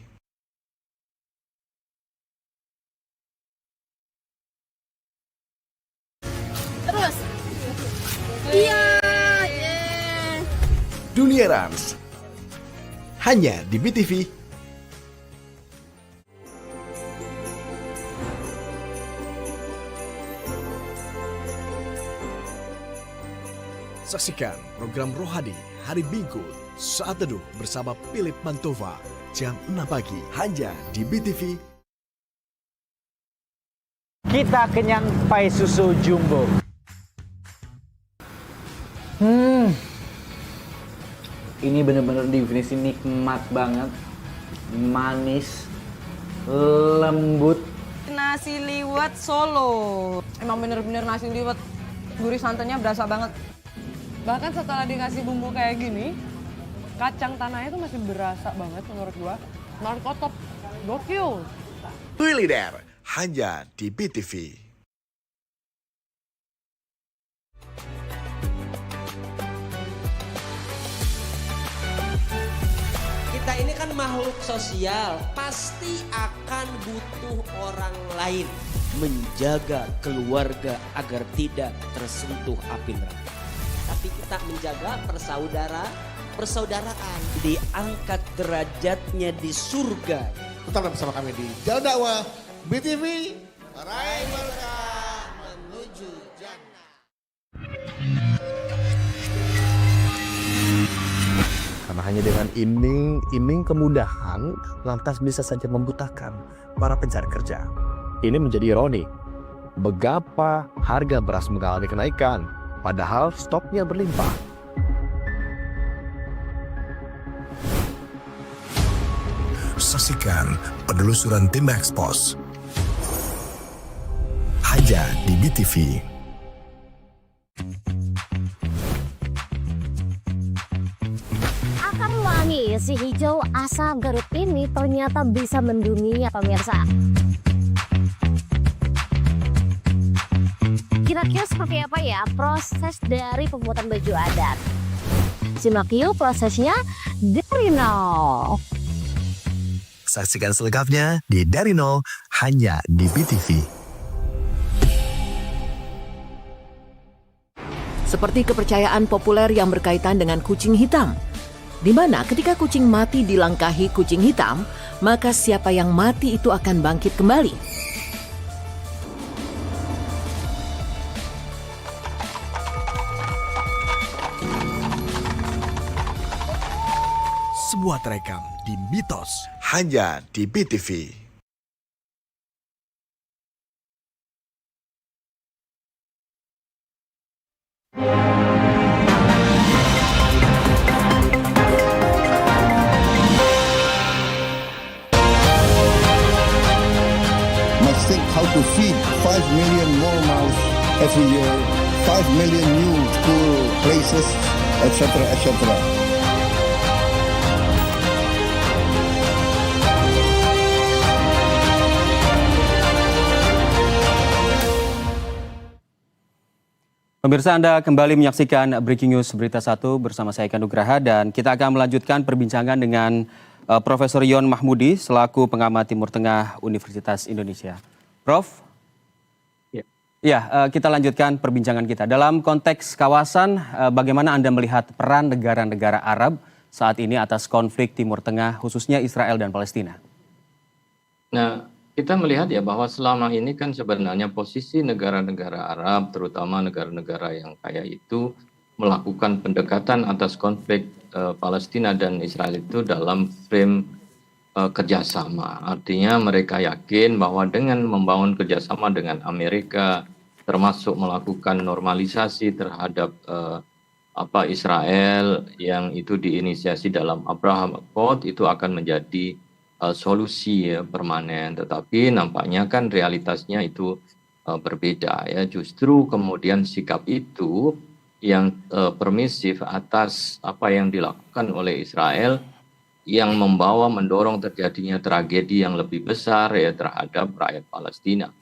Terus. Iya. Dunia Rans hanya di BTV. Saksikan program Rohadi hari Minggu saat teduh bersama Philip Mantova jam 6 pagi hanya di BTV. Kita kenyang pai susu jumbo. Ini bener-bener definisi nikmat banget, manis, lembut. Nasi liwet Solo, emang bener-bener nasi liwet, gurih santannya berasa banget. Bahkan setelah dikasih bumbu kayak gini, kacang tanahnya tuh masih berasa banget menurut gua. Markotop, gokil. Kuliner hanya di BTV. Kita ini kan makhluk sosial, pasti akan butuh orang lain. Menjaga keluarga agar tidak tersentuh api neraka. Tapi kita menjaga persaudaraan. Diangkat derajatnya di surga. Tetaplah bersama kami di Jalan Dakwah BTV. Raih berkah menuju jannah. Karena hanya dengan iming kemudahan lantas bisa saja membutakan para pencari kerja. Ini menjadi ironi. Begapa harga beras mengalami kenaikan, padahal stoknya berlimpah. Saksikan penelusuran tim Expos hanya di BTV. Akar wangi si hijau asam Garut ini ternyata bisa mendunia pemirsa. Kira-kira seperti apa ya proses dari pembuatan baju adat? Simak yuk prosesnya dari nol. Saksikan selengkapnya di Dari Nol hanya di BTV. Seperti kepercayaan populer yang berkaitan dengan kucing hitam, di mana ketika kucing mati dilangkahi kucing hitam, maka siapa yang mati itu akan bangkit kembali. Sebuah terekam di Mitos hanya di BTV. Must think how to feed 5 million more mouths every year, 5 million new school places, etc., etc. Pemirsa, Anda kembali menyaksikan Breaking News Berita 1 bersama saya Eka Nugraha, dan kita akan melanjutkan perbincangan dengan Profesor Yon Mahmudi selaku pengamat Timur Tengah Universitas Indonesia. Prof? Ya, kita lanjutkan perbincangan kita. Dalam konteks kawasan, bagaimana Anda melihat peran negara-negara Arab saat ini atas konflik Timur Tengah, khususnya Israel dan Palestina? Nah, kita melihat ya bahwa selama ini kan sebenarnya posisi negara-negara Arab, terutama negara-negara yang kaya itu, melakukan pendekatan atas konflik Palestina dan Israel itu dalam frame kerjasama. Artinya mereka yakin bahwa dengan membangun kerjasama dengan Amerika, termasuk melakukan normalisasi terhadap Israel yang itu diinisiasi dalam Abraham Accord, itu akan menjadi solusi permanen. Tetapi nampaknya kan realitasnya itu berbeda ya. Justru kemudian sikap itu yang permisif atas apa yang dilakukan oleh Israel yang mendorong terjadinya tragedi yang lebih besar ya terhadap rakyat Palestina.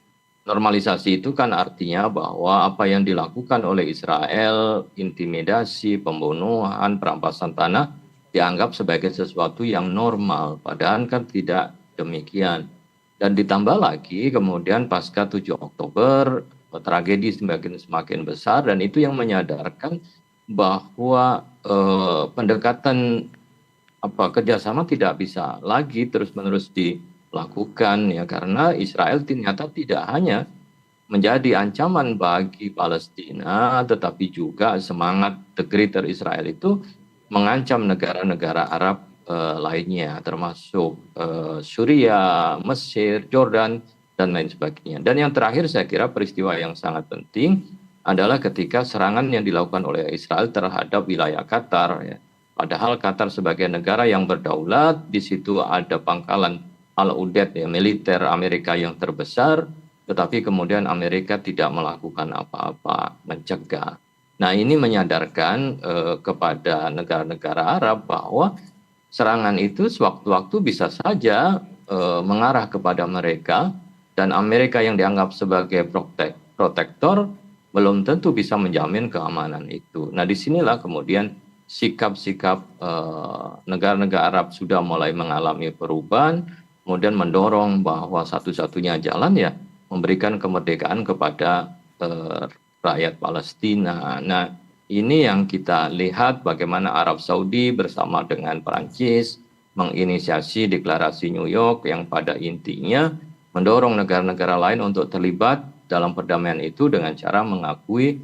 Normalisasi itu kan artinya bahwa apa yang dilakukan oleh Israel, intimidasi, pembunuhan, perampasan tanah, dianggap sebagai sesuatu yang normal, padahal kan tidak demikian. Dan ditambah lagi kemudian pasca 7 Oktober, tragedi semakin besar, dan itu yang menyadarkan bahwa pendekatan kerjasama tidak bisa lagi terus-menerus dilakukan ya, karena Israel ternyata tidak hanya menjadi ancaman bagi Palestina, tetapi juga semangat The Greater Israel itu mengancam negara-negara Arab lainnya, termasuk Suriah, Mesir, Jordan, dan lain sebagainya. Dan yang terakhir saya kira peristiwa yang sangat penting adalah ketika serangan yang dilakukan oleh Israel terhadap wilayah Qatar. Ya. Padahal Qatar sebagai negara yang berdaulat, di situ ada pangkalan Al-Udeid ya, militer Amerika yang terbesar, tetapi kemudian Amerika tidak melakukan apa-apa mencegah. Nah, ini menyadarkan kepada negara-negara Arab bahwa serangan itu sewaktu-waktu bisa saja mengarah kepada mereka, dan Amerika yang dianggap sebagai protektor belum tentu bisa menjamin keamanan itu. Nah, disinilah kemudian sikap-sikap negara-negara Arab sudah mulai mengalami perubahan, kemudian mendorong bahwa satu-satunya jalan ya memberikan kemerdekaan kepada rakyat Palestina. Nah, ini yang kita lihat bagaimana Arab Saudi bersama dengan Perancis menginisiasi deklarasi New York yang pada intinya mendorong negara-negara lain untuk terlibat dalam perdamaian itu dengan cara mengakui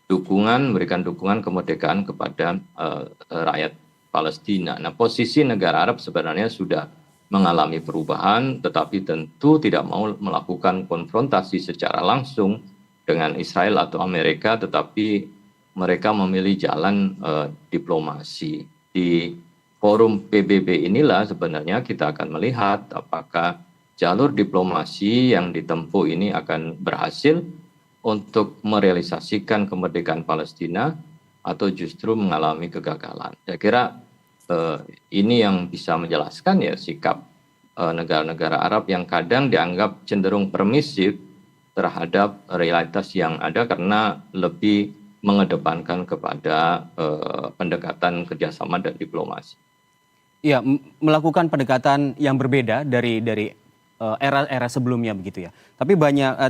memberikan dukungan kemerdekaan kepada rakyat Palestina. Nah, posisi negara Arab sebenarnya sudah mengalami perubahan, tetapi tentu tidak mau melakukan konfrontasi secara langsung dengan Israel atau Amerika, tetapi mereka memilih jalan diplomasi. Di forum PBB inilah sebenarnya kita akan melihat apakah jalur diplomasi yang ditempuh ini akan berhasil untuk merealisasikan kemerdekaan Palestina atau justru mengalami kegagalan. Saya kira ini yang bisa menjelaskan ya sikap negara-negara Arab yang kadang dianggap cenderung permisif terhadap realitas yang ada karena lebih mengedepankan kepada pendekatan kerjasama dan diplomasi. Ya, melakukan pendekatan yang berbeda dari era-era sebelumnya begitu ya. Tapi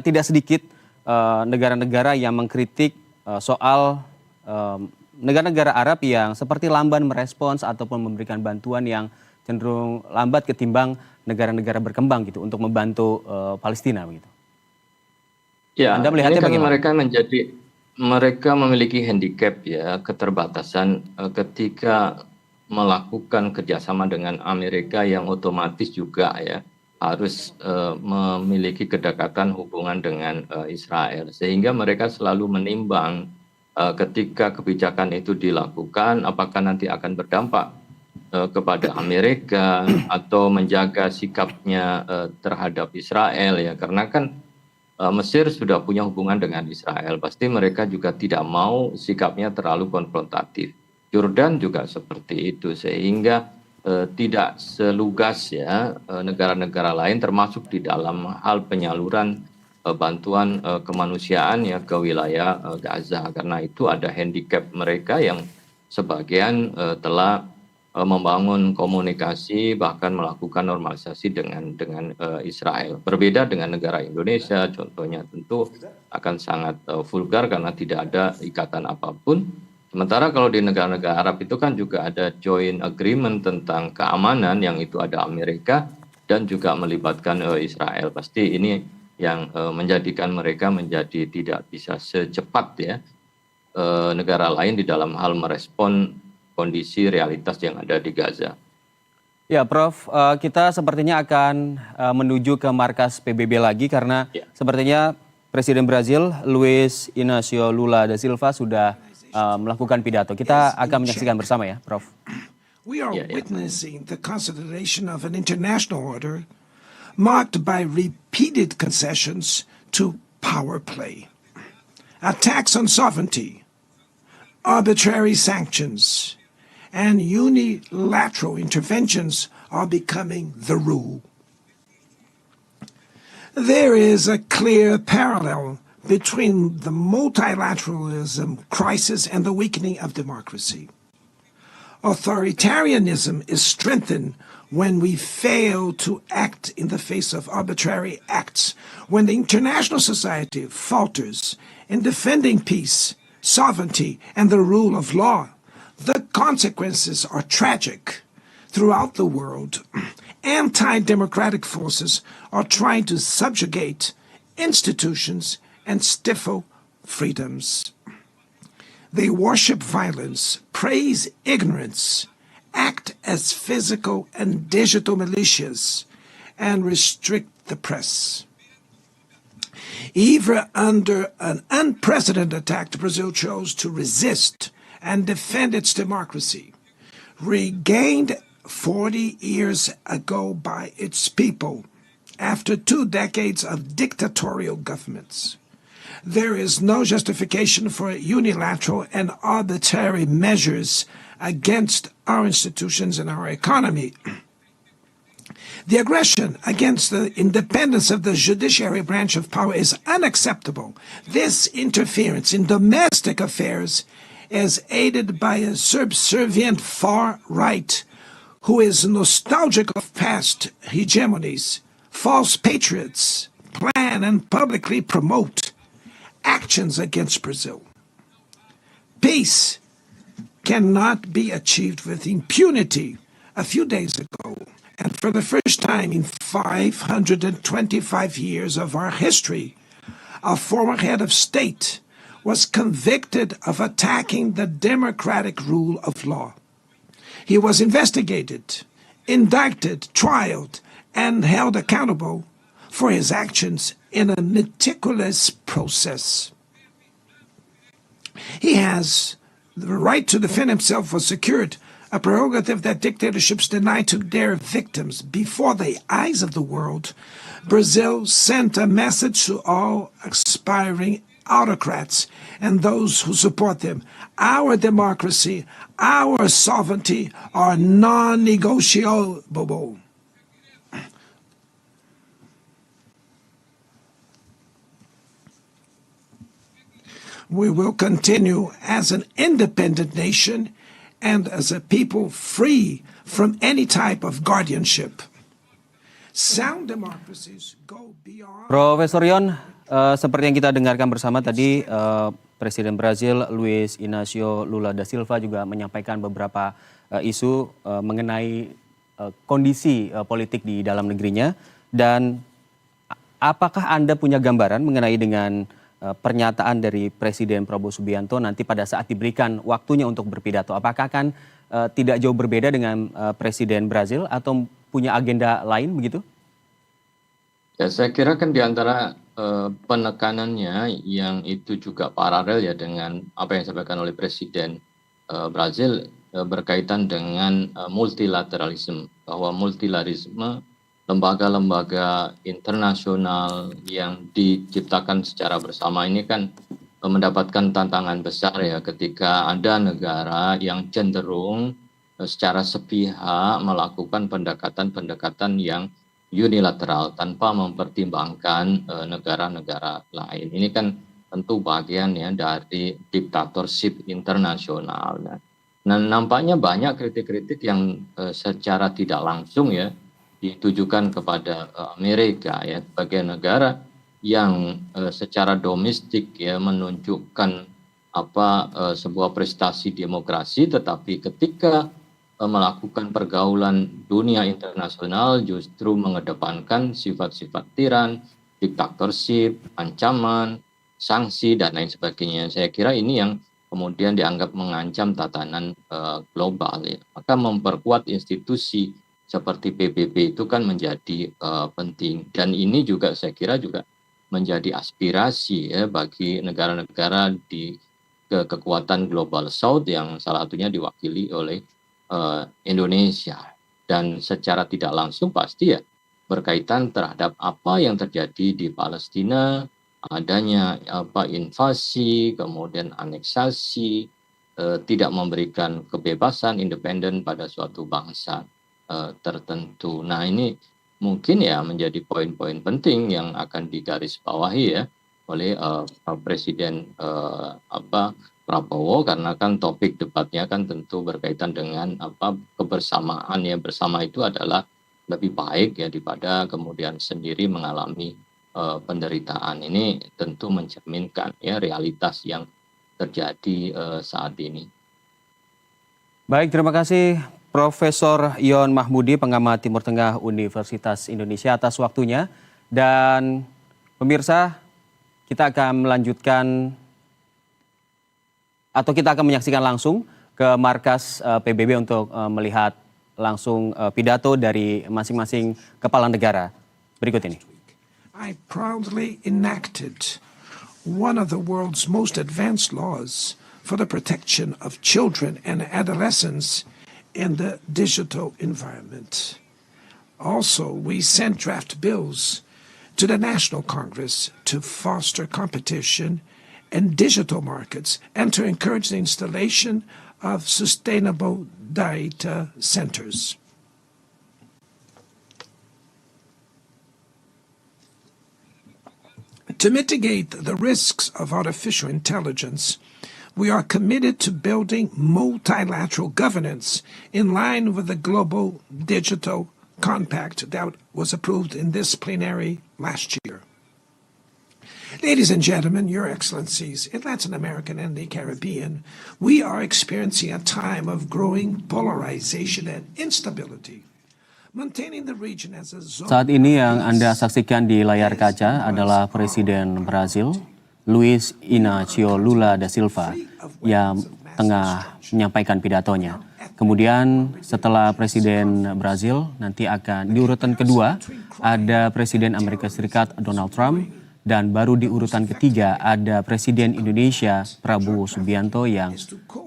tidak sedikit negara-negara yang mengkritik soal negara-negara Arab yang seperti lamban merespons ataupun memberikan bantuan yang cenderung lambat ketimbang negara-negara berkembang gitu untuk membantu Palestina begitu. Ya, Anda melihatnya ini kan bagaimana? mereka memiliki handicap ya, keterbatasan ketika melakukan kerjasama dengan Amerika yang otomatis juga ya harus memiliki kedekatan hubungan dengan Israel, sehingga mereka selalu menimbang ketika kebijakan itu dilakukan apakah nanti akan berdampak kepada Amerika atau menjaga sikapnya terhadap Israel ya, karena kan Mesir sudah punya hubungan dengan Israel, pasti mereka juga tidak mau sikapnya terlalu konfrontatif. Jordan juga seperti itu, sehingga tidak selugas ya negara-negara lain termasuk di dalam hal penyaluran bantuan kemanusiaan ya ke wilayah Gaza, karena itu ada handicap mereka yang sebagian telah membangun komunikasi bahkan melakukan normalisasi dengan Israel. Berbeda dengan negara Indonesia, contohnya tentu akan sangat vulgar karena tidak ada ikatan apapun. Sementara kalau di negara-negara Arab itu kan juga ada joint agreement tentang keamanan yang itu ada Amerika dan juga melibatkan Israel. Pasti ini yang menjadikan mereka menjadi tidak bisa secepat ya negara lain di dalam hal merespon kondisi realitas yang ada di Gaza. Ya, Prof, kita sepertinya akan menuju ke markas PBB lagi karena sepertinya Presiden Brasil Luiz Inácio Lula da Silva sudah melakukan pidato. Kita akan menyaksikan bersama ya, Prof. We are witnessing the consolidation of an international order marked by repeated concessions to power play, attacks on sovereignty, arbitrary sanctions, and unilateral interventions are becoming the rule. There is a clear parallel between the multilateralism crisis and the weakening of democracy. Authoritarianism is strengthened when we fail to act in the face of arbitrary acts, when the international society falters in defending peace, sovereignty, and the rule of law. The consequences are tragic. Throughout the world, anti-democratic forces are trying to subjugate institutions and stifle freedoms. They worship violence, praise ignorance, act as physical and digital militias, and restrict the press. Even under an unprecedented attack, Brazil chose to resist and defend its democracy, regained 40 years ago by its people after 2 decades of dictatorial governments. There is no justification for unilateral and arbitrary measures against our institutions and our economy. The aggression against the independence of the judiciary branch of power is unacceptable. This interference in domestic affairs as aided by a subservient far right who is nostalgic of past hegemonies, false patriots plan and publicly promote actions against Brazil. Peace cannot be achieved with impunity. A few days ago, and for the first time in 525 years of our history, a former head of state was convicted of attacking the democratic rule of law. He was investigated, indicted, trialed, and held accountable for his actions in a meticulous process. He has the right to defend himself was secured, a prerogative that dictatorships deny to their victims. Before the eyes of the world, Brazil sent a message to all aspiring autocrats and those who support them. Our democracy, our sovereignty are non-negotiable. We will continue as an independent nation and as a people free from any type of guardianship. Sound democracies go beyond... Profesor Yon, seperti yang kita dengarkan bersama tadi, Presiden Brasil Luiz Inácio Lula da Silva juga menyampaikan beberapa isu mengenai kondisi politik di dalam negerinya. Dan apakah Anda punya gambaran mengenai dengan pernyataan dari Presiden Prabowo Subianto nanti pada saat diberikan waktunya untuk berpidato? Apakah akan tidak jauh berbeda dengan Presiden Brasil atau punya agenda lain begitu? Ya, saya kira kan di antara penekanannya yang itu juga paralel ya dengan apa yang disampaikan oleh Presiden Brasil berkaitan dengan multilateralisme, bahwa multilateralisme lembaga-lembaga internasional yang diciptakan secara bersama ini kan mendapatkan tantangan besar ya ketika ada negara yang cenderung secara sepihak melakukan pendekatan-pendekatan yang unilateral tanpa mempertimbangkan negara-negara lain. Ini kan tentu bagian ya dari diktatorship internasional. Nah, nampaknya banyak kritik-kritik yang secara tidak langsung ya ditujukan kepada Amerika ya, sebagai negara yang secara domestik ya menunjukkan sebuah prestasi demokrasi, tetapi ketika melakukan pergaulan dunia internasional justru mengedepankan sifat-sifat tiran, diktatorship, ancaman, sanksi dan lain sebagainya. Saya kira ini yang kemudian dianggap mengancam tatanan global ya. Maka memperkuat institusi seperti PBB itu kan menjadi penting, dan ini juga saya kira juga menjadi aspirasi ya bagi negara-negara di kekuatan Global South yang salah satunya diwakili oleh Indonesia, dan secara tidak langsung pasti ya berkaitan terhadap apa yang terjadi di Palestina, adanya invasi, kemudian aneksasi, tidak memberikan kebebasan independen pada suatu bangsa tertentu. Nah, ini mungkin ya menjadi poin-poin penting yang akan digarisbawahi ya oleh Presiden Prabowo, karena kan topik debatnya kan tentu berkaitan dengan kebersamaan ya. Bersama itu adalah lebih baik ya daripada kemudian sendiri mengalami penderitaan. Ini tentu mencerminkan ya realitas yang terjadi saat ini. Baik, terima kasih Profesor Yon Mahmudi, pengamat Timur Tengah Universitas Indonesia atas waktunya. Dan pemirsa, kita akan melanjutkan atau kita akan menyaksikan langsung ke markas PBB untuk melihat langsung pidato dari masing-masing kepala negara. Berikut ini. I proudly enacted one of the world's most advanced laws for the protection of children and adolescents in the digital environment. Also, we sent draft bills to the National Congress to foster competition in digital markets and to encourage the installation of sustainable data centers. To mitigate the risks of artificial intelligence, We are committed to building multilateral governance in line with the Global Digital Compact that was approved in this plenary last year. Ladies and gentlemen, Your Excellencies, in Latin America and the Caribbean, we are experiencing a time of growing polarization and instability. Maintaining the region as a zone. Saat ini yang Anda saksikan di layar kaca adalah Presiden Brasil, Luiz Inácio Lula da Silva, yang tengah menyampaikan pidatonya. Kemudian setelah Presiden Brasil, nanti akan di urutan kedua ada Presiden Amerika Serikat Donald Trump, dan baru di urutan ketiga ada Presiden Indonesia Prabowo Subianto yang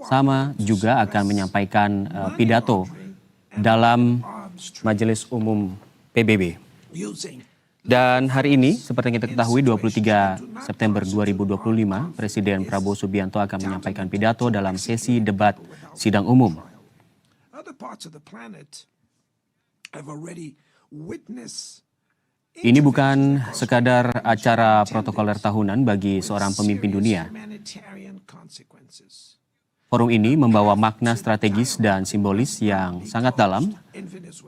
sama juga akan menyampaikan pidato dalam Majelis Umum PBB. Dan hari ini, seperti yang kita ketahui, 23 September 2025, Presiden Prabowo Subianto akan menyampaikan pidato dalam sesi debat sidang umum. Ini bukan sekadar acara protokoler tahunan bagi seorang pemimpin dunia. Forum ini membawa makna strategis dan simbolis yang sangat dalam,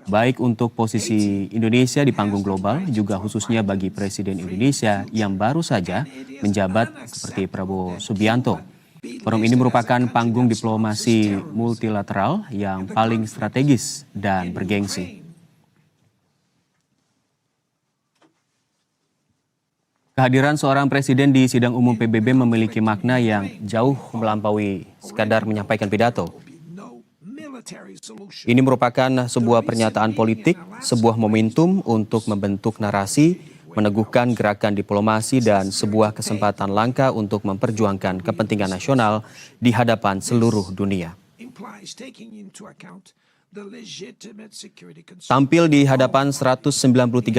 baik untuk posisi Indonesia di panggung global, juga khususnya bagi Presiden Indonesia yang baru saja menjabat seperti Prabowo Subianto. Forum ini merupakan panggung diplomasi multilateral yang paling strategis dan bergengsi. Kehadiran seorang presiden di sidang umum PBB memiliki makna yang jauh melampaui sekadar menyampaikan pidato. Ini merupakan sebuah pernyataan politik, sebuah momentum untuk membentuk narasi, meneguhkan gerakan diplomasi, dan sebuah kesempatan langka untuk memperjuangkan kepentingan nasional di hadapan seluruh dunia. Tampil di hadapan 193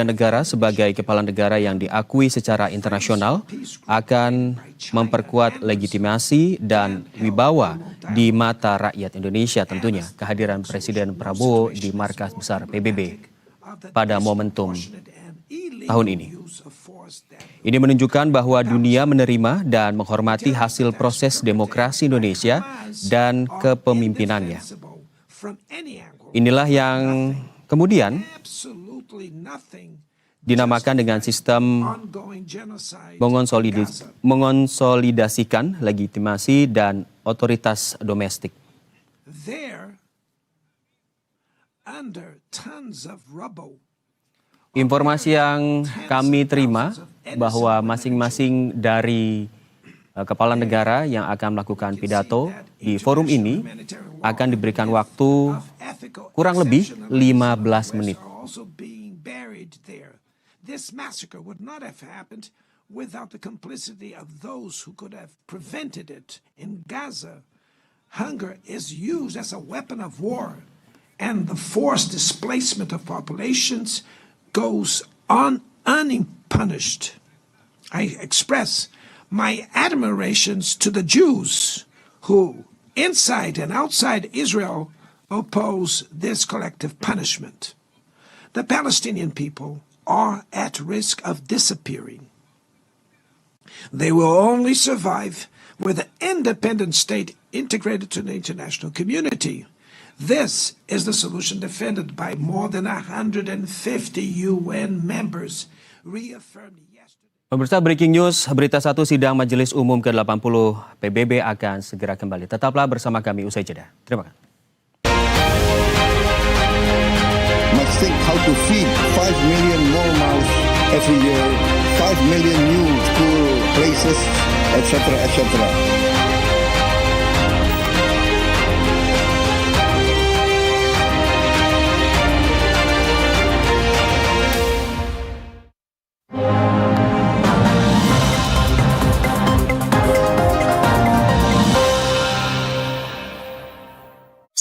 negara sebagai kepala negara yang diakui secara internasional akan memperkuat legitimasi dan wibawa di mata rakyat Indonesia tentunya. Kehadiran Presiden Prabowo di markas besar PBB pada momentum tahun ini. Ini menunjukkan bahwa dunia menerima dan menghormati hasil proses demokrasi Indonesia dan kepemimpinannya. Inilah yang kemudian dinamakan dengan sistem mengonsolidasikan legitimasi dan otoritas domestik. Informasi yang kami terima bahwa masing-masing dari kepala negara yang akan melakukan pidato di forum ini akan diberikan waktu kurang lebih 15 menit. This massacre would not have happened without the complicity of those who could have prevented it. In Gaza, hunger is used as a weapon of war, and the forced displacement of populations goes on unpunished. I express my admirations to the Jews who, inside and outside Israel, oppose this collective punishment. The Palestinian people are at risk of disappearing. They will only survive with an independent state integrated to the international community. This is the solution defended by more than 150 UN members, reaffirmed. Pemirsa, breaking news, berita 1 sidang Majelis Umum ke-80 PBB akan segera kembali. Tetaplah bersama kami usai jeda. Terima kasih. Must think how to feed 5 million more mouths every year, 5 million new school places, etc., etc.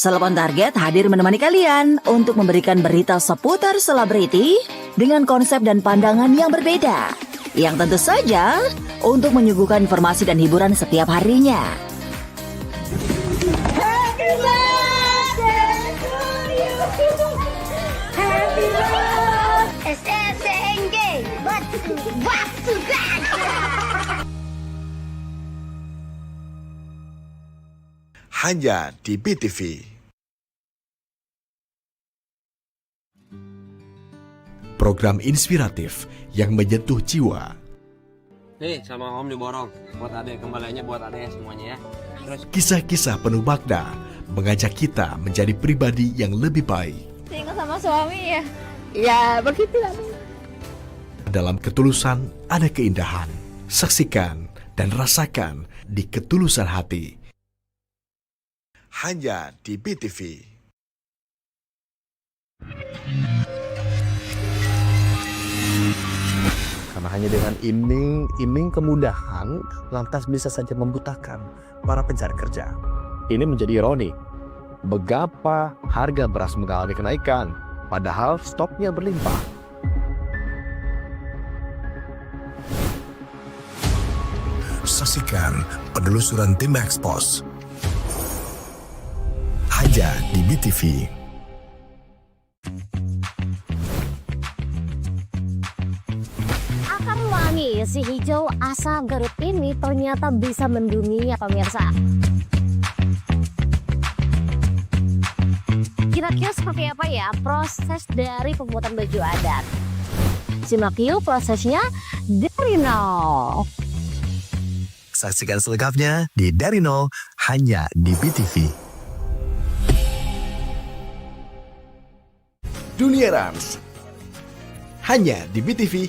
Telepon Target hadir menemani kalian untuk memberikan berita seputar selebriti dengan konsep dan pandangan yang berbeda. Yang tentu saja untuk menyuguhkan informasi dan hiburan setiap harinya. Happy birthday to you. Happy birthday. SSNG. Back to back. hanya di BTV. Program inspiratif yang menyentuh jiwa. Nih sama Om diborong buat adek, kembaliannya buat adek semuanya ya. Terus Kisah-kisah penuh makna mengajak kita menjadi pribadi yang lebih baik. Tinggal sama suami ya. Ya begitulah. Dalam ketulusan ada keindahan. Saksikan dan rasakan di ketulusan hati. Hanya di BTV. Karena hanya dengan iming kemudahan lantas bisa saja membutakan para pencari kerja. Ini menjadi ironi. Begapa harga beras mengalami kenaikan, padahal stoknya berlimpah. Saksikan penelusuran tim Expos. Hanya di BTV. Akar wangi si hijau asal Garut ini ternyata bisa mendunia pemirsa. Kira-kira seperti apa ya proses dari pembuatan baju adat? Simak yuk prosesnya dari nol. Saksikan selengkapnya di Dari Nol hanya di BTV. Dunia Rans hanya di BTV.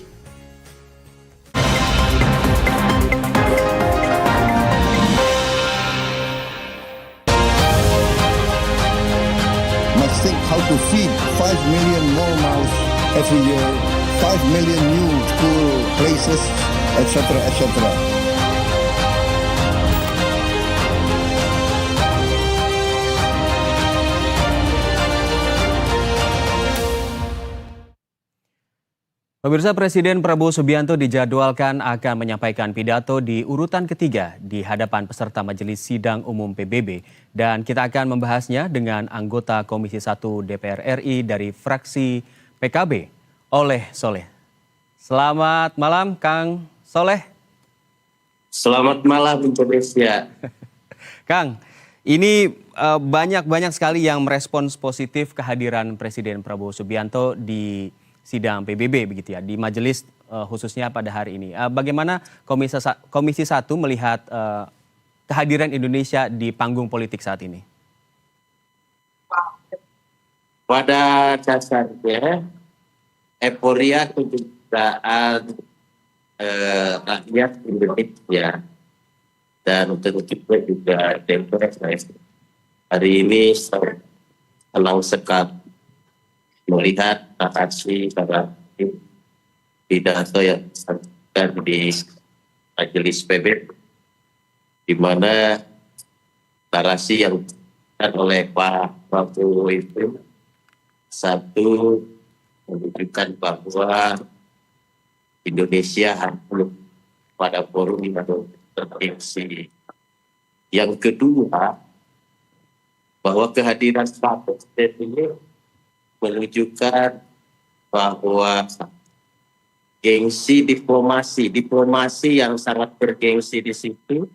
Must think how to feed 5 million more mouths every year, 5 million new school places, etc., etc. Pemirsa, Presiden Prabowo Subianto dijadwalkan akan menyampaikan pidato di urutan ketiga di hadapan peserta Majelis Sidang Umum PBB. Dan kita akan membahasnya dengan anggota Komisi 1 DPR RI dari fraksi PKB, Oleh Soleh. Selamat malam, Kang Soleh. Selamat malam, Indonesia. Kang, ini banyak sekali yang merespons positif kehadiran Presiden Prabowo Subianto di sidang PBB begitu ya, di majelis khususnya pada hari ini. Bagaimana Komisi 1 melihat kehadiran Indonesia di panggung politik saat ini? Pada dasarnya, euforia kejutaan rakyat Indonesia dan tentu juga DPR hari ini senang sekali melihat narasi pada pidato yang disampaikan di Majelis PBB, di mana narasi yang disampaikan oleh Pak Prabowo itu satu menunjukkan bahwa Indonesia harus pada forum atau tertinggi. Yang kedua, bahwa kehadiran Pak Presiden ini menunjukkan bahwa gengsi diplomasi yang sangat bergengsi di situ,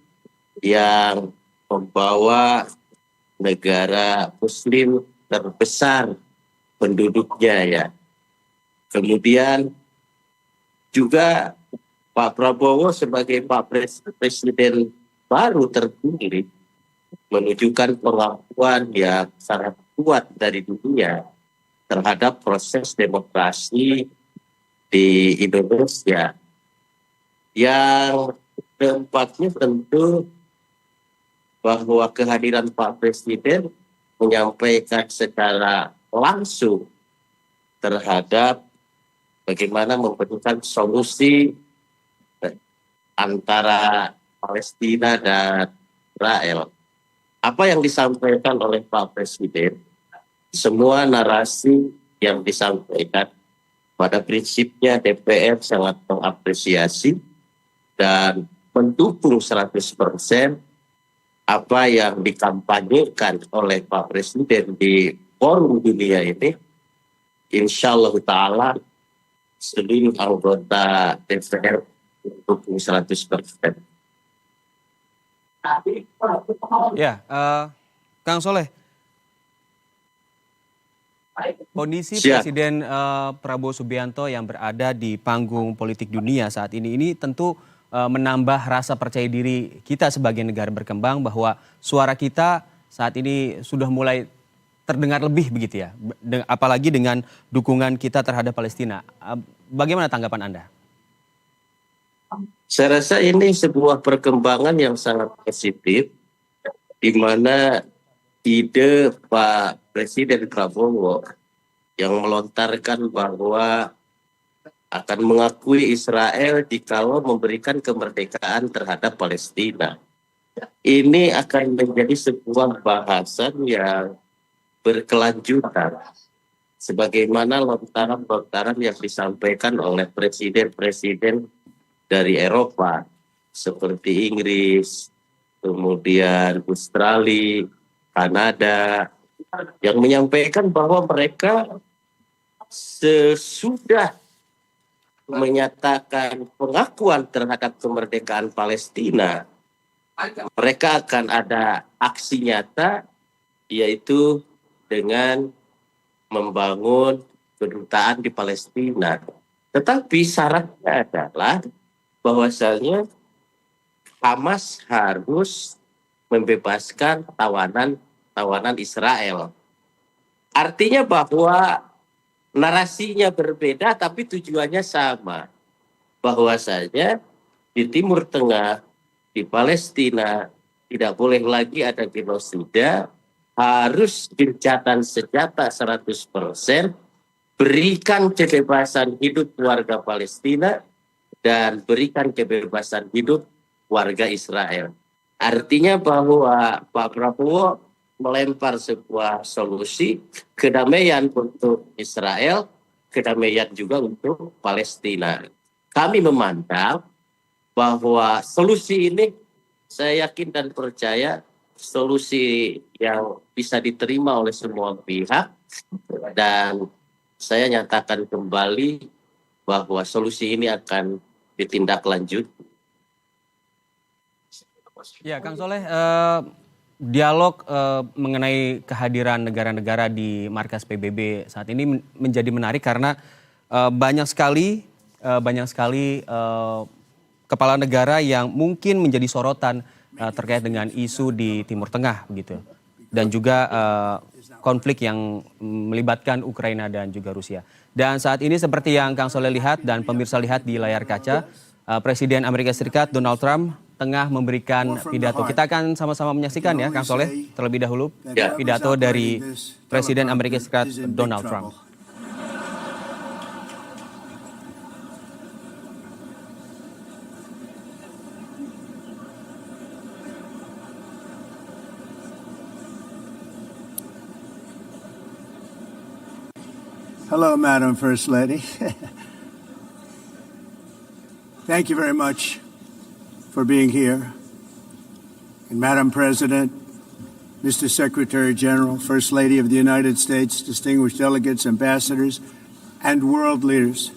yang membawa negara Muslim terbesar penduduknya ya. Kemudian juga Pak Prabowo sebagai Pak Presiden baru terpilih menunjukkan pengakuan yang sangat kuat dari dunia terhadap proses demokrasi di Indonesia. Yang keempatnya tentu bahwa kehadiran Pak Presiden menyampaikan secara langsung terhadap bagaimana memberikan solusi antara Palestina dan Israel. Apa yang disampaikan oleh Pak Presiden, semua narasi yang disampaikan pada prinsipnya DPR sangat mengapresiasi dan mendukung 100% apa yang dikampanyekan oleh Pak Presiden di forum dunia ini. Insya Allah Ta'ala seluruh anggota DPR mendukung 100%. Ya, Kang Soleh, kondisi Siap. Presiden Prabowo Subianto yang berada di panggung politik dunia saat ini tentu menambah rasa percaya diri kita sebagai negara berkembang bahwa suara kita saat ini sudah mulai terdengar lebih begitu ya, apalagi dengan dukungan kita terhadap Palestina. Bagaimana tanggapan Anda? Saya rasa ini sebuah perkembangan yang sangat positif, di mana ide Pak Presiden Prabowo yang melontarkan bahwa akan mengakui Israel jikalau memberikan kemerdekaan terhadap Palestina. Ini akan menjadi sebuah bahasan yang berkelanjutan, sebagaimana lontaran-lontaran yang disampaikan oleh presiden-presiden dari Eropa, seperti Inggris, kemudian Australia, Kanada, yang menyampaikan bahwa mereka sesudah menyatakan pengakuan terhadap kemerdekaan Palestina, mereka akan ada aksi nyata, yaitu dengan membangun kedutaan di Palestina. Tetapi syaratnya adalah bahwasanya Hamas harus membebaskan tawanan Israel. Artinya bahwa narasinya berbeda tapi tujuannya sama. Bahwasanya di Timur Tengah, di Palestina tidak boleh lagi ada genosida, harus gencatan senjata 100%, berikan kebebasan hidup warga Palestina dan berikan kebebasan hidup warga Israel. Artinya bahwa Pak Prabowo melempar sebuah solusi kedamaian untuk Israel, kedamaian juga untuk Palestina. Kami memandang bahwa solusi ini, saya yakin dan percaya, solusi yang bisa diterima oleh semua pihak, dan saya nyatakan kembali bahwa solusi ini akan ditindaklanjuti. Ya, Kang Soleh, dialog mengenai kehadiran negara-negara di markas PBB saat ini menjadi menarik karena banyak sekali kepala negara yang mungkin menjadi sorotan terkait dengan isu di Timur Tengah begitu, dan juga konflik yang melibatkan Ukraina dan juga Rusia. Dan saat ini seperti yang Kang Soleh lihat dan pemirsa lihat di layar kaca, Presiden Amerika Serikat Donald Trump tengah memberikan pidato. Kita akan sama-sama menyaksikan ya, Kang Soleh, terlebih dahulu pidato dari Presiden Amerika Serikat Donald Trump. Hello, Madam First Lady. Thank you very much for being here. And Madam President, Mr. Secretary General, First Lady of the United States, distinguished delegates, ambassadors, and world leaders.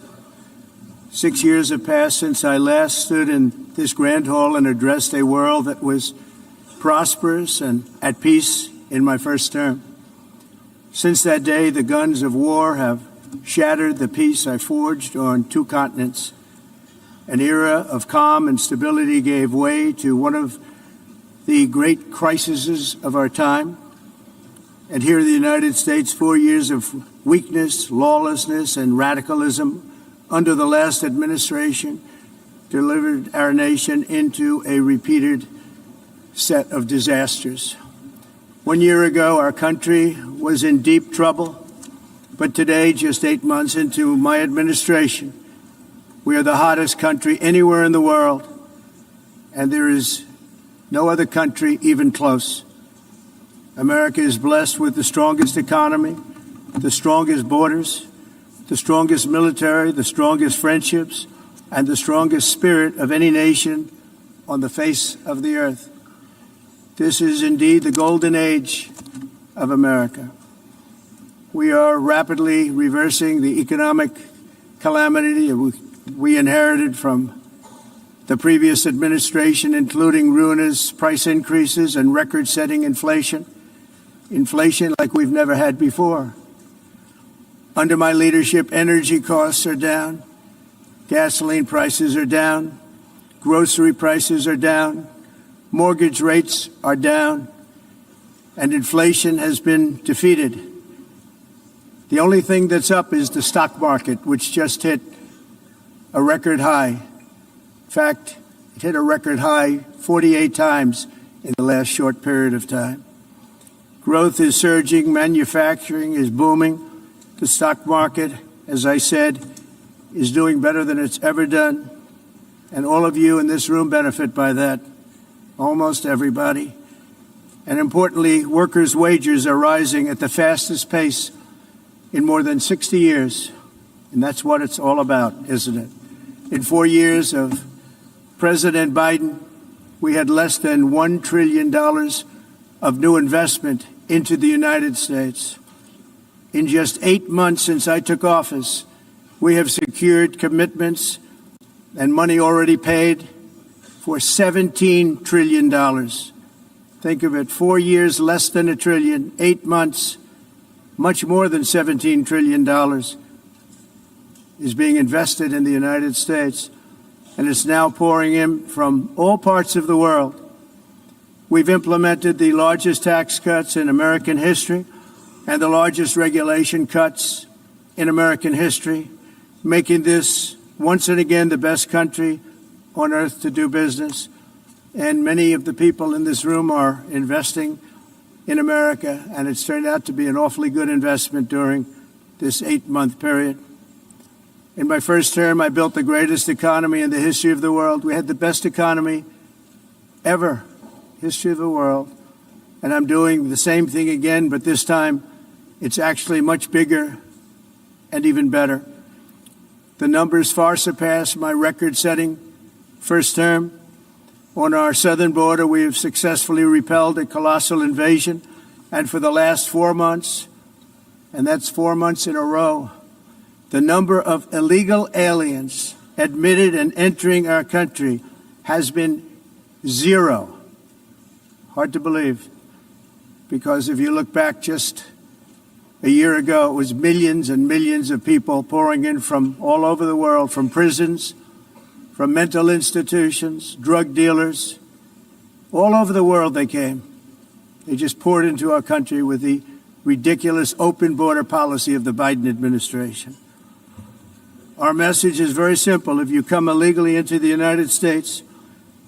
6 years have passed since I last stood in this grand hall and addressed a world that was prosperous and at peace in my first term. Since that day, the guns of war have shattered the peace I forged on 2 continents. An era of calm and stability gave way to one of the great crises of our time. And here in the United States, 4 years of weakness, lawlessness, and radicalism under the last administration delivered our nation into a repeated set of disasters. 1 year ago, our country was in deep trouble, but today, just 8 months into my administration, we are the hottest country anywhere in the world, and there is no other country even close. America is blessed with the strongest economy, the strongest borders, the strongest military, the strongest friendships, and the strongest spirit of any nation on the face of the earth. This is indeed the golden age of America. We are rapidly reversing the economic calamity we inherited from the previous administration, including ruinous price increases and record-setting inflation. inflation like we've never had before. Under my leadership, energy costs are down, gasoline prices are down, grocery prices are down, mortgage rates are down, and inflation has been defeated. The only thing that's up is the stock market, which just hit a record high. In fact, it hit a record high 48 times in the last short period of time. Growth is surging, manufacturing is booming. The stock market, as I said, is doing better than it's ever done. And all of you in this room benefit by that, almost everybody. And importantly, workers' wages are rising at the fastest pace in more than 60 years. And that's what it's all about, isn't it? In 4 years of President Biden, we had less than $1 trillion of new investment into the United States. In just 8 months since I took office, we have secured commitments and money already paid for $17 trillion. Think of it, 4 years, less than $1 trillion, 8 months, much more than $17 trillion is being invested in the United States, and it's now pouring in from all parts of the world. We've implemented the largest tax cuts in American history and the largest regulation cuts in American history, making this once and again the best country on earth to do business. And many of the people in this room are investing in America, and it's turned out to be an awfully good investment during this 8-month period. In my first term, I built the greatest economy in the history of the world. We had the best economy ever, history of the world. And I'm doing the same thing again, but this time it's actually much bigger and even better. The numbers far surpass my record-setting first term. On our southern border, we have successfully repelled a colossal invasion. And for the last 4 months, and that's 4 months in a row, the number of illegal aliens admitted and entering our country has been 0. Hard to believe, because if you look back just a year ago, it was millions and millions of people pouring in from all over the world, from prisons, from mental institutions, drug dealers. All over the world they came. They just poured into our country with the ridiculous open border policy of the Biden administration. Our message is very simple. If you come illegally into the United States,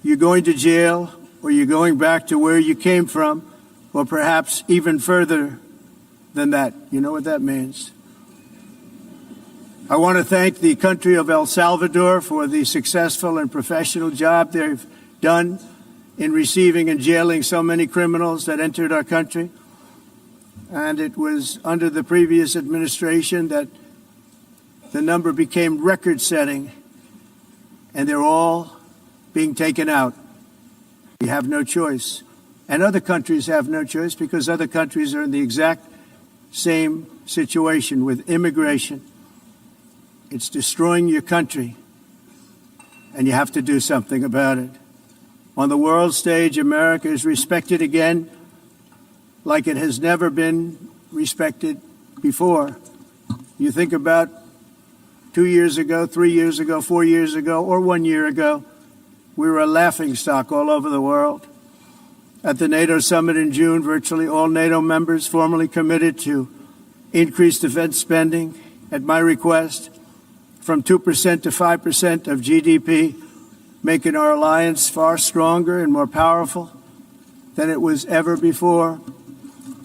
you're going to jail, or you're going back to where you came from, or perhaps even further than that. You know what that means. I want to thank the country of El Salvador for the successful and professional job they've done in receiving and jailing so many criminals that entered our country. And it was under the previous administration that the number became record-setting, and they're all being taken out. We have no choice. And other countries have no choice, because other countries are in the exact same situation with immigration. It's destroying your country, and you have to do something about it. On the world stage, America is respected again like it has never been respected before. You think about 2 years ago, 3 years ago, 4 years ago, or 1 year ago, we were a laughingstock all over the world. At the NATO summit in June, virtually all NATO members formally committed to increase defense spending at my request from 2% to 5% of GDP, making our alliance far stronger and more powerful than it was ever before.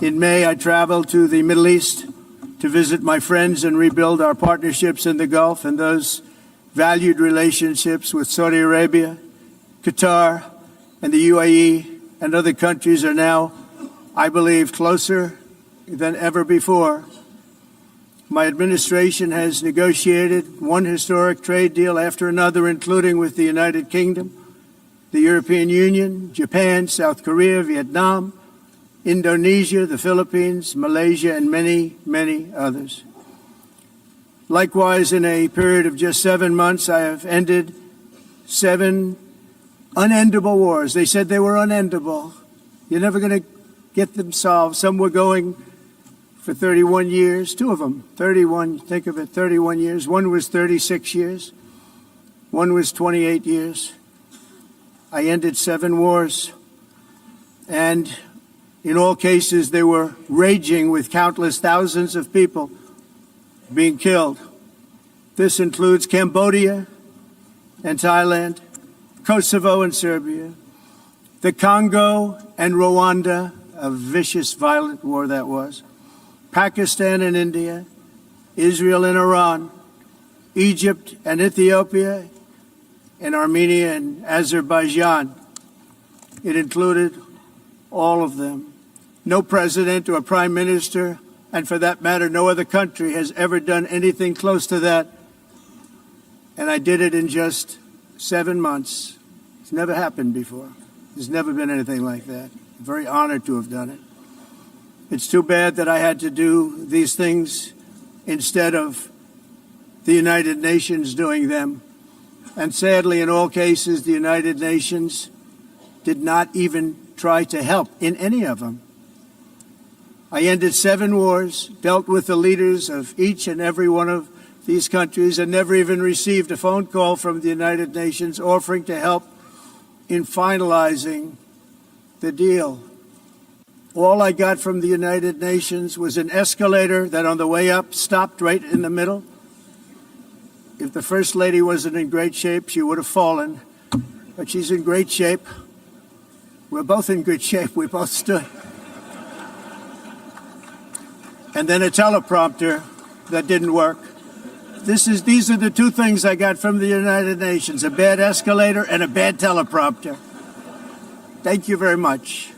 In May, I traveled to the Middle East to visit my friends and rebuild our partnerships in the Gulf and those valued relationships with Saudi Arabia, Qatar, and the UAE and other countries are now, I believe, closer than ever before. My administration has negotiated one historic trade deal after another, including with the United Kingdom, the European Union, Japan, South Korea, Vietnam, Indonesia, the Philippines, Malaysia, and many, many others. Likewise, in a period of just 7 months, I have ended 7 unendable wars. They said they were unendable. You're never going to get them solved. Some were going for 31 years, two of them, 31, think of it, 31 years. One was 36 years. One was 28 years. I ended 7 wars. And in all cases, they were raging with countless thousands of people being killed. This includes Cambodia and Thailand, Kosovo and Serbia, the Congo and Rwanda, a vicious, violent war that was, Pakistan and India, Israel and Iran, Egypt and Ethiopia, and Armenia and Azerbaijan. It included all of them. No president or prime minister, and for that matter, no other country has ever done anything close to that. And I did it in just 7 months. It's never happened before. There's never been anything like that. I'm very honored to have done it. It's too bad that I had to do these things instead of the United Nations doing them. And sadly, in all cases, the United Nations did not even try to help in any of them. I ended 7 wars, dealt with the leaders of each and every one of these countries, and never even received a phone call from the United Nations offering to help in finalizing the deal. All I got from the United Nations was an escalator that on the way up stopped right in the middle. If the First Lady wasn't in great shape, she would have fallen. But she's in great shape. We're both in good shape. We both stood. And then a teleprompter that didn't work. These are the 2 things I got from the United Nations, a bad escalator and a bad teleprompter. Thank you very much.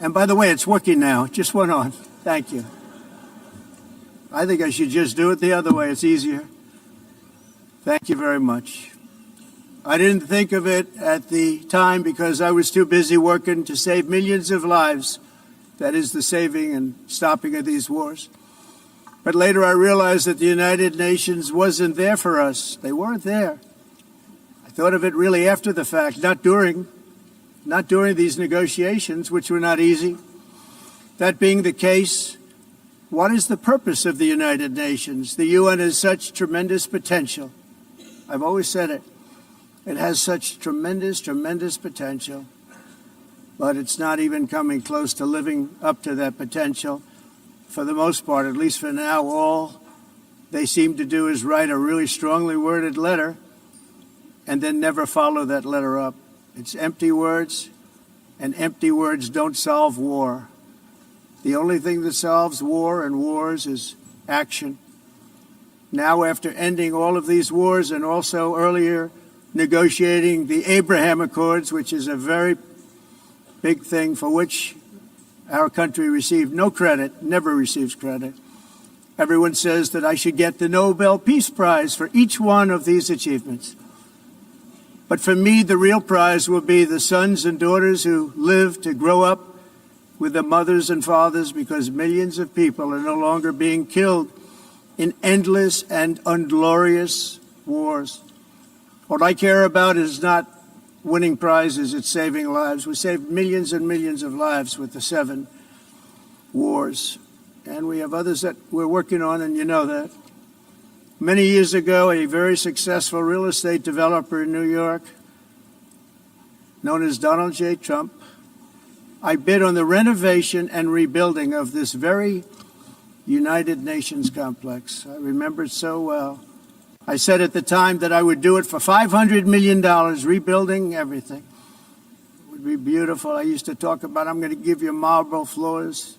And by the way, it's working now. It just went on. Thank you. I think I should just do it the other way. It's easier. Thank you very much. I didn't think of it at the time because I was too busy working to save millions of lives. That is the saving and stopping of these wars. But later I realized that the United Nations wasn't there for us. They weren't there. I thought of it really after the fact, not during these negotiations, which were not easy. That being the case, what is the purpose of the United Nations? The UN has such tremendous potential. I've always said it. It has such tremendous, tremendous potential, but it's not even coming close to living up to that potential. For the most part, at least for now, all they seem to do is write a really strongly worded letter and then never follow that letter up. It's empty words, and empty words don't solve war. The only thing that solves war and wars is action. Now, after ending all of these wars and also earlier negotiating the Abraham Accords, which is a very big thing for which our country received no credit, never receives credit. Everyone says that I should get the Nobel Peace Prize for each one of these achievements. But for me, the real prize will be the sons and daughters who live to grow up with the mothers and fathers, because millions of people are no longer being killed in endless and unglorious wars. What I care about is not winning prizes, it's saving lives. We saved millions and millions of lives with the 7 wars. And we have others that we're working on, and you know that. Many years ago, a very successful real estate developer in New York, known as Donald J. Trump, I bid on the renovation and rebuilding of this very United Nations complex. I remember it so well. I said at the time that I would do it for $500 million, rebuilding everything. It would be beautiful. I used to talk about, I'm going to give you marble floors.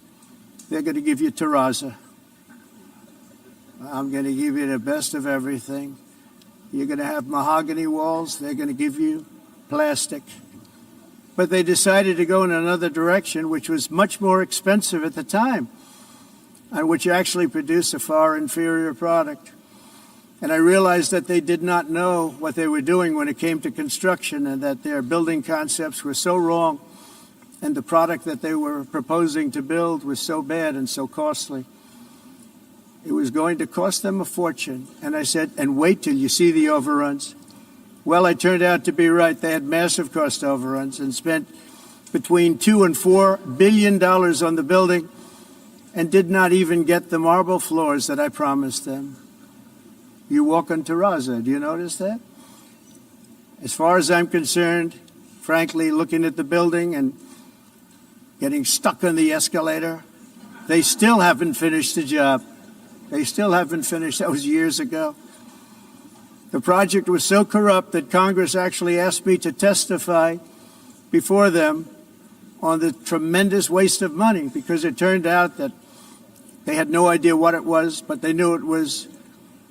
They're going to give you terrazzo. I'm going to give you the best of everything. You're going to have mahogany walls. They're going to give you plastic. But they decided to go in another direction, which was much more expensive at the time, and which actually produced a far inferior product. And I realized that they did not know what they were doing when it came to construction, and that their building concepts were so wrong, and the product that they were proposing to build was so bad and so costly. It was going to cost them a fortune. And I said, and wait till you see the overruns. Well, I turned out to be right. They had massive cost overruns and spent between $2 and $4 billion on the building and did not even get the marble floors that I promised them. You walk on terrazzo, do you notice that? As far as I'm concerned, frankly, looking at the building and getting stuck on the escalator, they still haven't finished the job. They still haven't finished. That was years ago. The project was so corrupt that Congress actually asked me to testify before them on the tremendous waste of money, because it turned out that they had no idea what it was, but they knew it was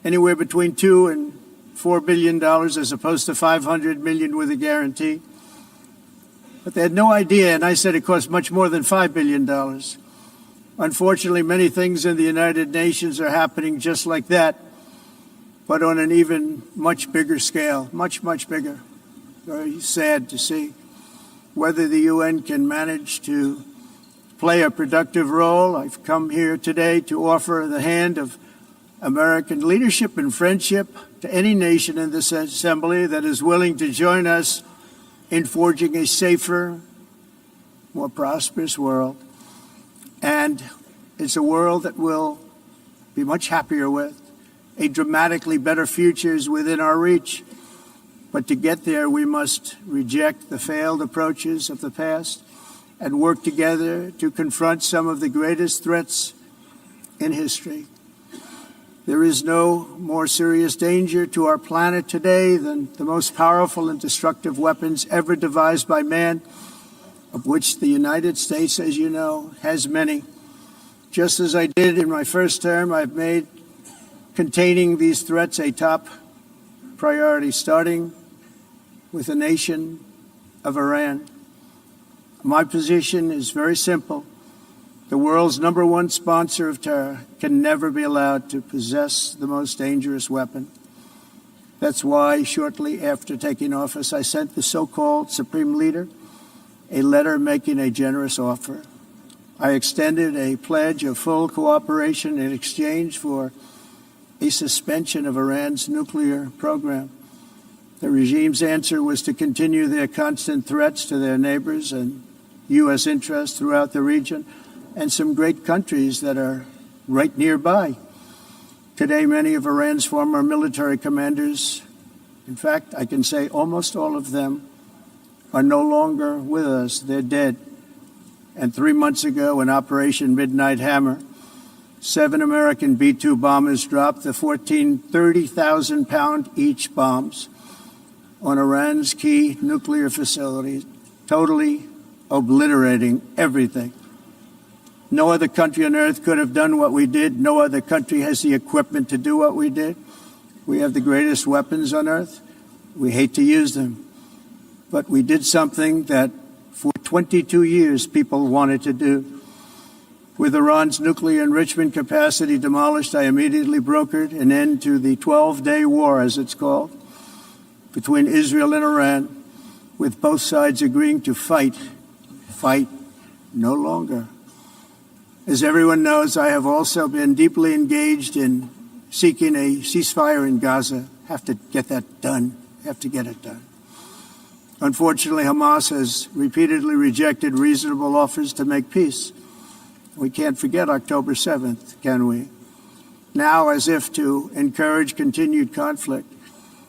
anywhere between $2 and $4 billion as opposed to $500 million with a guarantee. But they had no idea, and I said it cost much more than $5 billion. Unfortunately, many things in the United Nations are happening just like that, but on an even much bigger scale, much, much bigger. Very sad to see. Whether the UN can manage to play a productive role, I've come here today to offer the hand of American leadership and friendship to any nation in this assembly that is willing to join us in forging a safer, more prosperous world. And it's a world that we'll be much happier with. A dramatically better future is within our reach. But to get there, we must reject the failed approaches of the past and work together to confront some of the greatest threats in history. There is no more serious danger to our planet today than the most powerful and destructive weapons ever devised by man, of which the United States, as you know, has many. Just as I did in my first term, I've made containing these threats a top priority, starting with the nation of Iran. My position is very simple. The world's #1 sponsor of terror can never be allowed to possess the most dangerous weapon. That's why shortly after taking office, I sent the so-called Supreme Leader a letter making a generous offer. I extended a pledge of full cooperation in exchange for a suspension of Iran's nuclear program. The regime's answer was to continue their constant threats to their neighbors and U.S. interests throughout the region and some great countries that are right nearby. Today, many of Iran's former military commanders, in fact, I can say almost all of them, are no longer with us. They're dead. And 3 months ago, in Operation Midnight Hammer, 7 American B-2 bombers dropped the 14 30,000-pound each bombs on Iran's key nuclear facilities, totally obliterating everything. No other country on earth could have done what we did. No other country has the equipment to do what we did. We have the greatest weapons on earth. We hate to use them. But we did something that for 22 years people wanted to do. With Iran's nuclear enrichment capacity demolished, I immediately brokered an end to the 12-day war, as it's called, between Israel and Iran, with both sides agreeing to fight no longer. As everyone knows, I have also been deeply engaged in seeking a ceasefire in Gaza. Have to get that done. Have to get it done. Unfortunately, Hamas has repeatedly rejected reasonable offers to make peace. We can't forget October 7th, can we? Now, as if to encourage continued conflict,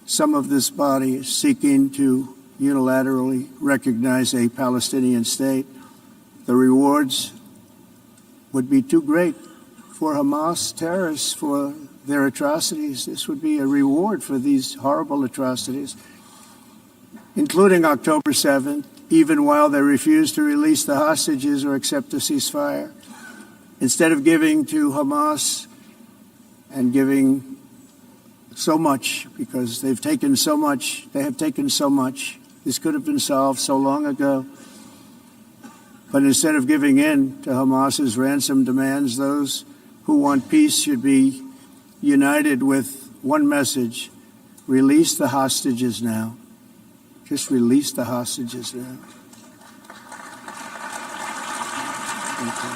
some of this body is seeking to unilaterally recognize a Palestinian state. The rewards would be too great for Hamas terrorists for their atrocities. This would be a reward for these horrible atrocities, including October 7th, even while they refuse to release the hostages or accept a ceasefire. Instead of giving to Hamas and giving so much, because they've taken so much, they have taken so much. This could have been solved so long ago. But instead of giving in to Hamas's ransom demands, those who want peace should be united with one message: release the hostages now. Just release the hostages now. Thank you.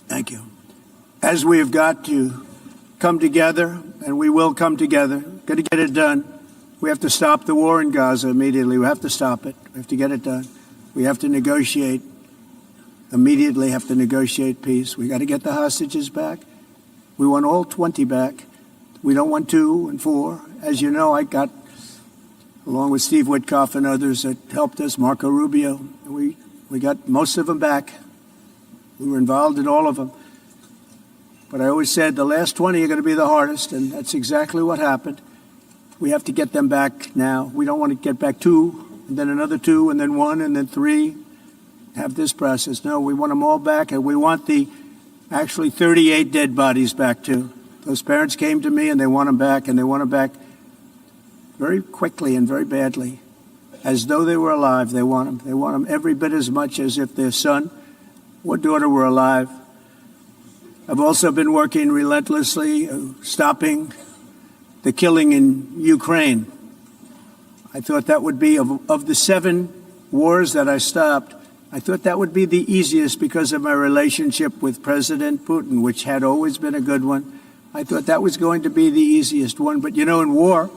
Thank you. As we have got to come together and we will come together. Got to get it done. We have to stop the war in Gaza immediately. We have to stop it. We have to get it done. We have to negotiate. Immediately have to negotiate peace. We got to get the hostages back. We want all 20 back. We don't want 2 and 4. As you know, I got, along with Steve Witkoff and others that helped us, Marco Rubio, we got most of them back. We were involved in all of them. But I always said the last 20 are going to be the hardest, and that's exactly what happened. We have to get them back now. We don't want to get back 2, and then another 2, and then 1, and then 3. Have this process. No, we want them all back, and we want the actually 38 dead bodies back too. Those parents came to me, and they want them back, and they want them back very quickly and very badly. As though they were alive, they want them. They want them every bit as much as if their son or daughter were alive. I've also been working relentlessly, stopping the killing in Ukraine. I thought that would be, of the 7 wars that I stopped, I thought that would be the easiest because of my relationship with President Putin, which had always been a good one. I thought that was going to be the easiest one. But, you know, in war,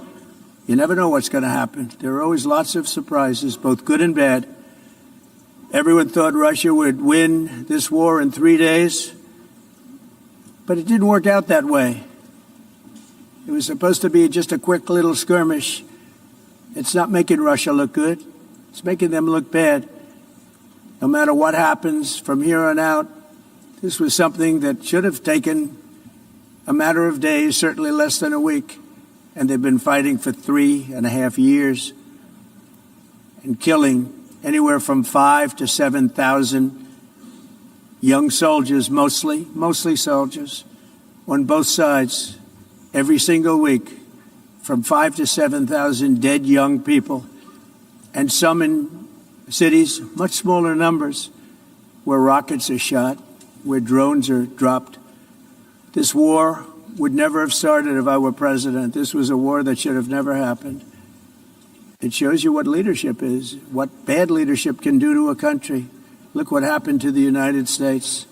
you never know what's going to happen. There are always lots of surprises, both good and bad. Everyone thought Russia would win this war in 3 days, but it didn't work out that way. It was supposed to be just a quick little skirmish. It's not making Russia look good. It's making them look bad. No matter what happens from here on out, this was something that should have taken a matter of days, certainly less than a week. And they've been fighting for 3.5 years and killing anywhere from 5,000 to 7,000 young soldiers, mostly soldiers, on both sides, every single week, from 5,000 to 7,000 dead young people, and some in cities, much smaller numbers, where rockets are shot, where drones are dropped. This war would never have started if I were president. This was a war that should have never happened. It shows you what leadership is, what bad leadership can do to a country. Look what happened to the United States,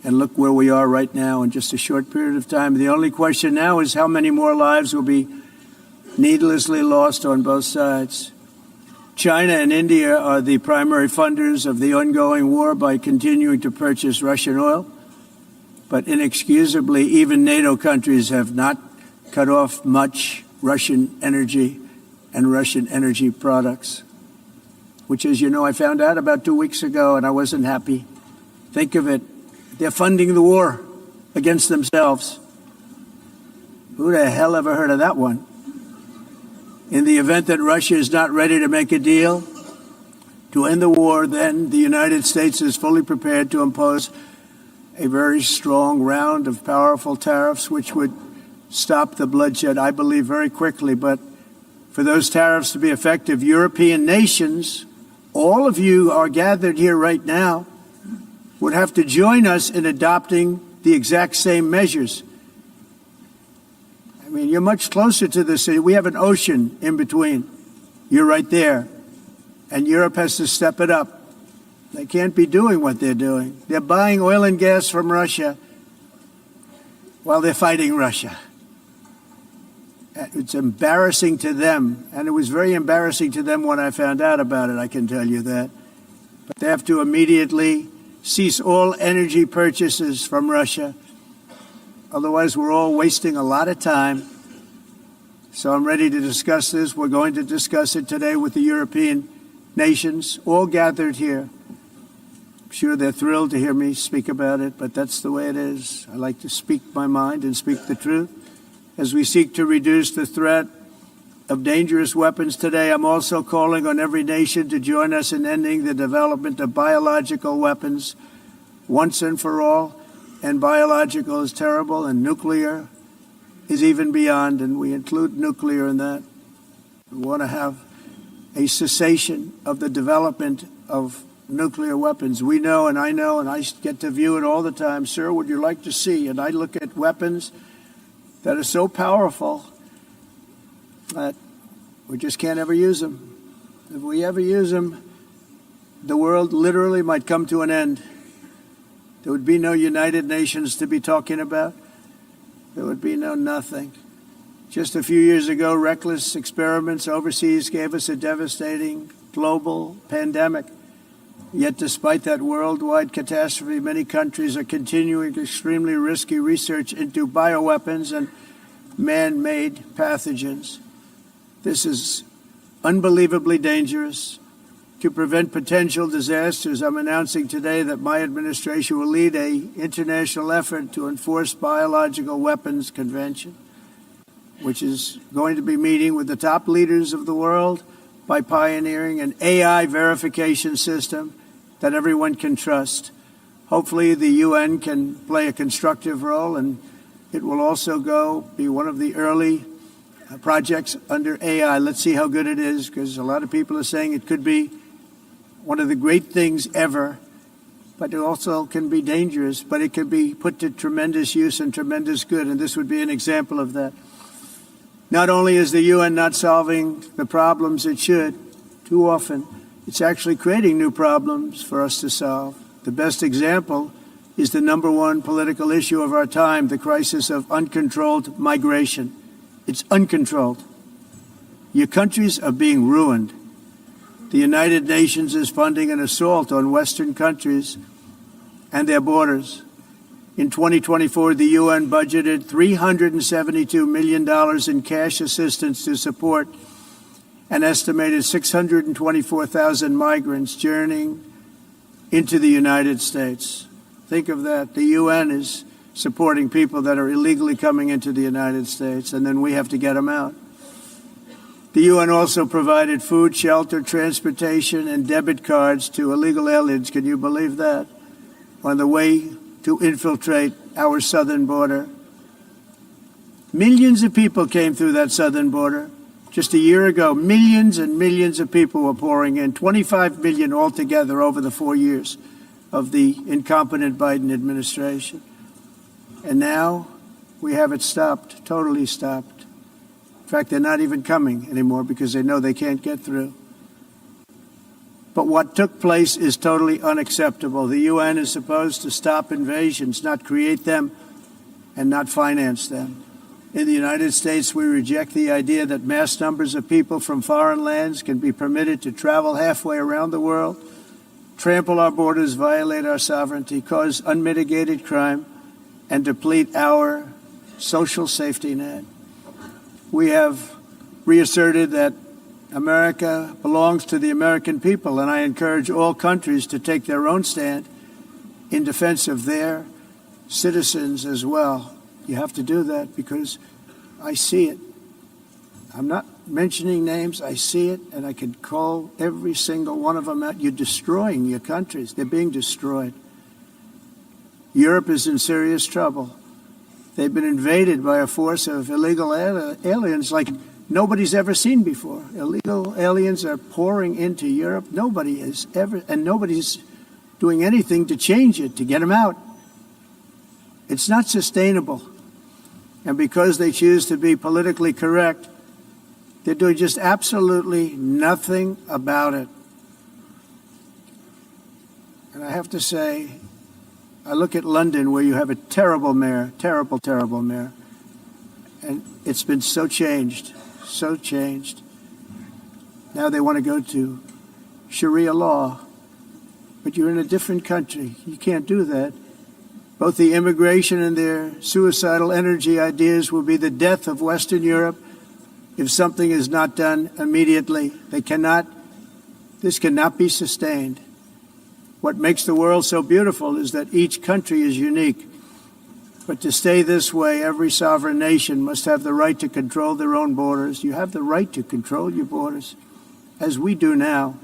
and look where we are right now in just a short period of time. The only question now is how many more lives will be needlessly lost on both sides. China and India are the primary funders of the ongoing war by continuing to purchase Russian oil. But inexcusably, even NATO countries have not cut off much Russian energy and Russian energy products, which, as you know, I found out about 2 weeks ago, and I wasn't happy. Think of it. They're funding the war against themselves. Who the hell ever heard of that one? In the event that Russia is not ready to make a deal to end the war, then the United States is fully prepared to impose a very strong round of powerful tariffs, which would stop the bloodshed, I believe, very quickly. But for those tariffs to be effective, European nations, all of you are gathered here right now, would have to join us in adopting the exact same measures. I mean, you're much closer to the city. We have an ocean in between. You're right there. And Europe has to step it up. They can't be doing what they're doing. They're buying oil and gas from Russia while they're fighting Russia. It's embarrassing to them. And it was very embarrassing to them when I found out about it, I can tell you that. But they have to immediately cease all energy purchases from Russia. Otherwise, we're all wasting a lot of time. So I'm ready to discuss this. We're going to discuss it today with the European nations, all gathered here. I'm sure they're thrilled to hear me speak about it, but that's the way it is. I like to speak my mind and speak the truth. As we seek to reduce the threat of dangerous weapons today, I'm also calling on every nation to join us in ending the development of biological weapons once and for all. And biological is terrible, and nuclear is even beyond, and we include nuclear in that. We want to have a cessation of the development of nuclear weapons. We know, and I get to view it all the time. Sir, would you like to see? And I look at weapons that are so powerful that we just can't ever use them. If we ever use them, the world literally might come to an end. There would be no United Nations to be talking about. There would be no nothing. Just a few years ago, reckless experiments overseas gave us a devastating global pandemic. Yet despite that worldwide catastrophe, many countries are continuing extremely risky research into bioweapons and man-made pathogens. This is unbelievably dangerous. To prevent potential disasters, I'm announcing today that my administration will lead an international effort to enforce Biological Weapons Convention, which is going to be meeting with the top leaders of the world by pioneering an AI verification system that everyone can trust. Hopefully the UN can play a constructive role, and it will also be one of the early projects under AI. Let's see how good it is, because a lot of people are saying it could be one of the great things ever, but it also can be dangerous, but it can be put to tremendous use and tremendous good, and this would be an example of that. Not only is the UN not solving the problems it should, too often, it's actually creating new problems for us to solve. The best example is the number one political issue of our time, the crisis of uncontrolled migration. It's uncontrolled. Your countries are being ruined. The United Nations is funding an assault on Western countries and their borders. In 2024, the UN budgeted $372 million in cash assistance to support an estimated 624,000 migrants journeying into the United States. Think of that. The UN is supporting people that are illegally coming into the United States, and then we have to get them out. The UN also provided food, shelter, transportation, and debit cards to illegal aliens. Can you believe that? On the way to infiltrate our southern border. Millions of people came through that southern border. Just a year ago, millions and millions of people were pouring in, 25 million altogether over the 4 years of the incompetent Biden administration. And now we have it stopped, totally stopped. In fact, they're not even coming anymore because they know they can't get through. But what took place is totally unacceptable. The UN is supposed to stop invasions, not create them and not finance them. In the United States, we reject the idea that mass numbers of people from foreign lands can be permitted to travel halfway around the world, trample our borders, violate our sovereignty, cause unmitigated crime, and deplete our social safety net. We have reasserted that America belongs to the American people, and I encourage all countries to take their own stand in defense of their citizens as well. You have to do that because I see it. I'm not mentioning names. I see it, and I can call every single one of them out. You're destroying your countries. They're being destroyed. Europe is in serious trouble. They've been invaded by a force of illegal aliens like nobody's ever seen before. Illegal aliens are pouring into Europe. Nobody is ever, and nobody's doing anything to change it, to get them out. It's not sustainable. And because they choose to be politically correct, they're doing just absolutely nothing about it. And I have to say, I look at London where you have a terrible mayor, terrible, terrible mayor. And it's been so changed, so changed. Now they want to go to Sharia law. But you're in a different country. You can't do that. Both the immigration and their suicidal energy ideas will be the death of Western Europe if something is not done immediately. This cannot be sustained. What makes the world so beautiful is that each country is unique. But to stay this way, every sovereign nation must have the right to control their own borders. You have the right to control your borders, as we do now,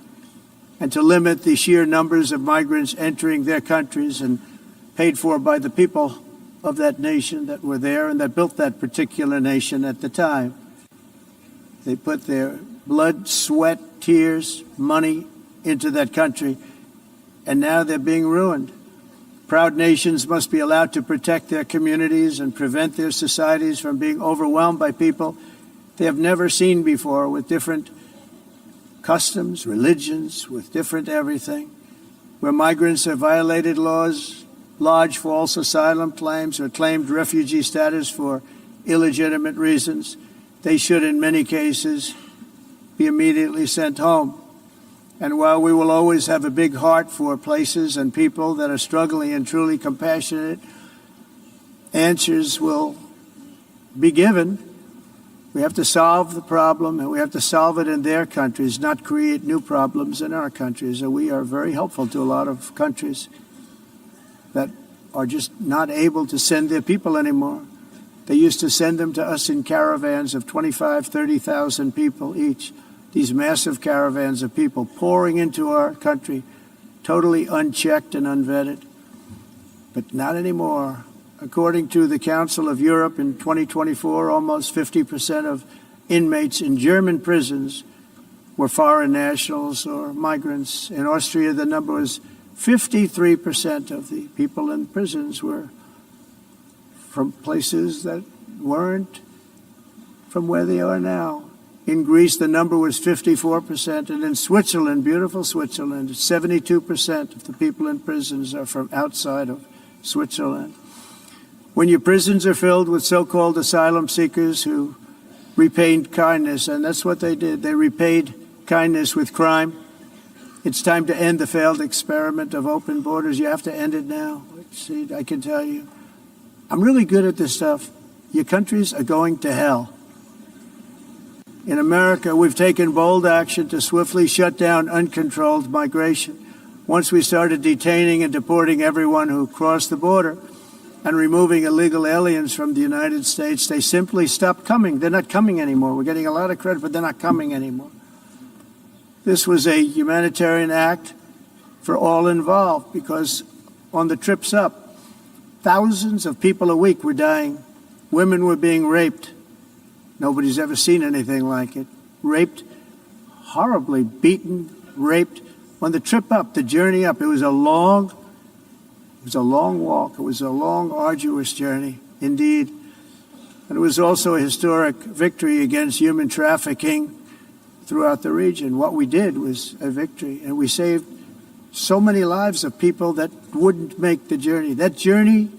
and to limit the sheer numbers of migrants entering their countries and paid for by the people of that nation that were there and that built that particular nation at the time. They put their blood, sweat, tears, money into that country, and now they're being ruined. Proud nations must be allowed to protect their communities and prevent their societies from being overwhelmed by people they have never seen before, with different customs, religions, with different everything. Where migrants have violated laws, lodged false asylum claims, or claimed refugee status for illegitimate reasons, they should in many cases be immediately sent home. And while we will always have a big heart for places and people that are struggling and truly compassionate, answers will be given. We have to solve the problem, and we have to solve it in their countries, not create new problems in our countries. And we are very helpful to a lot of countries that are just not able to send their people anymore. They used to send them to us in caravans of 25, 30,000 people each. These massive caravans of people pouring into our country, totally unchecked and unvetted. But not anymore. According to the Council of Europe in 2024, almost 50% of inmates in German prisons were foreign nationals or migrants. In Austria, the number was 53% of the people in prisons were from places that weren't from where they are now. In Greece, the number was 54%, and in Switzerland, beautiful Switzerland, 72% of the people in prisons are from outside of Switzerland. When your prisons are filled with so-called asylum seekers who repaid kindness, and that's what they did, they repaid kindness with crime. It's time to end the failed experiment of open borders. You have to end it now. See, I can tell you, I'm really good at this stuff. Your countries are going to hell. In America, we've taken bold action to swiftly shut down uncontrolled migration. Once we started detaining and deporting everyone who crossed the border and removing illegal aliens from the United States, they simply stopped coming. They're not coming anymore. We're getting a lot of credit, but they're not coming anymore. This was a humanitarian act for all involved, because on the trips up, thousands of people a week were dying. Women were being raped. Nobody's ever seen anything like it. Raped, horribly beaten, raped. On the trip up, the journey up, it was a long walk. It was a long, arduous journey, indeed. And it was also a historic victory against human trafficking throughout the region. What we did was a victory, and we saved so many lives of people that wouldn't make the journey. That journey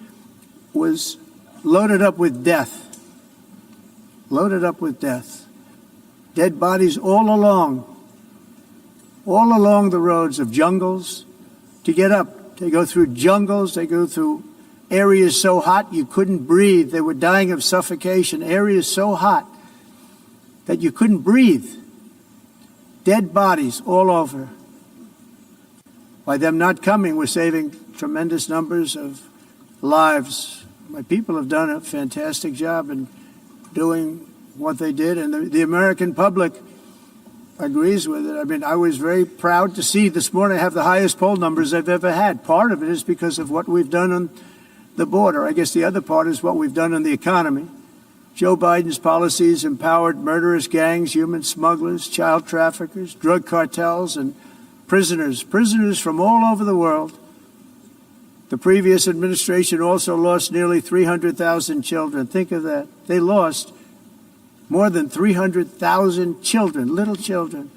was loaded up with death. Loaded up with death. Dead bodies all along the roads of jungles to get up. They go through jungles, they go through areas so hot you couldn't breathe. They were dying of suffocation, areas so hot that you couldn't breathe. Dead bodies all over. By them not coming, we're saving tremendous numbers of lives. My people have done a fantastic job in doing what they did, and the American public agrees with it. I mean, I was very proud to see this morning I have the highest poll numbers I've ever had. Part of it is because of what we've done on the border. I guess the other part is what we've done on the economy. Joe Biden's policies empowered murderous gangs, human smugglers, child traffickers, drug cartels, and prisoners from all over the world. The previous administration also lost nearly 300,000 children. Think of that. They lost more than 300,000 children, little children,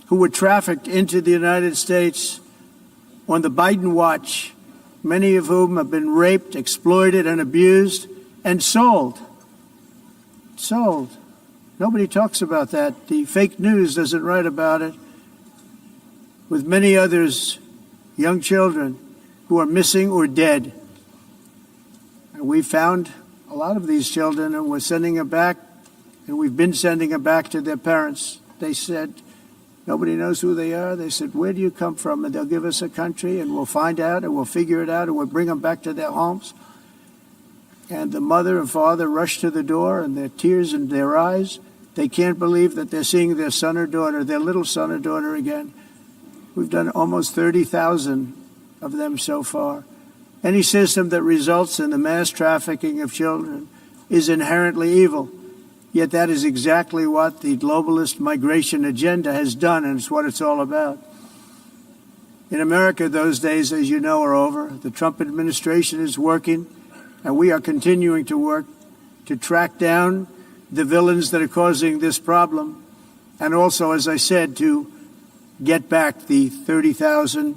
who were trafficked into the United States on the Biden watch, many of whom have been raped, exploited, and abused, and sold. Sold. Nobody talks about that. The fake news doesn't write about it. With many others, young children who are missing or dead. And we found a lot of these children, and we're sending them back, and we've been sending them back to their parents. They said, nobody knows who they are. They said, where do you come from? And they'll give us a country, and we'll find out, and we'll figure it out, and we'll bring them back to their homes. And the mother and father rush to the door, and their tears in their eyes. They can't believe that they're seeing their son or daughter, their little son or daughter again. We've done almost 30,000 of them so far. Any system that results in the mass trafficking of children is inherently evil. Yet that is exactly what the globalist migration agenda has done, and it's what it's all about. In America, those days, as you know, are over. The Trump administration is working, and we are continuing to work to track down the villains that are causing this problem, and also, as I said, to get back the 30,000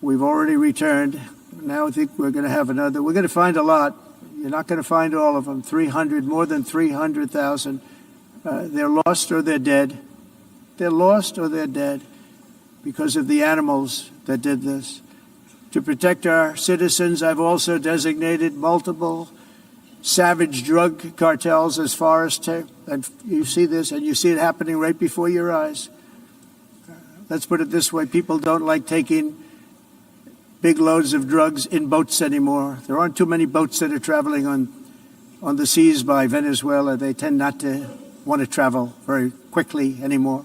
we've already returned. Now I think we're going to have another. We're going to find a lot. You're not going to find all of them. 300, more than 300,000 They're lost or they're dead. They're lost or they're dead because of the animals that did this. To protect our citizens, I've also designated multiple savage drug cartels as far as and you see this, and you see it happening right before your eyes. Let's put it this way, people don't like taking big loads of drugs in boats anymore. There aren't too many boats that are traveling on the seas by Venezuela. They tend not to want to travel very quickly anymore.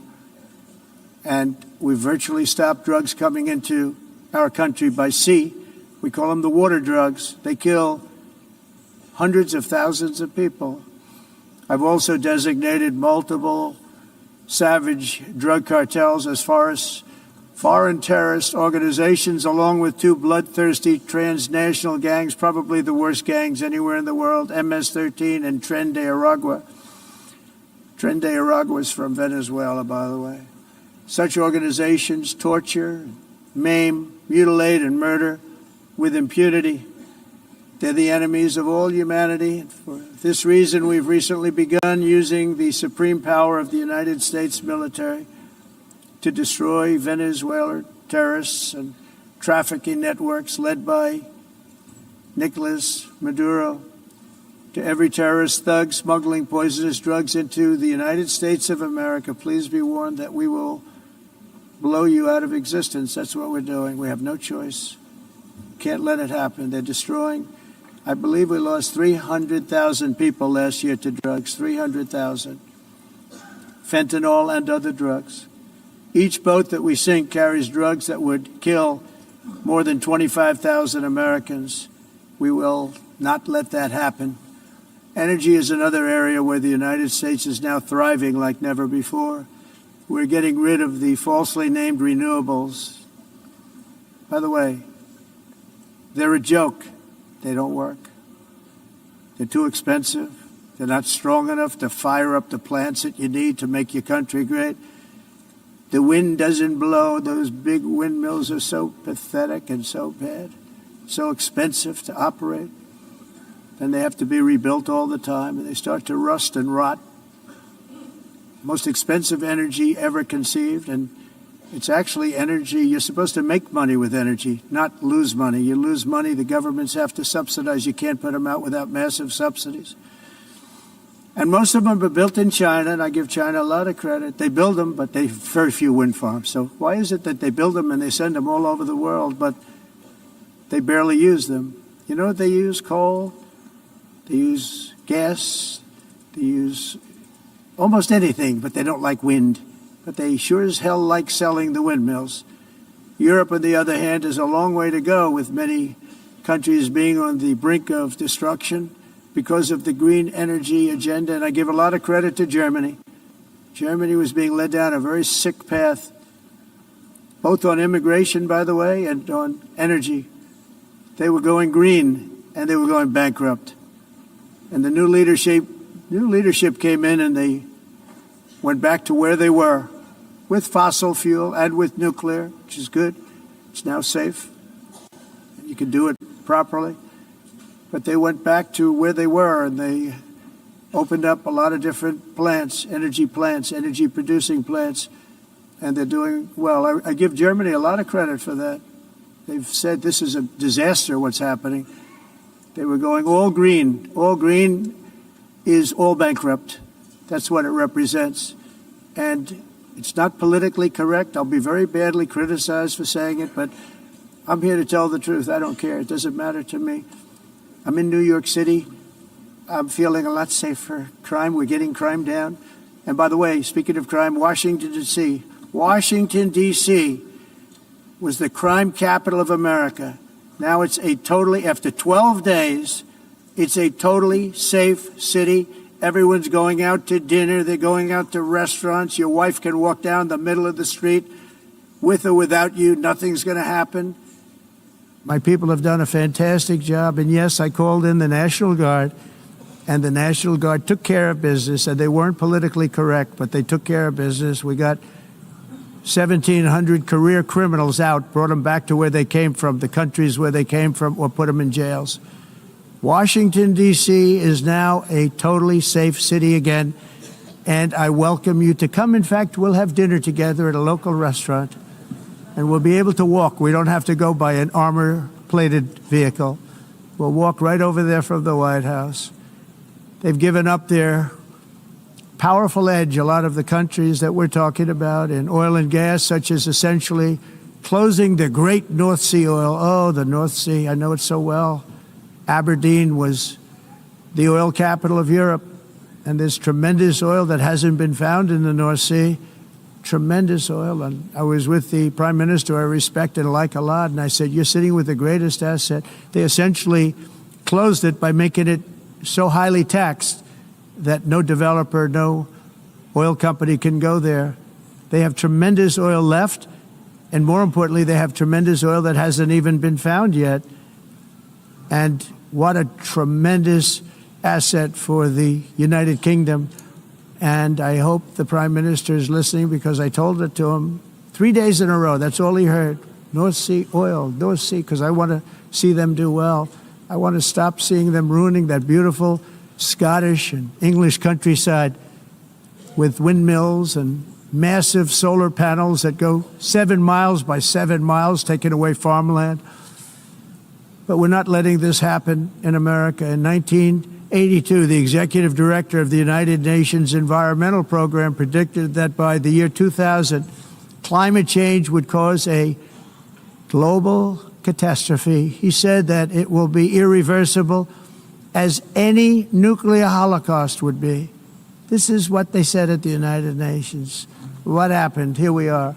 And we've virtually stopped drugs coming into our country by sea. We call them the water drugs. They kill hundreds of thousands of people. I've also designated multiple savage drug cartels as far as foreign terrorist organizations, along with two bloodthirsty transnational gangs, probably the worst gangs anywhere in the world, MS-13 and Tren de Aragua. Tren de Aragua is from Venezuela, by the way. Such organizations torture, maim, mutilate, and murder with impunity. They're the enemies of all humanity. For this reason, we've recently begun using the supreme power of the United States military to destroy Venezuelan terrorists and trafficking networks led by Nicolas Maduro. To every terrorist thug smuggling poisonous drugs into the United States of America, please be warned that we will blow you out of existence. That's what we're doing. We have no choice. Can't let it happen. They're destroying. I believe we lost 300,000 people last year to drugs, 300,000. Fentanyl and other drugs. Each boat that we sink carries drugs that would kill more than 25,000 Americans. We will not let that happen. Energy is another area where the United States is now thriving like never before. We're getting rid of the falsely named renewables. By the way, they're a joke. They don't work. They're too expensive. They're not strong enough to fire up the plants that you need to make your country great. The wind doesn't blow. Those big windmills are so pathetic and so bad, so expensive to operate. And they have to be rebuilt all the time, and they start to rust and rot. Most expensive energy ever conceived, and it's actually energy. You're supposed to make money with energy, not lose money. You lose money, the governments have to subsidize. You can't put them out without massive subsidies. And most of them are built in China, and I give China a lot of credit. They build them, but they have very few wind farms. So why is it that they build them and they send them all over the world, but they barely use them? You know what they use? Coal. They use gas. They use almost anything, but they don't like wind. But they sure as hell like selling the windmills. Europe, on the other hand, is a long way to go, with many countries being on the brink of destruction because of the green energy agenda. And I give a lot of credit to Germany. Germany was being led down a very sick path, both on immigration, by the way, and on energy. They were going green, and they were going bankrupt. And the new leadership came in, and they went back to where they were, with fossil fuel and with nuclear, which is good. It's now safe. You can do it properly. But they went back to where they were, and they opened up a lot of different plants, energy-producing plants, and they're doing well. I give Germany a lot of credit for that. They've said this is a disaster, what's happening. They were going all green. All green is all bankrupt. That's what it represents. And it's not politically correct. I'll be very badly criticized for saying it, but I'm here to tell the truth. I don't care. It doesn't matter to me. I'm in New York City. I'm feeling a lot safer. Crime, we're getting crime down. And by the way, speaking of crime, Washington, D.C. Washington, D.C. was the crime capital of America. Now it's after 12 days, it's a totally safe city. Everyone's going out to dinner. They're going out to restaurants. Your wife can walk down the middle of the street with or without you. Nothing's going to happen. My people have done a fantastic job. And yes, I called in the National Guard, and the National Guard took care of business, and they weren't politically correct, but they took care of business. We got 1,700 career criminals out, brought them back to where they came from, the countries where they came from, or put them in jails. Washington, D.C. is now a totally safe city again. And I welcome you to come. In fact, we'll have dinner together at a local restaurant, and we'll be able to walk. We don't have to go by an armor-plated vehicle. We'll walk right over there from the White House. They've given up their powerful edge, a lot of the countries that we're talking about, in oil and gas, such as essentially closing the great North Sea oil. Oh, the North Sea, I know it so well. Aberdeen was the oil capital of Europe, and there's tremendous oil that hasn't been found in the North Sea. Tremendous oil. And I was with the Prime Minister I respect and like a lot, and I said, you're sitting with the greatest asset. They essentially closed it by making it so highly taxed that no developer, no oil company can go there. They have tremendous oil left, and more importantly, they have tremendous oil that hasn't even been found yet. And what a tremendous asset for the United Kingdom. And I hope the Prime Minister is listening, because I told it to him 3 days in a row. That's all he heard. North Sea oil, North Sea, because I want to see them do well. I want to stop seeing them ruining that beautiful Scottish and English countryside with windmills and massive solar panels that go 7 miles by 7 miles, taking away farmland. But we're not letting this happen in America. In 1982, the executive director of the United Nations Environmental Program predicted that by the year 2000, climate change would cause a global catastrophe. He said that it will be irreversible, as any nuclear holocaust would be. This is what they said at the United Nations. What happened? Here we are.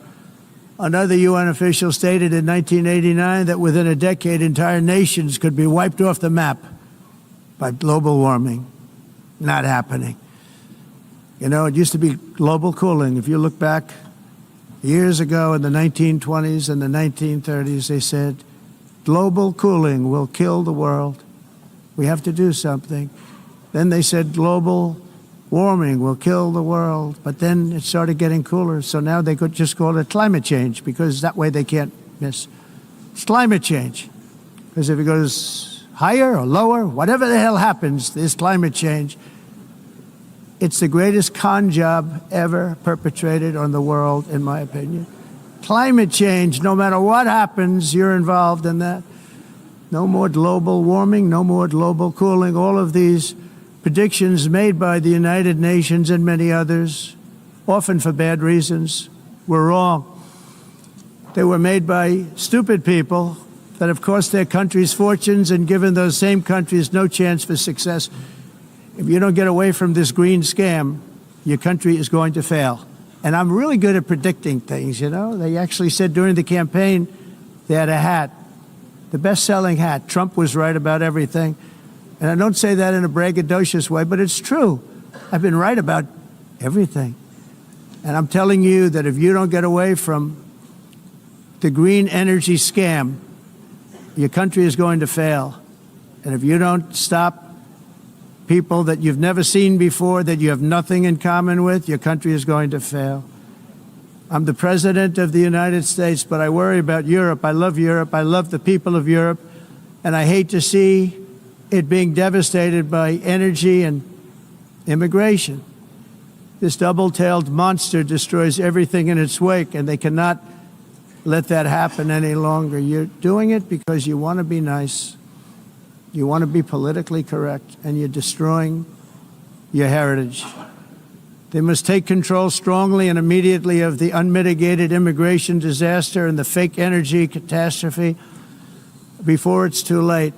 Another UN official stated in 1989 that within a decade, entire nations could be wiped off the map by global warming. Not happening. You know, it used to be global cooling. If you look back years ago in the 1920s and the 1930s, they said, global cooling will kill the world. We have to do something. Then they said global warming will kill the world, but then it started getting cooler, so now they could just call it climate change, because that way they can't miss. It's climate change, because if it goes higher or lower, whatever the hell happens, there's climate change. It's the greatest con job ever perpetrated on the world, in my opinion. Climate change, no matter what happens, you're involved in that. No more global warming, no more global cooling. All of these predictions made by the United Nations and many others, often for bad reasons, were wrong. They were made by stupid people that have cost their countries fortunes and given those same countries no chance for success. If you don't get away from this green scam, your country is going to fail. And I'm really good at predicting things, you know. They actually said during the campaign, they had a hat, the best-selling hat. Trump was right about everything. And I don't say that in a braggadocious way, but it's true. I've been right about everything. And I'm telling you that if you don't get away from the green energy scam, your country is going to fail. And if you don't stop people that you've never seen before, that you have nothing in common with, your country is going to fail. I'm the President of the United States, but I worry about Europe. I love Europe. I love the people of Europe. And I hate to see it being devastated by energy and immigration. This double-tailed monster destroys everything in its wake, and they cannot let that happen any longer. You're doing it because you want to be nice. You want to be politically correct, and you're destroying your heritage. They must take control strongly and immediately of the unmitigated immigration disaster and the fake energy catastrophe before it's too late.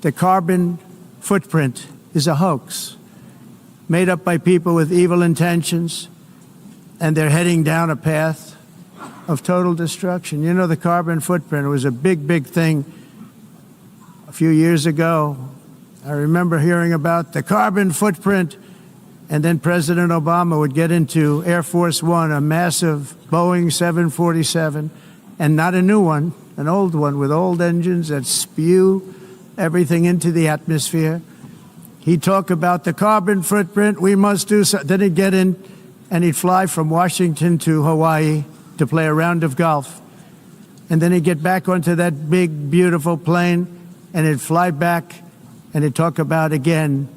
The carbon footprint is a hoax made up by people with evil intentions, and they're heading down a path of total destruction. You know, the carbon footprint was a big, big thing a few years ago. I remember hearing about the carbon footprint, and then President Obama would get into Air Force One, a massive Boeing 747, and not a new one, an old one with old engines that spew everything into the atmosphere. He'd talk about the carbon footprint, we must do so. Then he'd get in and he'd fly from Washington to Hawaii to play a round of golf. And then he'd get back onto that big, beautiful plane and he'd fly back and he'd talk about, again,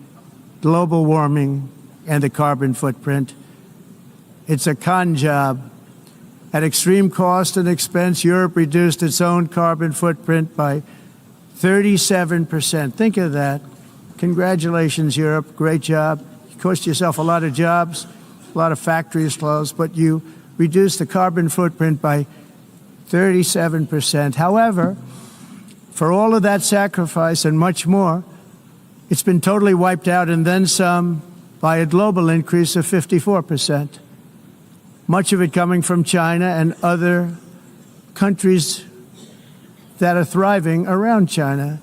global warming, and the carbon footprint. It's a con job. At extreme cost and expense, Europe reduced its own carbon footprint by 37%. Think of that. Congratulations, Europe. Great job. You cost yourself a lot of jobs, a lot of factories closed, but you reduced the carbon footprint by 37%. However, for all of that sacrifice and much more, it's been totally wiped out and then some by a global increase of 54%. Much of it coming from China and other countries that are thriving around China,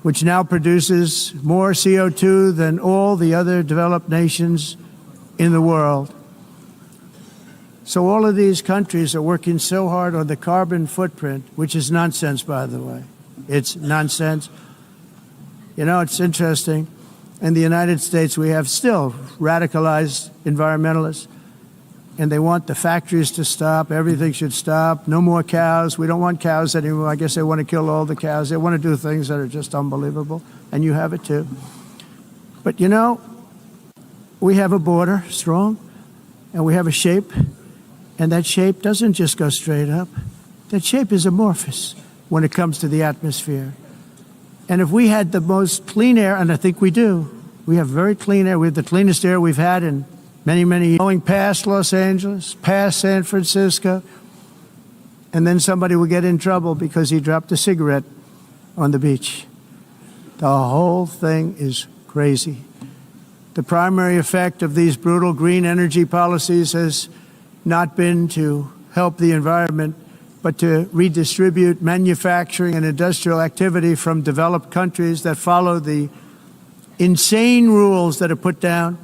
which now produces more CO2 than all the other developed nations in the world. So all of these countries are working so hard on the carbon footprint, which is nonsense, by the way. It's nonsense. You know, it's interesting. In the United States, we have still radicalized environmentalists, and they want the factories to stop. Everything should stop. No more cows. We don't want cows anymore. I guess they want to kill all the cows. They want to do things that are just unbelievable, and you have it too. But you know, we have a border, strong, and we have a shape, and that shape doesn't just go straight up. That shape is amorphous when it comes to the atmosphere. And if we had the most clean air, and I think we do, we have very clean air. We have the cleanest air we've had in many, many years. Going past Los Angeles, past San Francisco, and then somebody will get in trouble because he dropped a cigarette on the beach. The whole thing is crazy. The primary effect of these brutal green energy policies has not been to help the environment, but to redistribute manufacturing and industrial activity from developed countries that follow the insane rules that are put down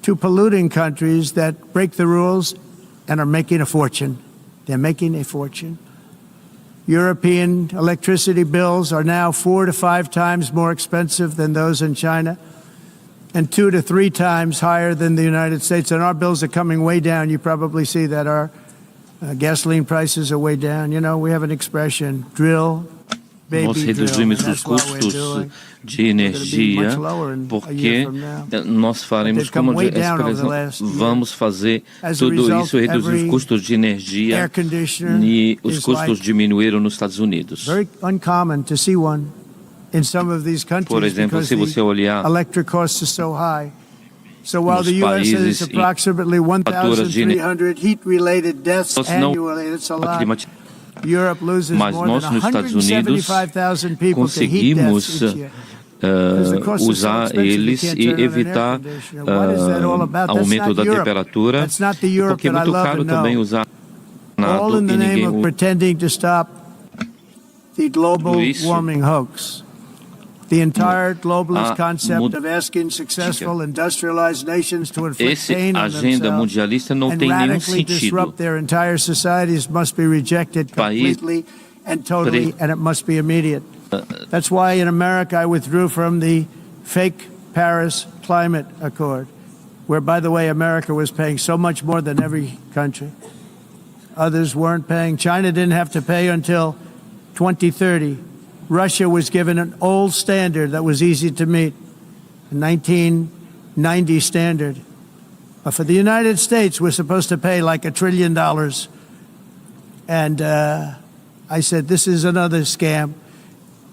to polluting countries that break the rules and are making a fortune. They're making a fortune. European electricity bills are now 4 to 5 times more expensive than those in China, and 2 to 3 times higher than the United States. And our bills are coming way down. You probably see that our gasoline prices are way down. You know, we have an expression, drill, baby Nós reduzimos os custos de energia porque nós faremos, como a expressão, vamos fazer tudo isso, reduzir os custos de energia e os custos diminuíram nos Estados Unidos. Very uncommon to see one in some of these countries. Por exemplo, se você olhar electric costs are so high. So while the U.S. has approximately 1,300 heat-related deaths annually, that's a lot. Europe loses more than 175,000 people to heat deaths each year. Usar eles e evitar aumento da temperatura, porque é muito caro também usar all in the name of pretending to stop the global warming hoax. The entire globalist concept of asking successful industrialized nations to inflict pain on themselves and radically disrupt their entire societies must be rejected completely and totally, and it must be immediate. That's why in America I withdrew from the fake Paris Climate Accord, where, by the way, America was paying so much more than every country. Others weren't paying. China didn't have to pay until 2030. Russia was given an old standard that was easy to meet, a 1990 standard. But for the United States, we're supposed to pay like $1 trillion. And I said, this is another scam.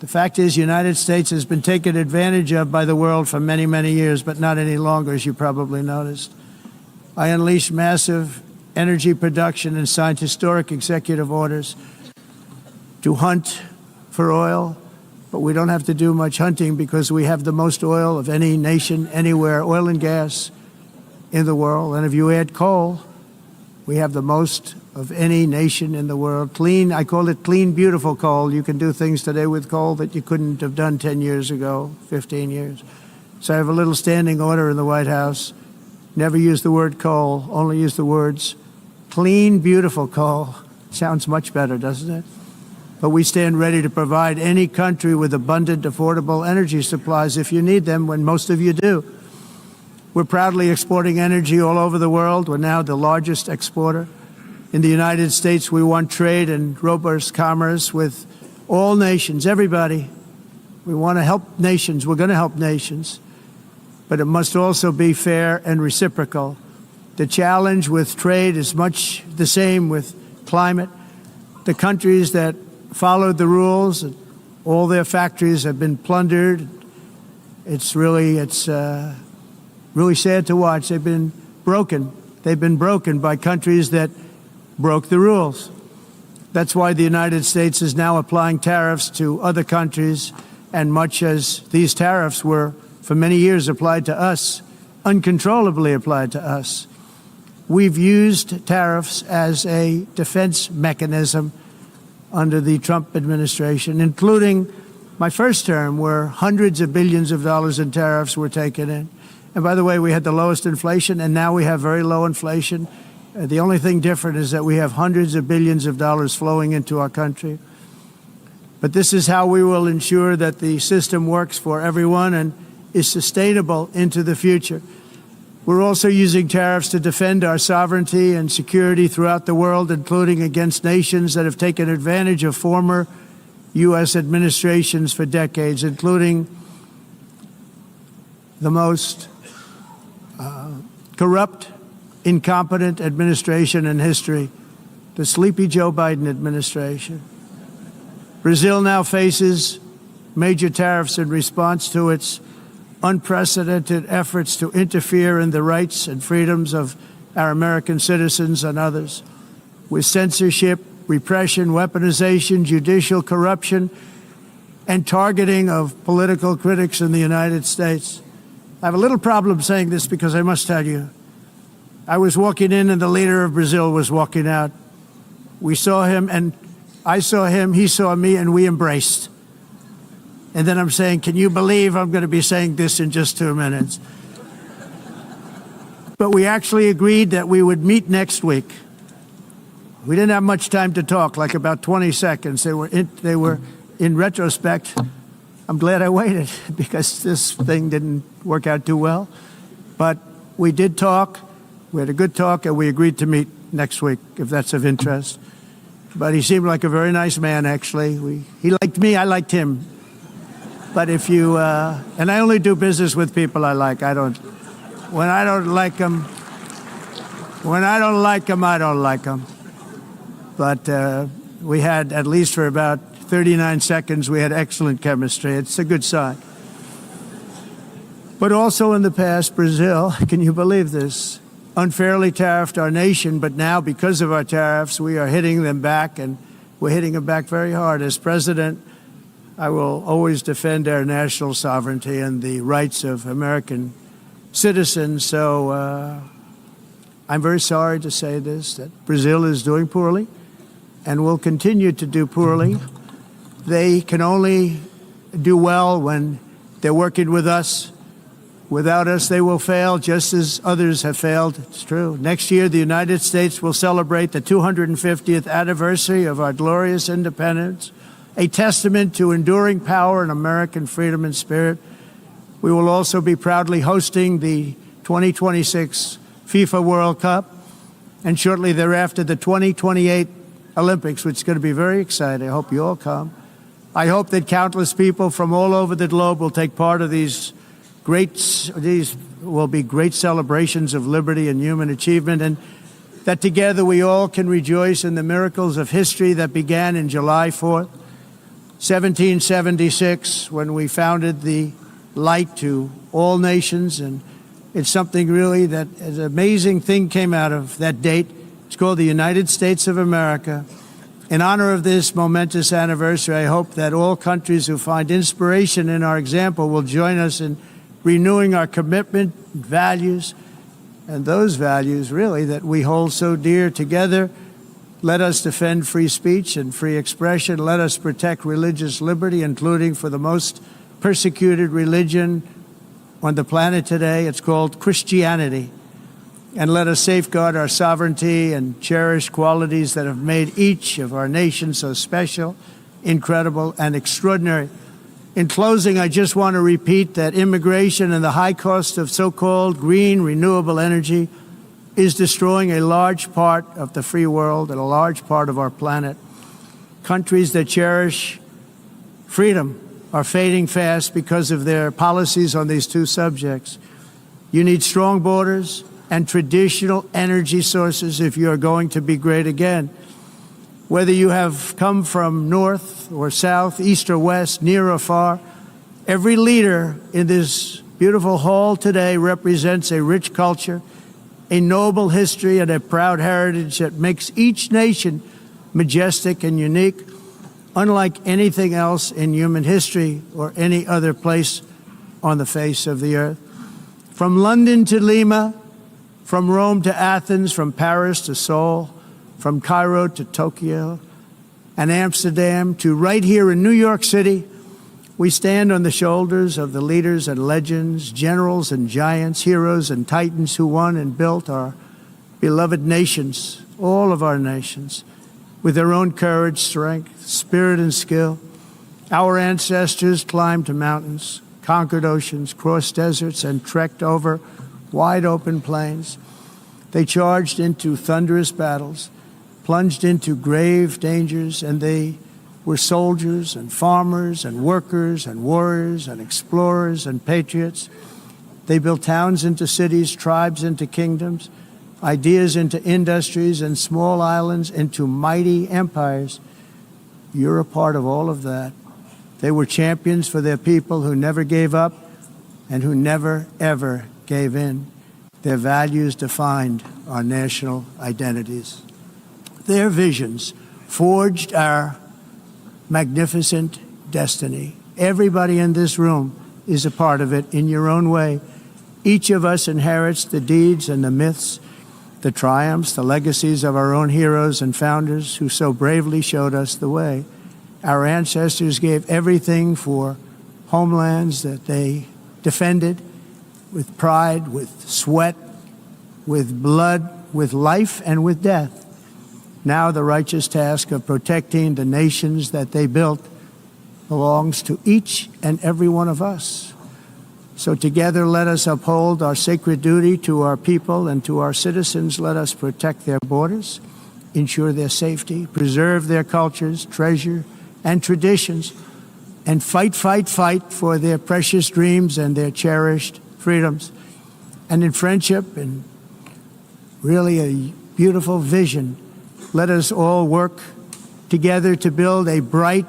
The fact is, the United States has been taken advantage of by the world for many, many years, but not any longer, as you probably noticed. I unleashed massive energy production and signed historic executive orders to hunt for oil, but we don't have to do much hunting because we have the most oil of any nation anywhere, oil and gas in the world. And if you add coal, we have the most of any nation in the world. Clean, I call it clean, beautiful coal. You can do things today with coal that you couldn't have done 10 years ago, 15 years. So I have a little standing order in the White House. Never use the word coal, only use the words clean, beautiful coal. Sounds much better, doesn't it? But we stand ready to provide any country with abundant, affordable energy supplies if you need them, when most of you do. We're proudly exporting energy all over the world. We're now the largest exporter. In the United States, we want trade and robust commerce with all nations, everybody. We want to help nations. We're going to help nations. but it must also be fair and reciprocal. The challenge with trade is much the same with climate. The countries that followed the rules, all their factories have been plundered. It's really sad to watch. They've been broken. They've been broken by countries that broke the rules. That's why the United States is now applying tariffs to other countries, and much as these tariffs were for many years applied to us, uncontrollably applied to us. We've used tariffs as a defense mechanism under the Trump administration, including my first term, where hundreds of billions of dollars in tariffs were taken in. And by the way, we had the lowest inflation, and now we have very low inflation. The only thing different is that we have hundreds of billions of dollars flowing into our country. But this is how we will ensure that the system works for everyone and is sustainable into the future. We're also using tariffs to defend our sovereignty and security throughout the world, including against nations that have taken advantage of former U.S. administrations for decades, including the most corrupt, incompetent administration in history, the sleepy Joe Biden administration. Brazil now faces major tariffs in response to its unprecedented efforts to interfere in the rights and freedoms of our American citizens and others, with censorship, repression, weaponization, judicial corruption, and targeting of political critics in the United States. I have a little problem saying this because I must tell you, I was walking in and the leader of Brazil was walking out. We saw him and I saw him, he saw me, and we embraced. And then I'm saying, can you believe I'm going to be saying this in just 2 minutes? But we actually agreed that we would meet next week. We didn't have much time to talk, like about 20 seconds. They were in retrospect, I'm glad I waited because this thing didn't work out too well. But we did talk. We had a good talk, and we agreed to meet next week, if that's of interest. But he seemed like a very nice man, actually. He liked me, I liked him. But if you, and I only do business with people I like. When I don't like them, I don't like them. But we had, at least for about 39 seconds, we had excellent chemistry. It's a good sign. But also in the past, Brazil, can you believe this, unfairly tariffed our nation, but now because of our tariffs, we are hitting them back, and we're hitting them back very hard. As president, I will always defend our national sovereignty and the rights of American citizens. So I'm very sorry to say this, that Brazil is doing poorly and will continue to do poorly. They can only do well when they're working with us. Without us, they will fail, just as others have failed. It's true. Next year, the United States will celebrate the 250th anniversary of our glorious independence, a testament to enduring power and American freedom and spirit. We will also be proudly hosting the 2026 FIFA World Cup, and shortly thereafter, the 2028 Olympics, which is going to be very exciting. I hope you all come. I hope that countless people from all over the globe will take part of these will be great celebrations of liberty and human achievement, and that together we all can rejoice in the miracles of history that began in July 4th, 1776, when we founded the light to all nations. And it's something really that an amazing thing came out of that date. It's called the United States of America. In honor of this momentous anniversary, I hope that all countries who find inspiration in our example will join us in renewing our commitment, values, and those values really that we hold so dear together. Let us defend free speech and free expression. Let us protect religious liberty, including for the most persecuted religion on the planet today. It's called Christianity. And let us safeguard our sovereignty and cherish qualities that have made each of our nations so special, incredible, and extraordinary. In closing, I just want to repeat that immigration and the high cost of so-called green renewable energy is destroying a large part of the free world and a large part of our planet. Countries that cherish freedom are fading fast because of their policies on these two subjects. You need strong borders and traditional energy sources if you are going to be great again. Whether you have come from north or south, east or west, near or far, every leader in this beautiful hall today represents a rich culture, a noble history, and a proud heritage that makes each nation majestic and unique, unlike anything else in human history or any other place on the face of the earth. From London to Lima, from Rome to Athens, from Paris to Seoul, from Cairo to Tokyo and Amsterdam to right here in New York City, we stand on the shoulders of the leaders and legends, generals and giants, heroes and titans who won and built our beloved nations, all of our nations, with their own courage, strength, spirit, and skill. Our ancestors climbed mountains, conquered oceans, crossed deserts, and trekked over wide open plains. They charged into thunderous battles, plunged into grave dangers, and they were soldiers and farmers and workers and warriors and explorers and patriots. They built towns into cities, tribes into kingdoms, ideas into industries, and small islands into mighty empires. You're a part of all of that. They were champions for their people who never gave up and who never, ever gave in. Their values defined our national identities. Their visions forged our magnificent destiny. Everybody in this room is a part of it in your own way. Each of us inherits the deeds and the myths, the triumphs, the legacies of our own heroes and founders who so bravely showed us the way. Our ancestors gave everything for homelands that they defended with pride, with sweat, with blood, with life, and with death. Now the righteous task of protecting the nations that they built belongs to each and every one of us. So together let us uphold our sacred duty to our people and to our citizens. Let us protect their borders, ensure their safety, preserve their cultures, treasure, and traditions, and fight for their precious dreams and their cherished freedoms. And in friendship and really a beautiful vision, let us all work together to build a bright,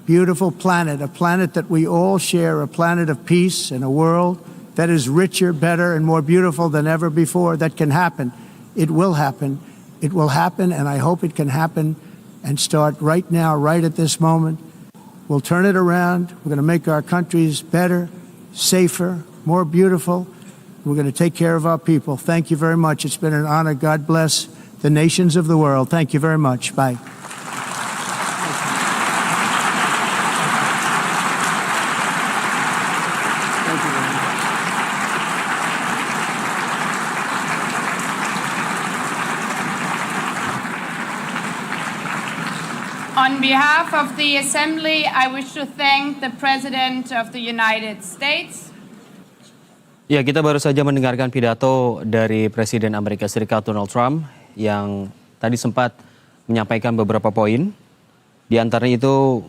beautiful planet, a planet that we all share, a planet of peace and a world that is richer, better, and more beautiful than ever before. That can happen. It will happen. It will happen, and I hope it can happen and start right now, right at this moment. We'll turn it around. We're going to make our countries better, safer, more beautiful. We're going to take care of our people. Thank you very much. It's been an honor. God bless the nations of the world. Thank you very much. Bye. On behalf of the Assembly, I wish to thank the President of the United States. Ya, kita baru saja mendengarkan pidato dari Presiden Amerika Serikat Donald Trump yang tadi sempat menyampaikan beberapa poin. Di antaranya itu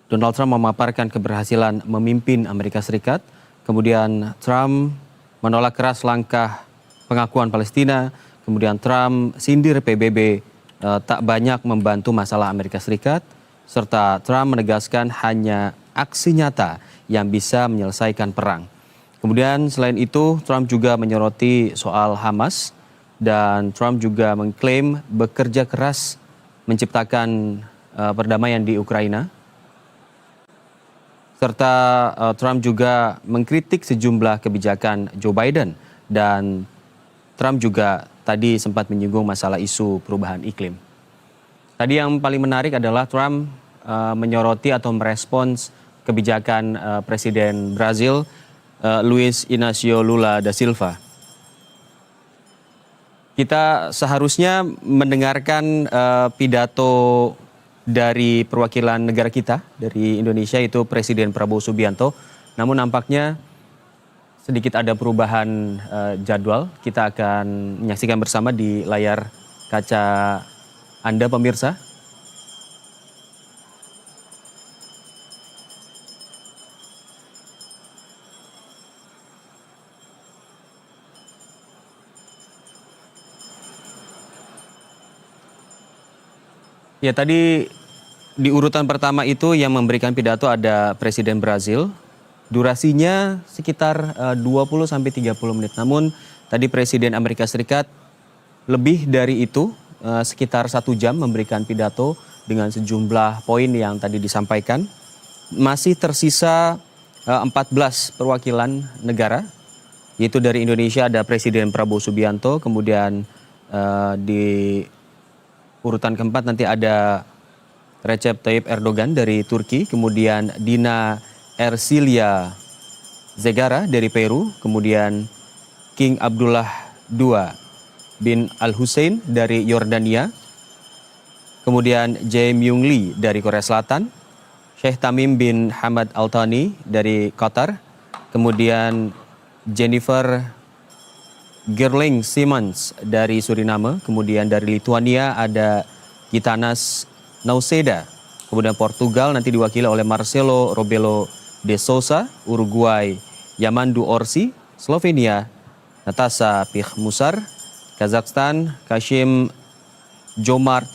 Donald Trump memaparkan keberhasilan memimpin Amerika Serikat. Kemudian Trump menolak keras langkah pengakuan Palestina. Kemudian Trump sindir PBB tak banyak membantu masalah Amerika Serikat. Serta Trump menegaskan hanya aksi nyata yang bisa menyelesaikan perang. Kemudian selain itu Trump juga menyoroti soal Hamas dan Trump juga mengklaim bekerja keras menciptakan perdamaian di Ukraina. Serta Trump juga mengkritik sejumlah kebijakan Joe Biden dan Trump juga tadi sempat menyinggung masalah isu perubahan iklim. Tadi yang paling menarik adalah Trump menyoroti atau merespons kebijakan Presiden Brasil Luiz Inácio Lula da Silva. Kita seharusnya mendengarkan pidato dari perwakilan negara kita, dari Indonesia, itu Presiden Prabowo Subianto. Namun nampaknya sedikit ada perubahan jadwal. Kita akan menyaksikan bersama di layar kaca Anda pemirsa. Ya, tadi di urutan pertama itu yang memberikan pidato ada Presiden Brasil. Durasinya sekitar 20-30 menit. Namun tadi Presiden Amerika Serikat lebih dari itu, sekitar 1 jam memberikan pidato dengan sejumlah poin yang tadi disampaikan. Masih tersisa 14 perwakilan negara, yaitu dari Indonesia ada Presiden Prabowo Subianto, kemudian di urutan keempat nanti ada Recep Tayyip Erdogan dari Turki, kemudian Dina Ercilia Zegara dari Peru, kemudian King Abdullah II bin Al-Hussein dari Yordania, kemudian Jae Myung Lee dari Korea Selatan, Sheikh Tamim bin Hamad Al Thani dari Qatar, kemudian Jennifer Gerling Simons dari Suriname, kemudian dari Lituania ada Gitanas Nauseda, kemudian Portugal nanti diwakili oleh Marcelo Rebelo de Sousa, Uruguay Yamandu Orsi, Slovenia Natasha Pichmusar, Kazakhstan Kashim Jomart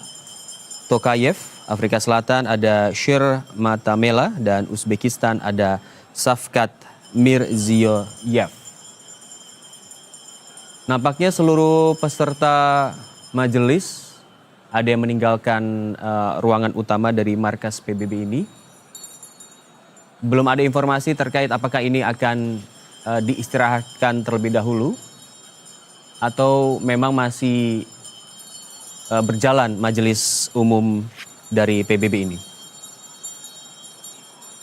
Tokayev, Afrika Selatan ada Shir Matamela, dan Uzbekistan ada Safkat Mirziyoyev. Nampaknya seluruh peserta majelis ada yang meninggalkan ruangan utama dari markas PBB ini. Belum ada informasi terkait apakah ini akan diistirahatkan terlebih dahulu atau memang masih berjalan majelis umum dari PBB ini.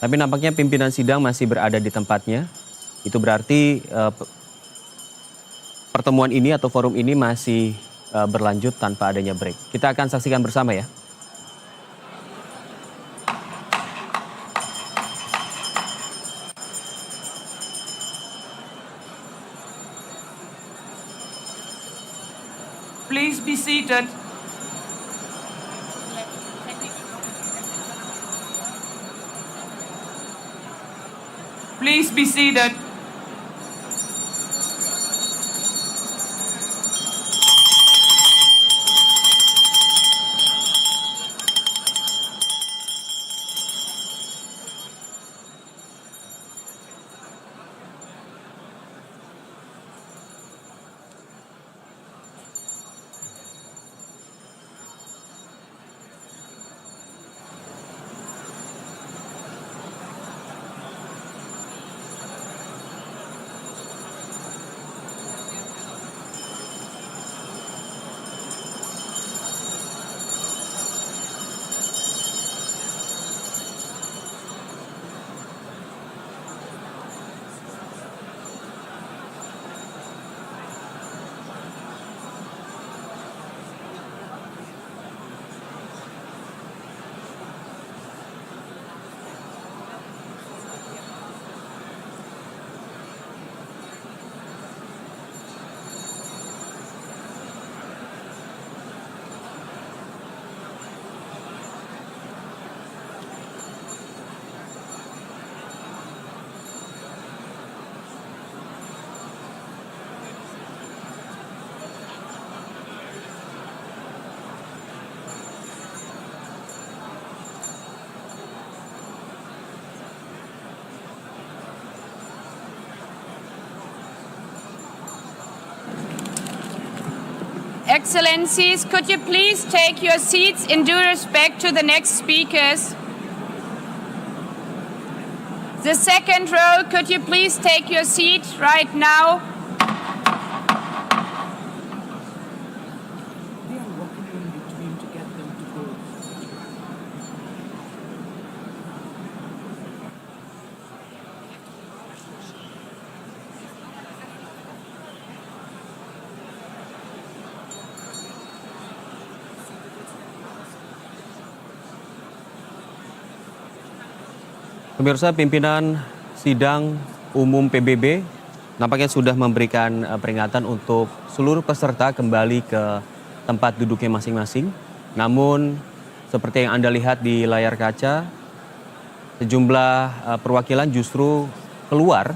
Tapi nampaknya pimpinan sidang masih berada di tempatnya. Itu berarti pertemuan ini atau forum ini masih berlanjut tanpa adanya break. Kita akan saksikan bersama ya. Please be seated. Please be seated. Excellencies, could you please take your seats in due respect to the next speakers? The second row, could you please take your seat right now? Pemirsa, pimpinan sidang umum PBB nampaknya sudah memberikan peringatan untuk seluruh peserta kembali ke tempat duduknya masing-masing. Namun seperti yang Anda lihat di layar kaca, sejumlah perwakilan justru keluar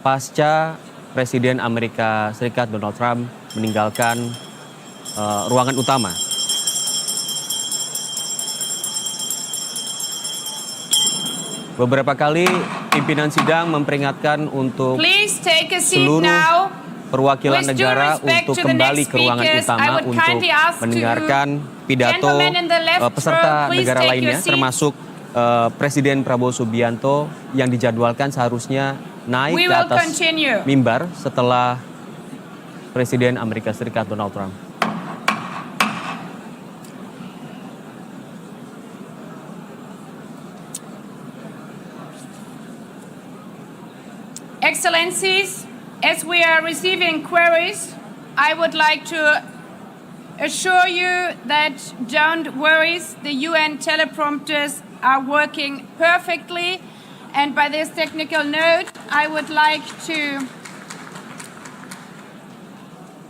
pasca Presiden Amerika Serikat Donald Trump meninggalkan ruangan utama. Beberapa kali pimpinan sidang memperingatkan untuk Please take a seat seluruh now. perwakilan With due negara respect untuk to the kembali next ke ruangan speakers, I utama would untuk kindly ask mendengarkan pidato gentlemen in the left peserta row, please negara take lainnya, your seat. termasuk Presiden Prabowo Subianto yang dijadwalkan seharusnya naik We ke will atas continue. mimbar setelah Presiden Amerika Serikat Donald Trump. Excellencies, as we are receiving queries, I would like to assure you that don't worry, the UN teleprompters are working perfectly. And by this technical note, I would like to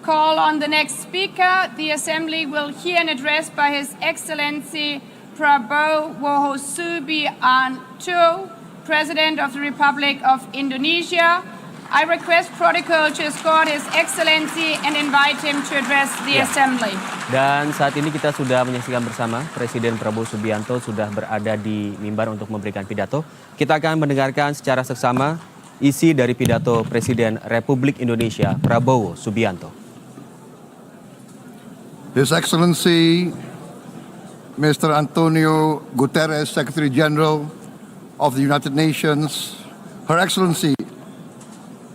call on the next speaker. The Assembly will hear an address by His Excellency Prabowo Subianto, President of the Republic of Indonesia. I request protocol to escort His Excellency and invite him to address the Assembly. Dan saat ini kita sudah menyaksikan bersama Presiden Prabowo Subianto sudah berada di mimbar untuk memberikan pidato. Kita akan mendengarkan secara seksama isi dari pidato Presiden Republik Indonesia Prabowo Subianto. His Excellency Mr. Antonio Guterres, Secretary General of the United Nations, Her Excellency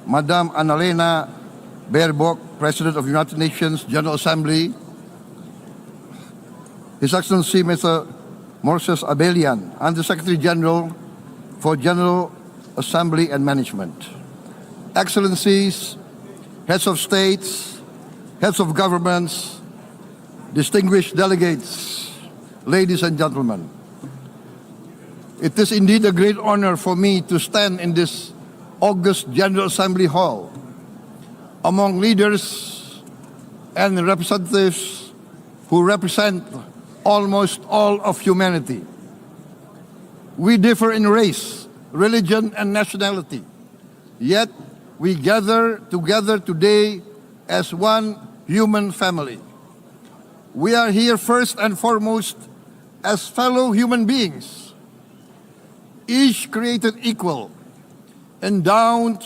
Madame Annalena Baerbock, President of the United Nations General Assembly, His Excellency Mr. Moses Abelian, Under-Secretary General for General Assembly and Management, Excellencies, Heads of States, Heads of Governments, distinguished delegates, ladies and gentlemen. It is indeed a great honor for me to stand in this August General Assembly Hall among leaders and representatives who represent almost all of humanity. We differ in race, religion, and nationality, yet we gather together today as one human family. We are here first and foremost as fellow human beings, each created equal, endowed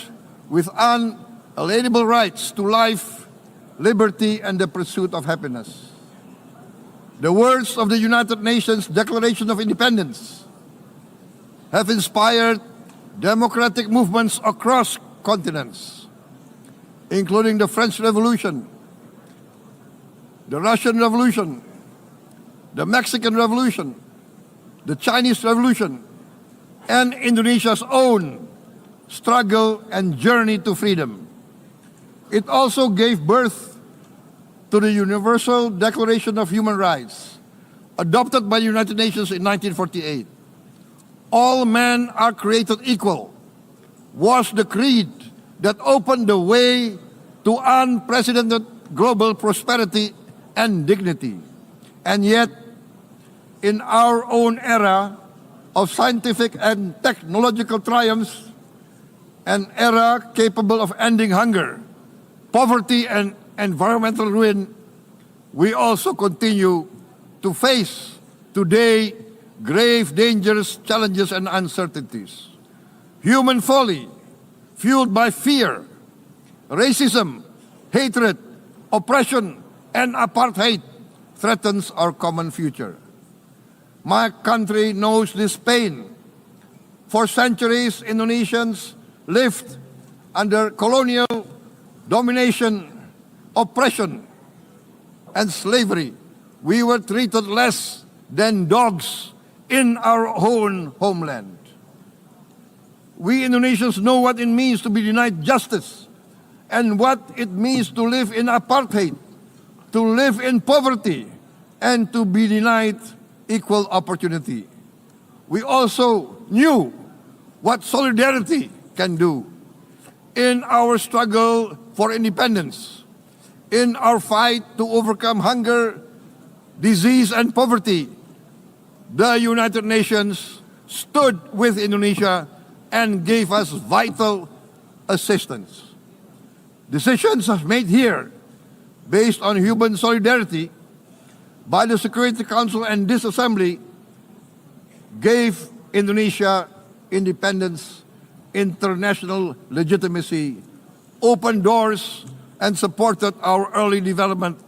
with unalienable rights to life, liberty, and the pursuit of happiness. The words of the United Nations Declaration of Independence have inspired democratic movements across continents, including the French Revolution, the Russian Revolution, the Mexican Revolution, the Chinese Revolution, and Indonesia's own struggle and journey to freedom. It also gave birth to the Universal Declaration of Human Rights, adopted by the United Nations in 1948. All men are created equal was the creed that opened the way to unprecedented global prosperity and dignity. And yet, in our own era of scientific and technological triumphs, an era capable of ending hunger, poverty, and environmental ruin, we also continue to face today grave dangers, challenges, and uncertainties. Human folly, fueled by fear, racism, hatred, oppression, and apartheid, threatens our common future. My country knows this pain. For centuries, Indonesians lived under colonial domination, oppression, and slavery. We were treated less than dogs in our own homeland. We Indonesians know what it means to be denied justice and what it means to live in apartheid, to live in poverty, and to be denied equal opportunity. We also knew what solidarity can do in our struggle for independence, in our fight to overcome hunger, disease, and poverty. The United Nations stood with Indonesia and gave us vital assistance. Decisions made here based on human solidarity by the Security Council and this Assembly gave Indonesia independence, international legitimacy, opened doors, and supported our early development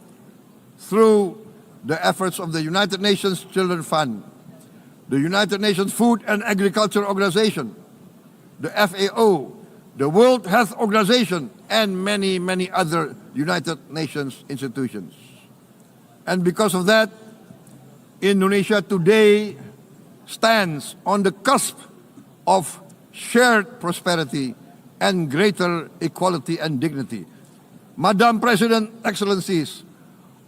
through the efforts of the United Nations Children Fund, the United Nations Food and Agriculture Organization, the FAO, the World Health Organization, and many, many other United Nations institutions. And because of that, Indonesia today stands on the cusp of shared prosperity and greater equality and dignity. Madam President, Excellencies,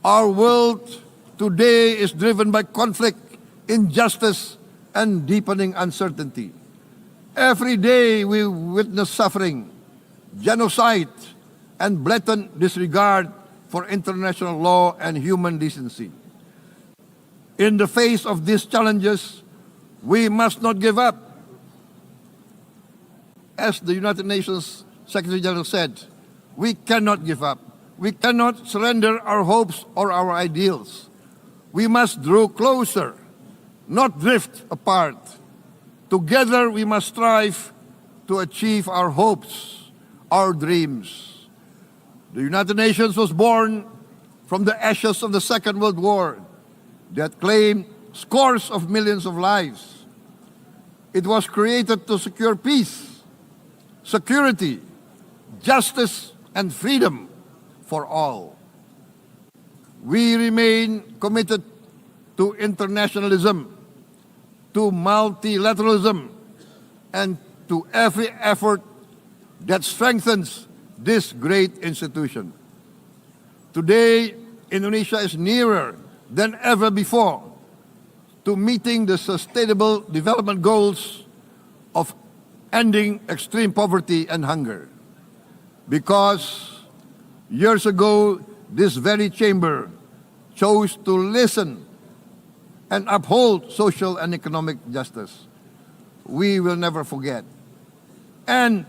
our world today is driven by conflict, injustice, and deepening uncertainty. Every day we witness suffering, genocide, and blatant disregard for international law and human decency. In the face of these challenges, we must not give up. As the United Nations Secretary General said, we cannot give up. We cannot surrender our hopes or our ideals. We must draw closer, not drift apart. Together we must strive to achieve our hopes, our dreams. The United Nations was born from the ashes of the Second World War that claimed scores of millions of lives. It was created to secure peace, security, justice, and freedom for all. We remain committed to internationalism, to multilateralism, and to every effort that strengthens this great institution. Today, Indonesia is nearer than ever before to meeting the sustainable development goals of ending extreme poverty and hunger. Because years ago, this very chamber chose to listen and uphold social and economic justice. We will never forget. And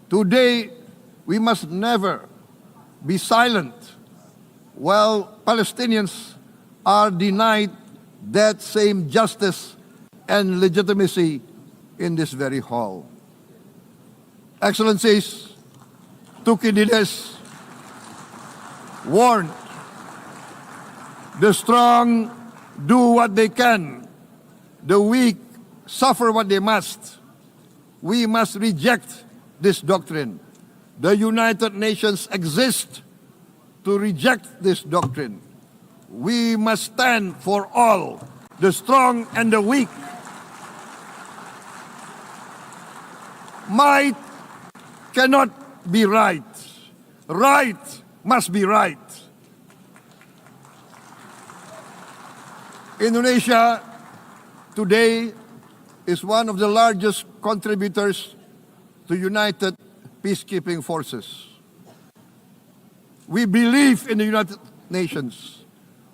today, we must never be silent while Palestinians are denied that same justice and legitimacy in this very hall. Excellencies, Thucydides warned, the strong do what they can, the weak suffer what they must. We must reject this doctrine. The United Nations exist to reject this doctrine. We must stand for all, the strong and the weak. Might cannot be right. Right must be right. Indonesia today is one of the largest contributors to United Peacekeeping Forces. We believe in the United Nations.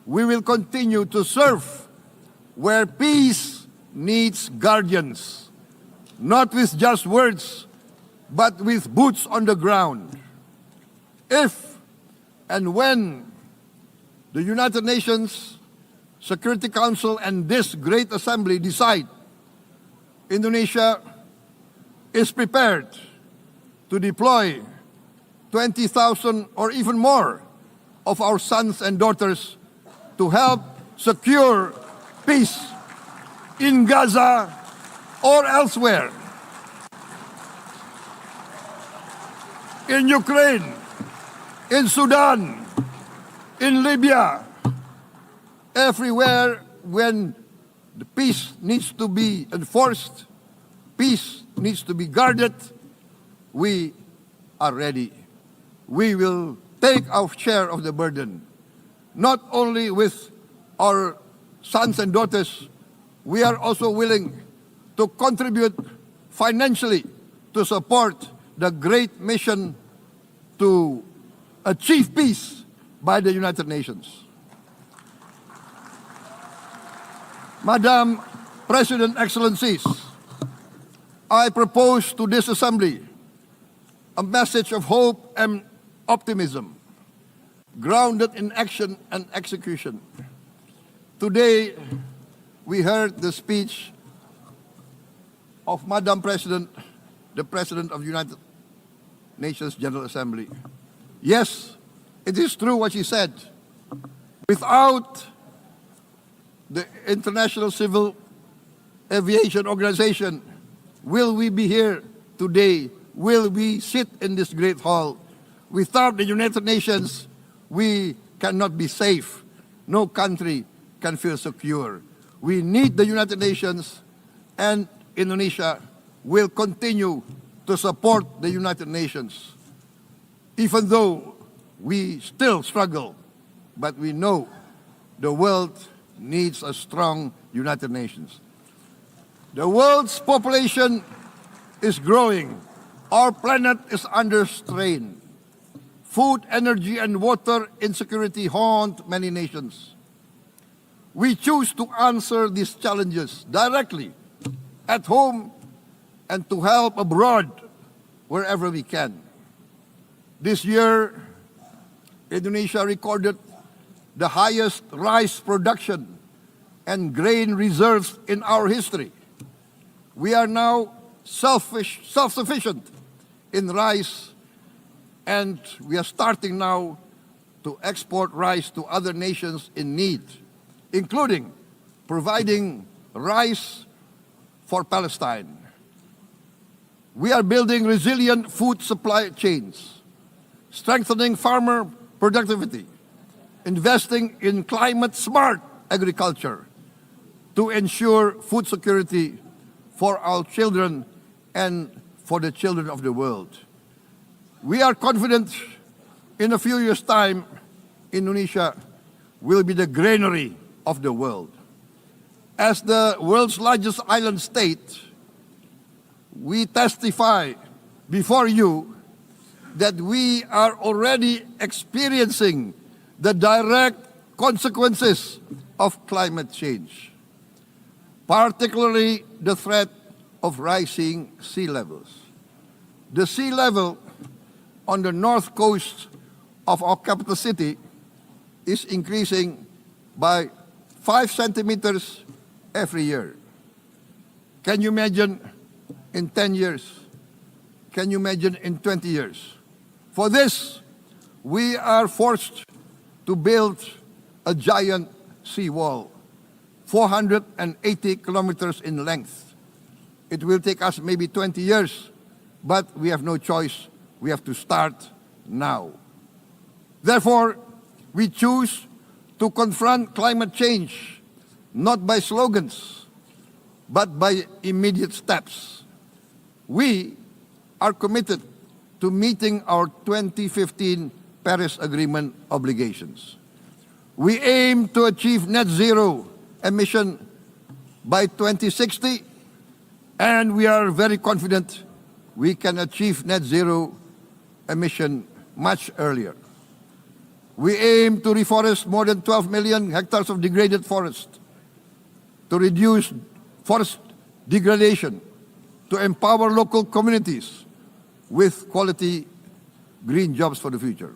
We will continue to serve where peace needs guardians, not with just words, but with boots on the ground. If and when the United Nations Security Council and this great assembly decide Indonesia is prepared to deploy 20,000 or even more of our sons and daughters to help secure peace in Gaza or elsewhere, in Ukraine, in Sudan, in Libya, everywhere when the peace needs to be enforced, peace needs to be guarded, we are ready. We will take our share of the burden, not only with our sons and daughters, we are also willing to contribute financially to support the great mission to achieve peace by the United Nations. Madam President, Excellencies, I propose to this Assembly a message of hope and optimism, grounded in action and execution. Today, we heard the speech of Madam President, the President of the United Nations General Assembly. Yes, it is true what she said. Without the International Civil Aviation Organization, will we be here today? Will we sit in this great hall? Without the United Nations, we cannot be safe. No country can feel secure. We need the United Nations, and Indonesia will continue to support the United Nations. Even though we still struggle, but we know the world needs a strong United Nations. The world's population is growing. Our planet is under strain. Food, energy, and water insecurity haunt many nations. We choose to answer these challenges directly at home and to help abroad wherever we can. This year, Indonesia recorded the highest rice production and grain reserves in our history. We are now self-sufficient in rice, and we are starting now to export rice to other nations in need, including providing rice for Palestine. We are building resilient food supply chains, strengthening farmer productivity, investing in climate-smart agriculture to ensure food security for our children and for the children of the world. We are confident in a few years' time, Indonesia will be the granary of the world. As the world's largest island state, we testify before you that we are already experiencing the direct consequences of climate change, particularly the threat of rising sea levels. The sea level on the north coast of our capital city is increasing by 5 centimeters every year. Can you imagine in 10 years? Can you imagine in 20 years? For this, we are forced to build a giant seawall, 480 kilometers in length. It will take us maybe 20 years, but we have no choice. We have to start now. Therefore, we choose to confront climate change, not by slogans, but by immediate steps. We are committed to meeting our 2015 Paris Agreement obligations. We aim to achieve net zero emission by 2060, and we are very confident we can achieve net zero emission much earlier. We aim to reforest more than 12 million hectares of degraded forest, to reduce forest degradation, to empower local communities with quality green jobs for the future.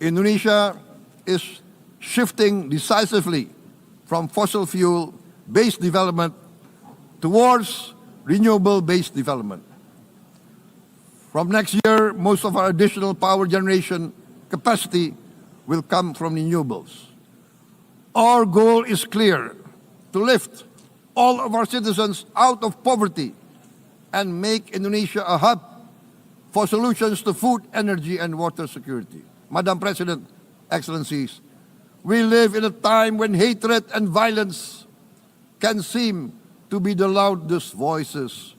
Indonesia is shifting decisively from fossil fuel-based development towards renewable-based development. From next year, most of our additional power generation capacity will come from renewables. Our goal is clear: to lift all of our citizens out of poverty and make Indonesia a hub for solutions to food, energy, and water security. Madam President, Excellencies, we live in a time when hatred and violence can seem to be the loudest voices.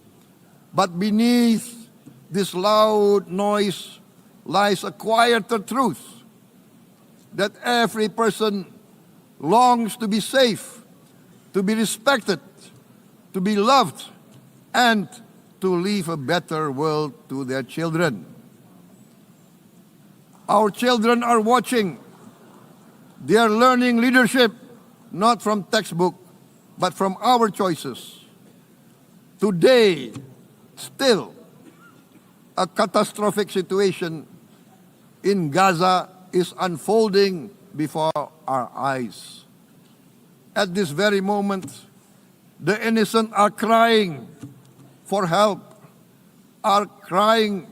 But beneath this loud noise lies a quieter truth, that every person longs to be safe, to be respected, to be loved, and to leave a better world to their children. Our children are watching. They are learning leadership, not from textbook, but from our choices. Today, still, a catastrophic situation in Gaza is unfolding before our eyes. At this very moment, the innocent are crying for help are crying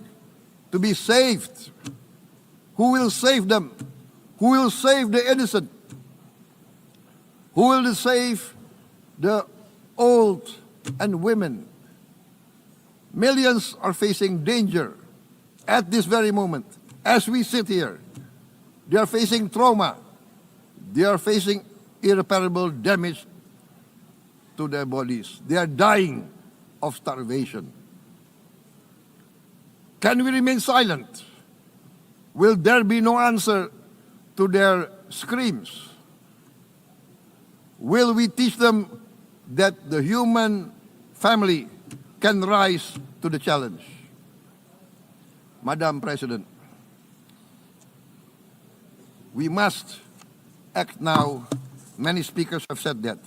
to be saved. Who will save them? Who will save the innocent? Who will save the old and women? Millions are facing danger at this very moment. As we sit here, they are facing trauma. They are facing irreparable damage to their bodies. They are dying of starvation. Can we remain silent? Will there be no answer to their screams? Will we teach them that the human family can rise to the challenge? Madam President, we must act now. Many speakers have said that.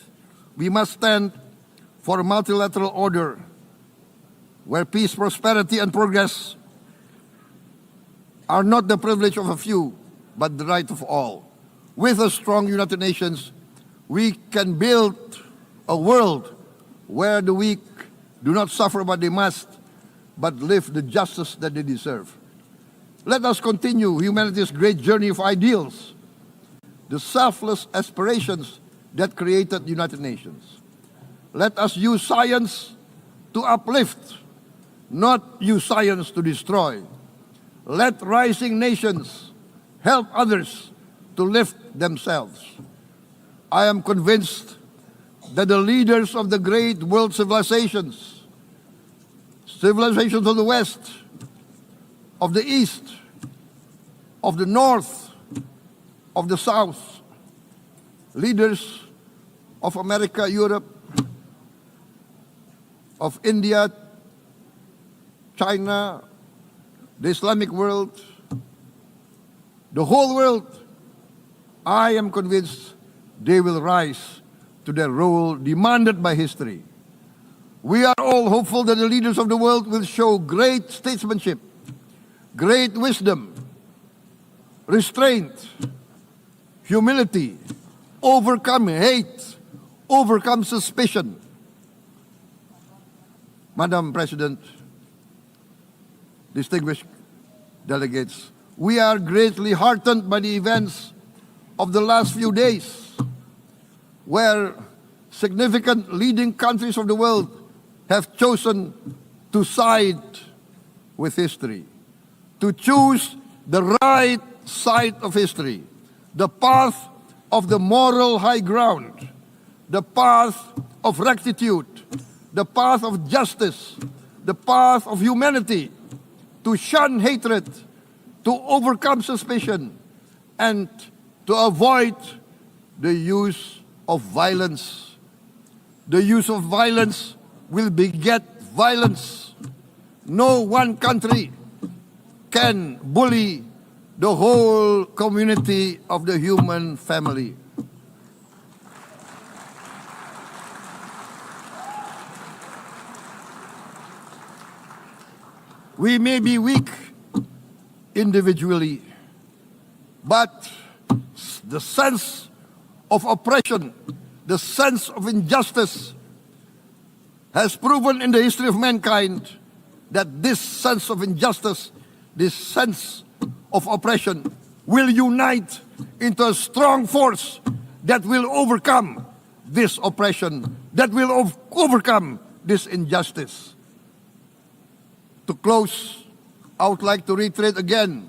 We must stand for a multilateral order where peace, prosperity, and progress are not the privilege of a few, but the right of all. With a strong United Nations, we can build a world where the weak do not suffer what they must, but live the justice that they deserve. Let us continue humanity's great journey of ideals, the selfless aspirations that created the United Nations. Let us use science to uplift, not use science to destroy. Let rising nations help others to lift themselves. I am convinced that the leaders of the great world civilizations of the West, of the East, of the North, of the South, leaders of America, Europe, of India, China, the Islamic world, the whole world, I am convinced they will rise to their role demanded by history. We are all hopeful that the leaders of the world will show great statesmanship, great wisdom, restraint, humility, overcome hate, overcome suspicion. Madam President, distinguished delegates, we are greatly heartened by the events of the last few days, where significant leading countries of the world have chosen to side with history, to choose the right side of history, the path of the moral high ground, the path of rectitude, the path of justice, the path of humanity, to shun hatred, to overcome suspicion, and to avoid the use of violence. The use of violence will beget violence. No one country can bully the whole community of the human family. We may be weak individually, but the sense of oppression, the sense of injustice has proven in the history of mankind that this sense of injustice, this sense of oppression will unite into a strong force that will overcome this oppression, that will overcome this injustice. To close, I would like to reiterate again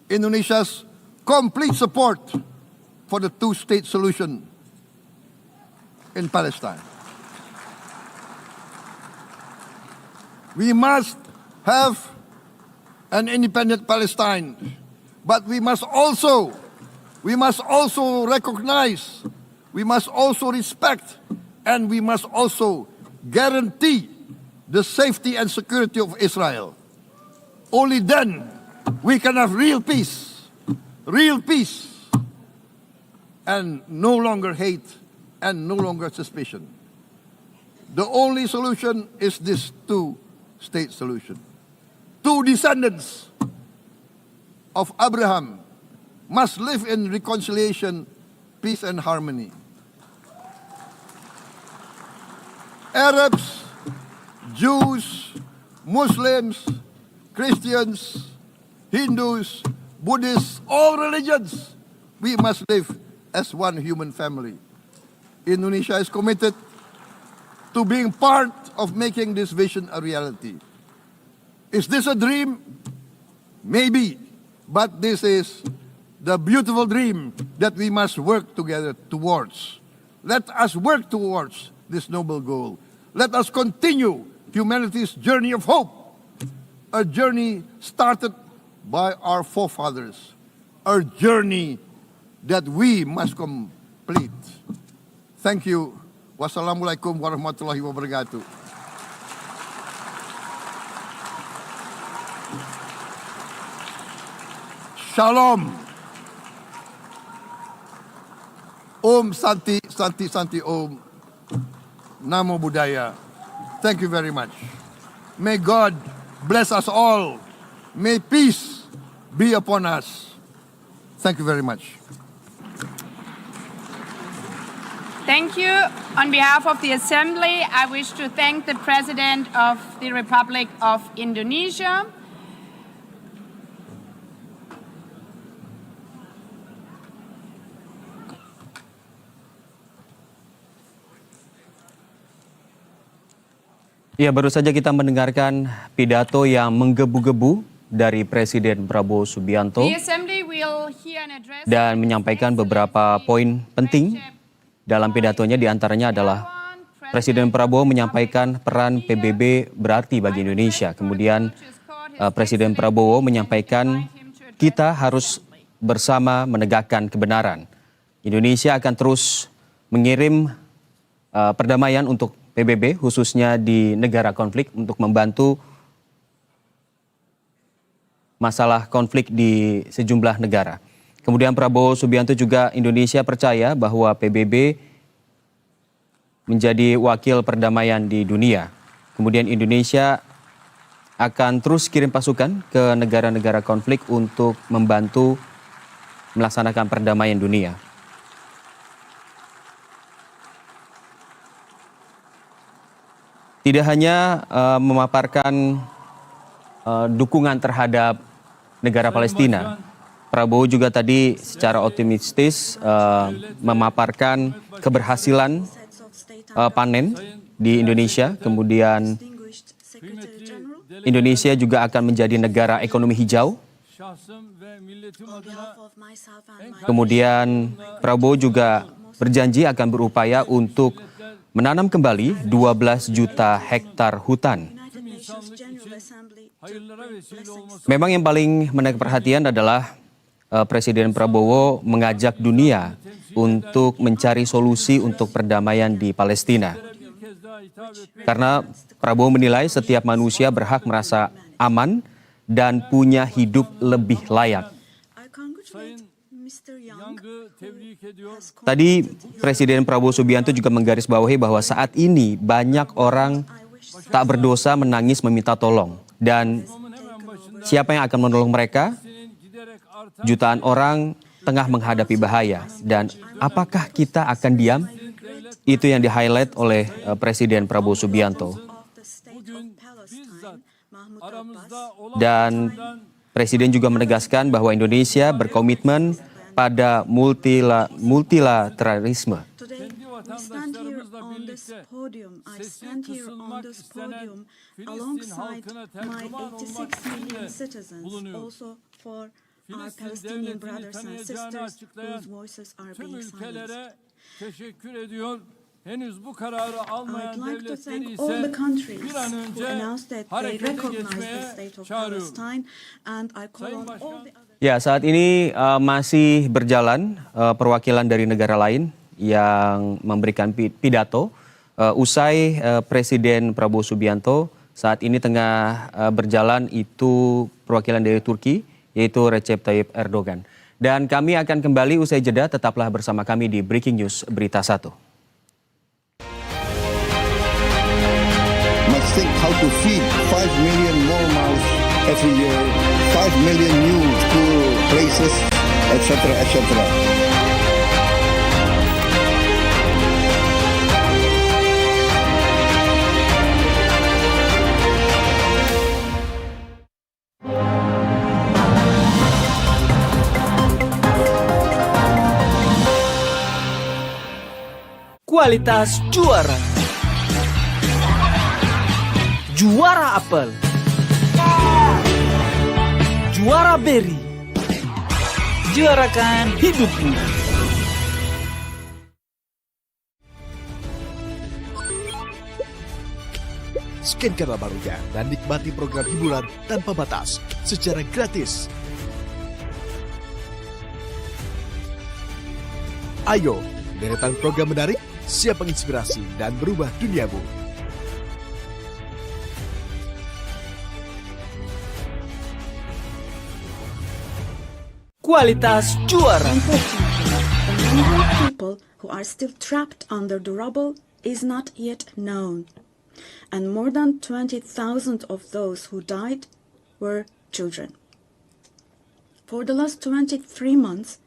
Indonesia's complete support for the two-state solution in Palestine. We must have an independent Palestine, but we must also recognize, we must also respect, and we must also guarantee the safety and security of Israel. Only then we can have real peace, and no longer hate and no longer suspicion. The only solution is this two-state solution. Two descendants of Abraham must live in reconciliation, peace, and harmony. Arabs, Jews, Muslims, Christians, Hindus, Buddhists, all religions. We must live as one human family. Indonesia is committed to being part of making this vision a reality. Is this a dream? Maybe, but this is the beautiful dream that we must work together towards. Let us work towards this noble goal. Let us continue humanity's journey of hope, a journey started by our forefathers, a journey that we must complete. Thank you. Wassalamualaikum warahmatullahi wabarakatuh. Shalom. Om Santi, Santi, Santi Om. Namo Buddhaya. Thank you very much. May God bless us all. May peace be upon us. Thank you very much. Thank you. On behalf of the Assembly, I wish to thank the President of the Republic of Indonesia. Ya, baru saja kita mendengarkan pidato yang menggebu-gebu dari Presiden Prabowo Subianto dan menyampaikan beberapa poin penting dalam pidatonya. Di antaranya adalah Presiden Prabowo menyampaikan peran PBB berarti bagi Indonesia. Kemudian Presiden Prabowo menyampaikan kita harus bersama menegakkan kebenaran. Indonesia akan terus mengirim perdamaian untuk PBB khususnya di negara konflik untuk membantu masalah konflik di sejumlah negara. Kemudian Prabowo Subianto juga Indonesia percaya bahwa PBB menjadi wakil perdamaian di dunia. Kemudian Indonesia akan terus kirim pasukan ke negara-negara konflik untuk membantu melaksanakan perdamaian dunia. Tidak hanya memaparkan dukungan terhadap negara Palestina, Prabowo juga tadi secara optimistis memaparkan keberhasilan panen di Indonesia. Kemudian Indonesia juga akan menjadi negara ekonomi hijau. Kemudian Prabowo juga berjanji akan berupaya untuk menanam kembali 12 juta hektar hutan. Memang yang paling menarik perhatian adalah Presiden Prabowo mengajak dunia untuk mencari solusi untuk perdamaian di Palestina. Karena Prabowo menilai setiap manusia berhak merasa aman dan punya hidup lebih layak. Tadi Presiden Prabowo Subianto juga menggarisbawahi bahwa saat ini banyak orang tak berdosa menangis meminta tolong. Dan siapa yang akan menolong mereka? Jutaan orang tengah menghadapi bahaya. Dan apakah kita akan diam? Itu yang di-highlight oleh Presiden Prabowo Subianto. Dan Presiden juga menegaskan bahwa Indonesia berkomitmen pada multilateralisme. We stand here on this podium. I stand here on this podium alongside my 86 million citizens, also for our Palestinian brothers and sisters whose voices are being silenced. I'd like to thank all the countries who announced that they recognize the state of Palestine, and I call on all the other... Ya, saat ini masih berjalan perwakilan dari negara lain yang memberikan pidato. Usai Presiden Prabowo Subianto, saat ini tengah berjalan itu perwakilan dari Turki, yaitu Recep Tayyip Erdogan. Dan kami akan kembali usai jeda, tetaplah bersama kami di Breaking News Berita 1. Must think how to feed 5 million more mouths every year, 5 million new school places, etc., etc. Kualitas juara. Juara apel. Juara beri. Juarakan hidupmu. Scan barunya dan nikmati program hiburan tanpa batas secara gratis. Ayo, deretan program menarik, siap menginspirasi dan berubah duniamu. Kualitas juara. The number of people who are still trapped under the rubble is not yet known. And more than 20,000 of those who died were children. For the last 23 months,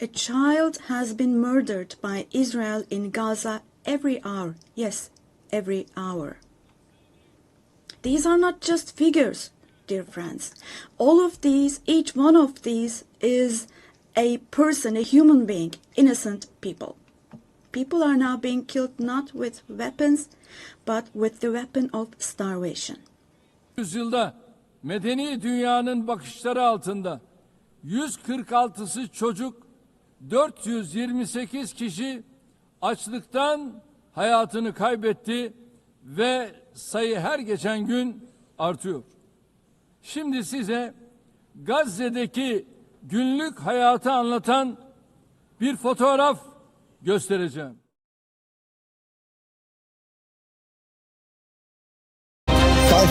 a child has been murdered by Israel in Gaza every hour. Yes, every hour. These are not just figures, dear friends. All of these, each one of these is a person, a human being, innocent people. People are now being killed not with weapons, but with the weapon of starvation. Yüzyılda medeni dünyanın bakışları altında 146'sı çocuk, 428 kişi açlıktan hayatını kaybetti ve sayı her geçen gün artıyor. Şimdi size Gazze'deki günlük hayatı anlatan bir fotoğraf göstereceğim. 5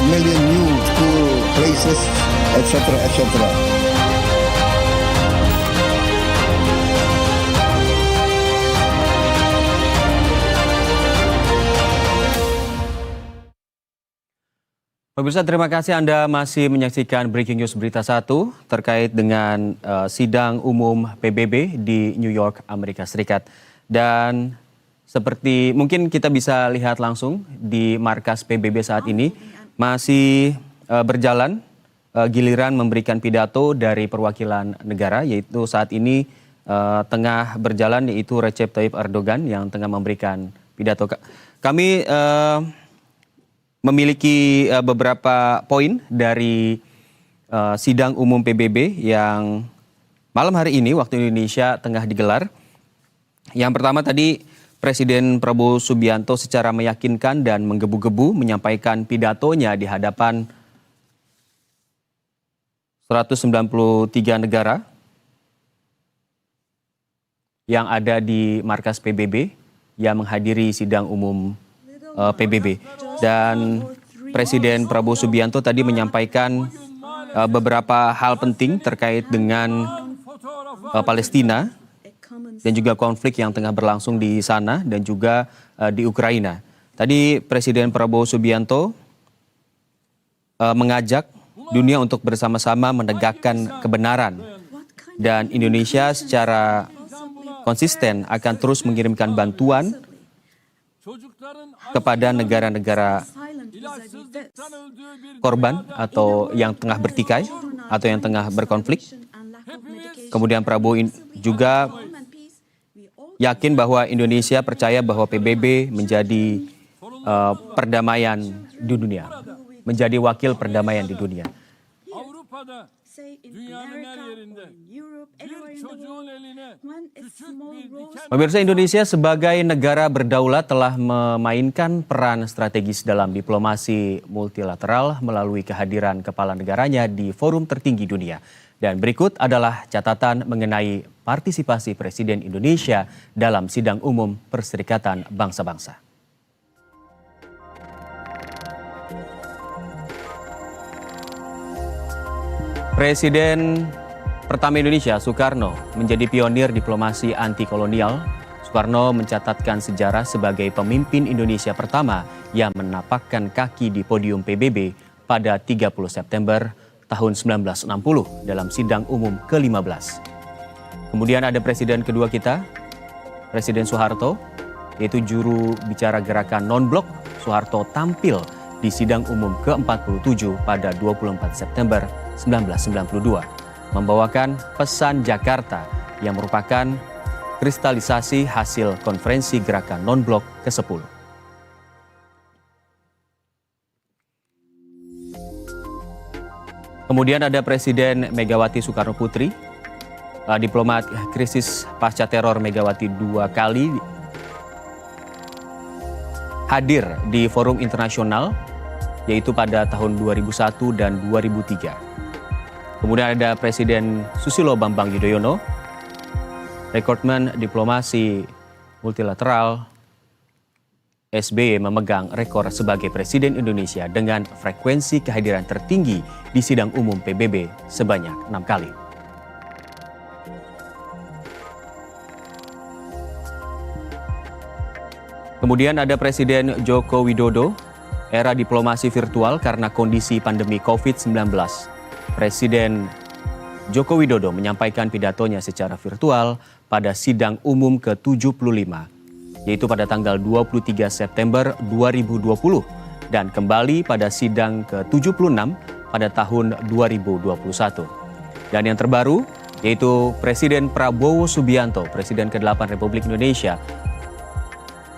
million new school places, etc., etc. Pemirsa, terima kasih Anda masih menyaksikan Breaking News Berita 1 terkait dengan sidang umum PBB di New York, Amerika Serikat. Dan seperti mungkin kita bisa lihat langsung di markas PBB saat ini, masih berjalan giliran memberikan pidato dari perwakilan negara, yaitu saat ini tengah berjalan yaitu Recep Tayyip Erdogan yang tengah memberikan pidato. Kami memiliki beberapa poin dari sidang umum PBB yang malam hari ini waktu Indonesia tengah digelar. Yang pertama tadi Presiden Prabowo Subianto secara meyakinkan dan menggebu-gebu menyampaikan pidatonya di hadapan 193 negara yang ada di markas PBB yang menghadiri sidang umum PBB. Dan Presiden Prabowo Subianto tadi menyampaikan beberapa hal penting terkait dengan Palestina dan juga konflik yang tengah berlangsung di sana dan juga di Ukraina. Tadi Presiden Prabowo Subianto mengajak dunia untuk bersama-sama menegakkan kebenaran dan Indonesia secara konsisten akan terus mengirimkan bantuan kepada negara-negara korban atau yang tengah bertikai atau yang tengah berkonflik. Kemudian Prabowo juga yakin bahwa Indonesia percaya bahwa PBB menjadi perdamaian di dunia, menjadi wakil perdamaian di dunia. Pemirsa, Indonesia sebagai negara berdaulat telah memainkan peran strategis dalam diplomasi multilateral melalui kehadiran kepala negaranya di forum tertinggi dunia. Dan berikut adalah catatan mengenai partisipasi Presiden Indonesia dalam sidang umum Perserikatan Bangsa-Bangsa. Presiden pertama Indonesia, Soekarno, menjadi pionir diplomasi anti-kolonial. Soekarno mencatatkan sejarah sebagai pemimpin Indonesia pertama yang menapakkan kaki di podium PBB pada 30 September tahun 1960 dalam sidang umum ke-15. Kemudian ada presiden kedua kita, Presiden Soeharto, yaitu juru bicara gerakan non-blok. Soeharto tampil di sidang umum ke-47 pada 24 September 1992, membawakan pesan Jakarta yang merupakan kristalisasi hasil konferensi gerakan non-blok ke-10. Kemudian ada Presiden Megawati Soekarno Putri, diplomat krisis pasca teror Megawati 2 kali hadir di forum internasional, yaitu pada tahun 2001 dan 2003. Kemudian ada Presiden Susilo Bambang Yudhoyono, rekordsman diplomasi multilateral. SBY memegang rekor sebagai Presiden Indonesia dengan frekuensi kehadiran tertinggi di sidang umum PBB sebanyak 6 kali. Kemudian ada Presiden Joko Widodo, era diplomasi virtual karena kondisi pandemi COVID-19. Presiden Joko Widodo menyampaikan pidatonya secara virtual pada sidang umum ke-75, yaitu pada tanggal 23 September 2020 dan kembali pada sidang ke-76 pada tahun 2021. Dan yang terbaru, yaitu Presiden Prabowo Subianto, Presiden ke-8 Republik Indonesia.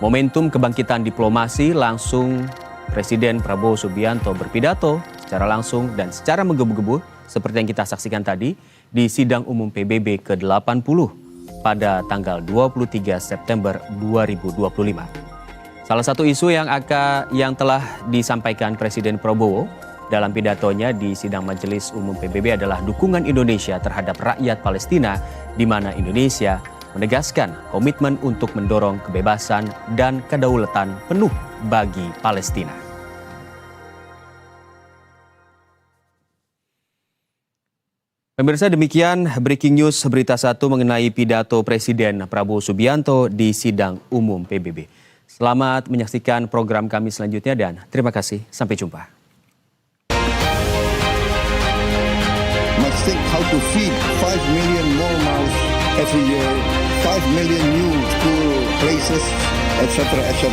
Momentum kebangkitan diplomasi, langsung Presiden Prabowo Subianto berpidato secara langsung dan secara menggebu-gebu seperti yang kita saksikan tadi di sidang umum PBB ke-80 pada tanggal 23 September 2025. Salah satu isu yang telah disampaikan Presiden Prabowo dalam pidatonya di sidang Majelis Umum PBB adalah dukungan Indonesia terhadap rakyat Palestina, di mana Indonesia menegaskan komitmen untuk mendorong kebebasan dan kedaulatan penuh bagi Palestina. Pemirsa, demikian breaking news berita 1 mengenai pidato Presiden Prabowo Subianto di sidang umum PBB. Selamat menyaksikan program kami selanjutnya dan terima kasih. Sampai jumpa. Must think how to feed 5 million more mouths every year, 5 million new school places, etc., etc.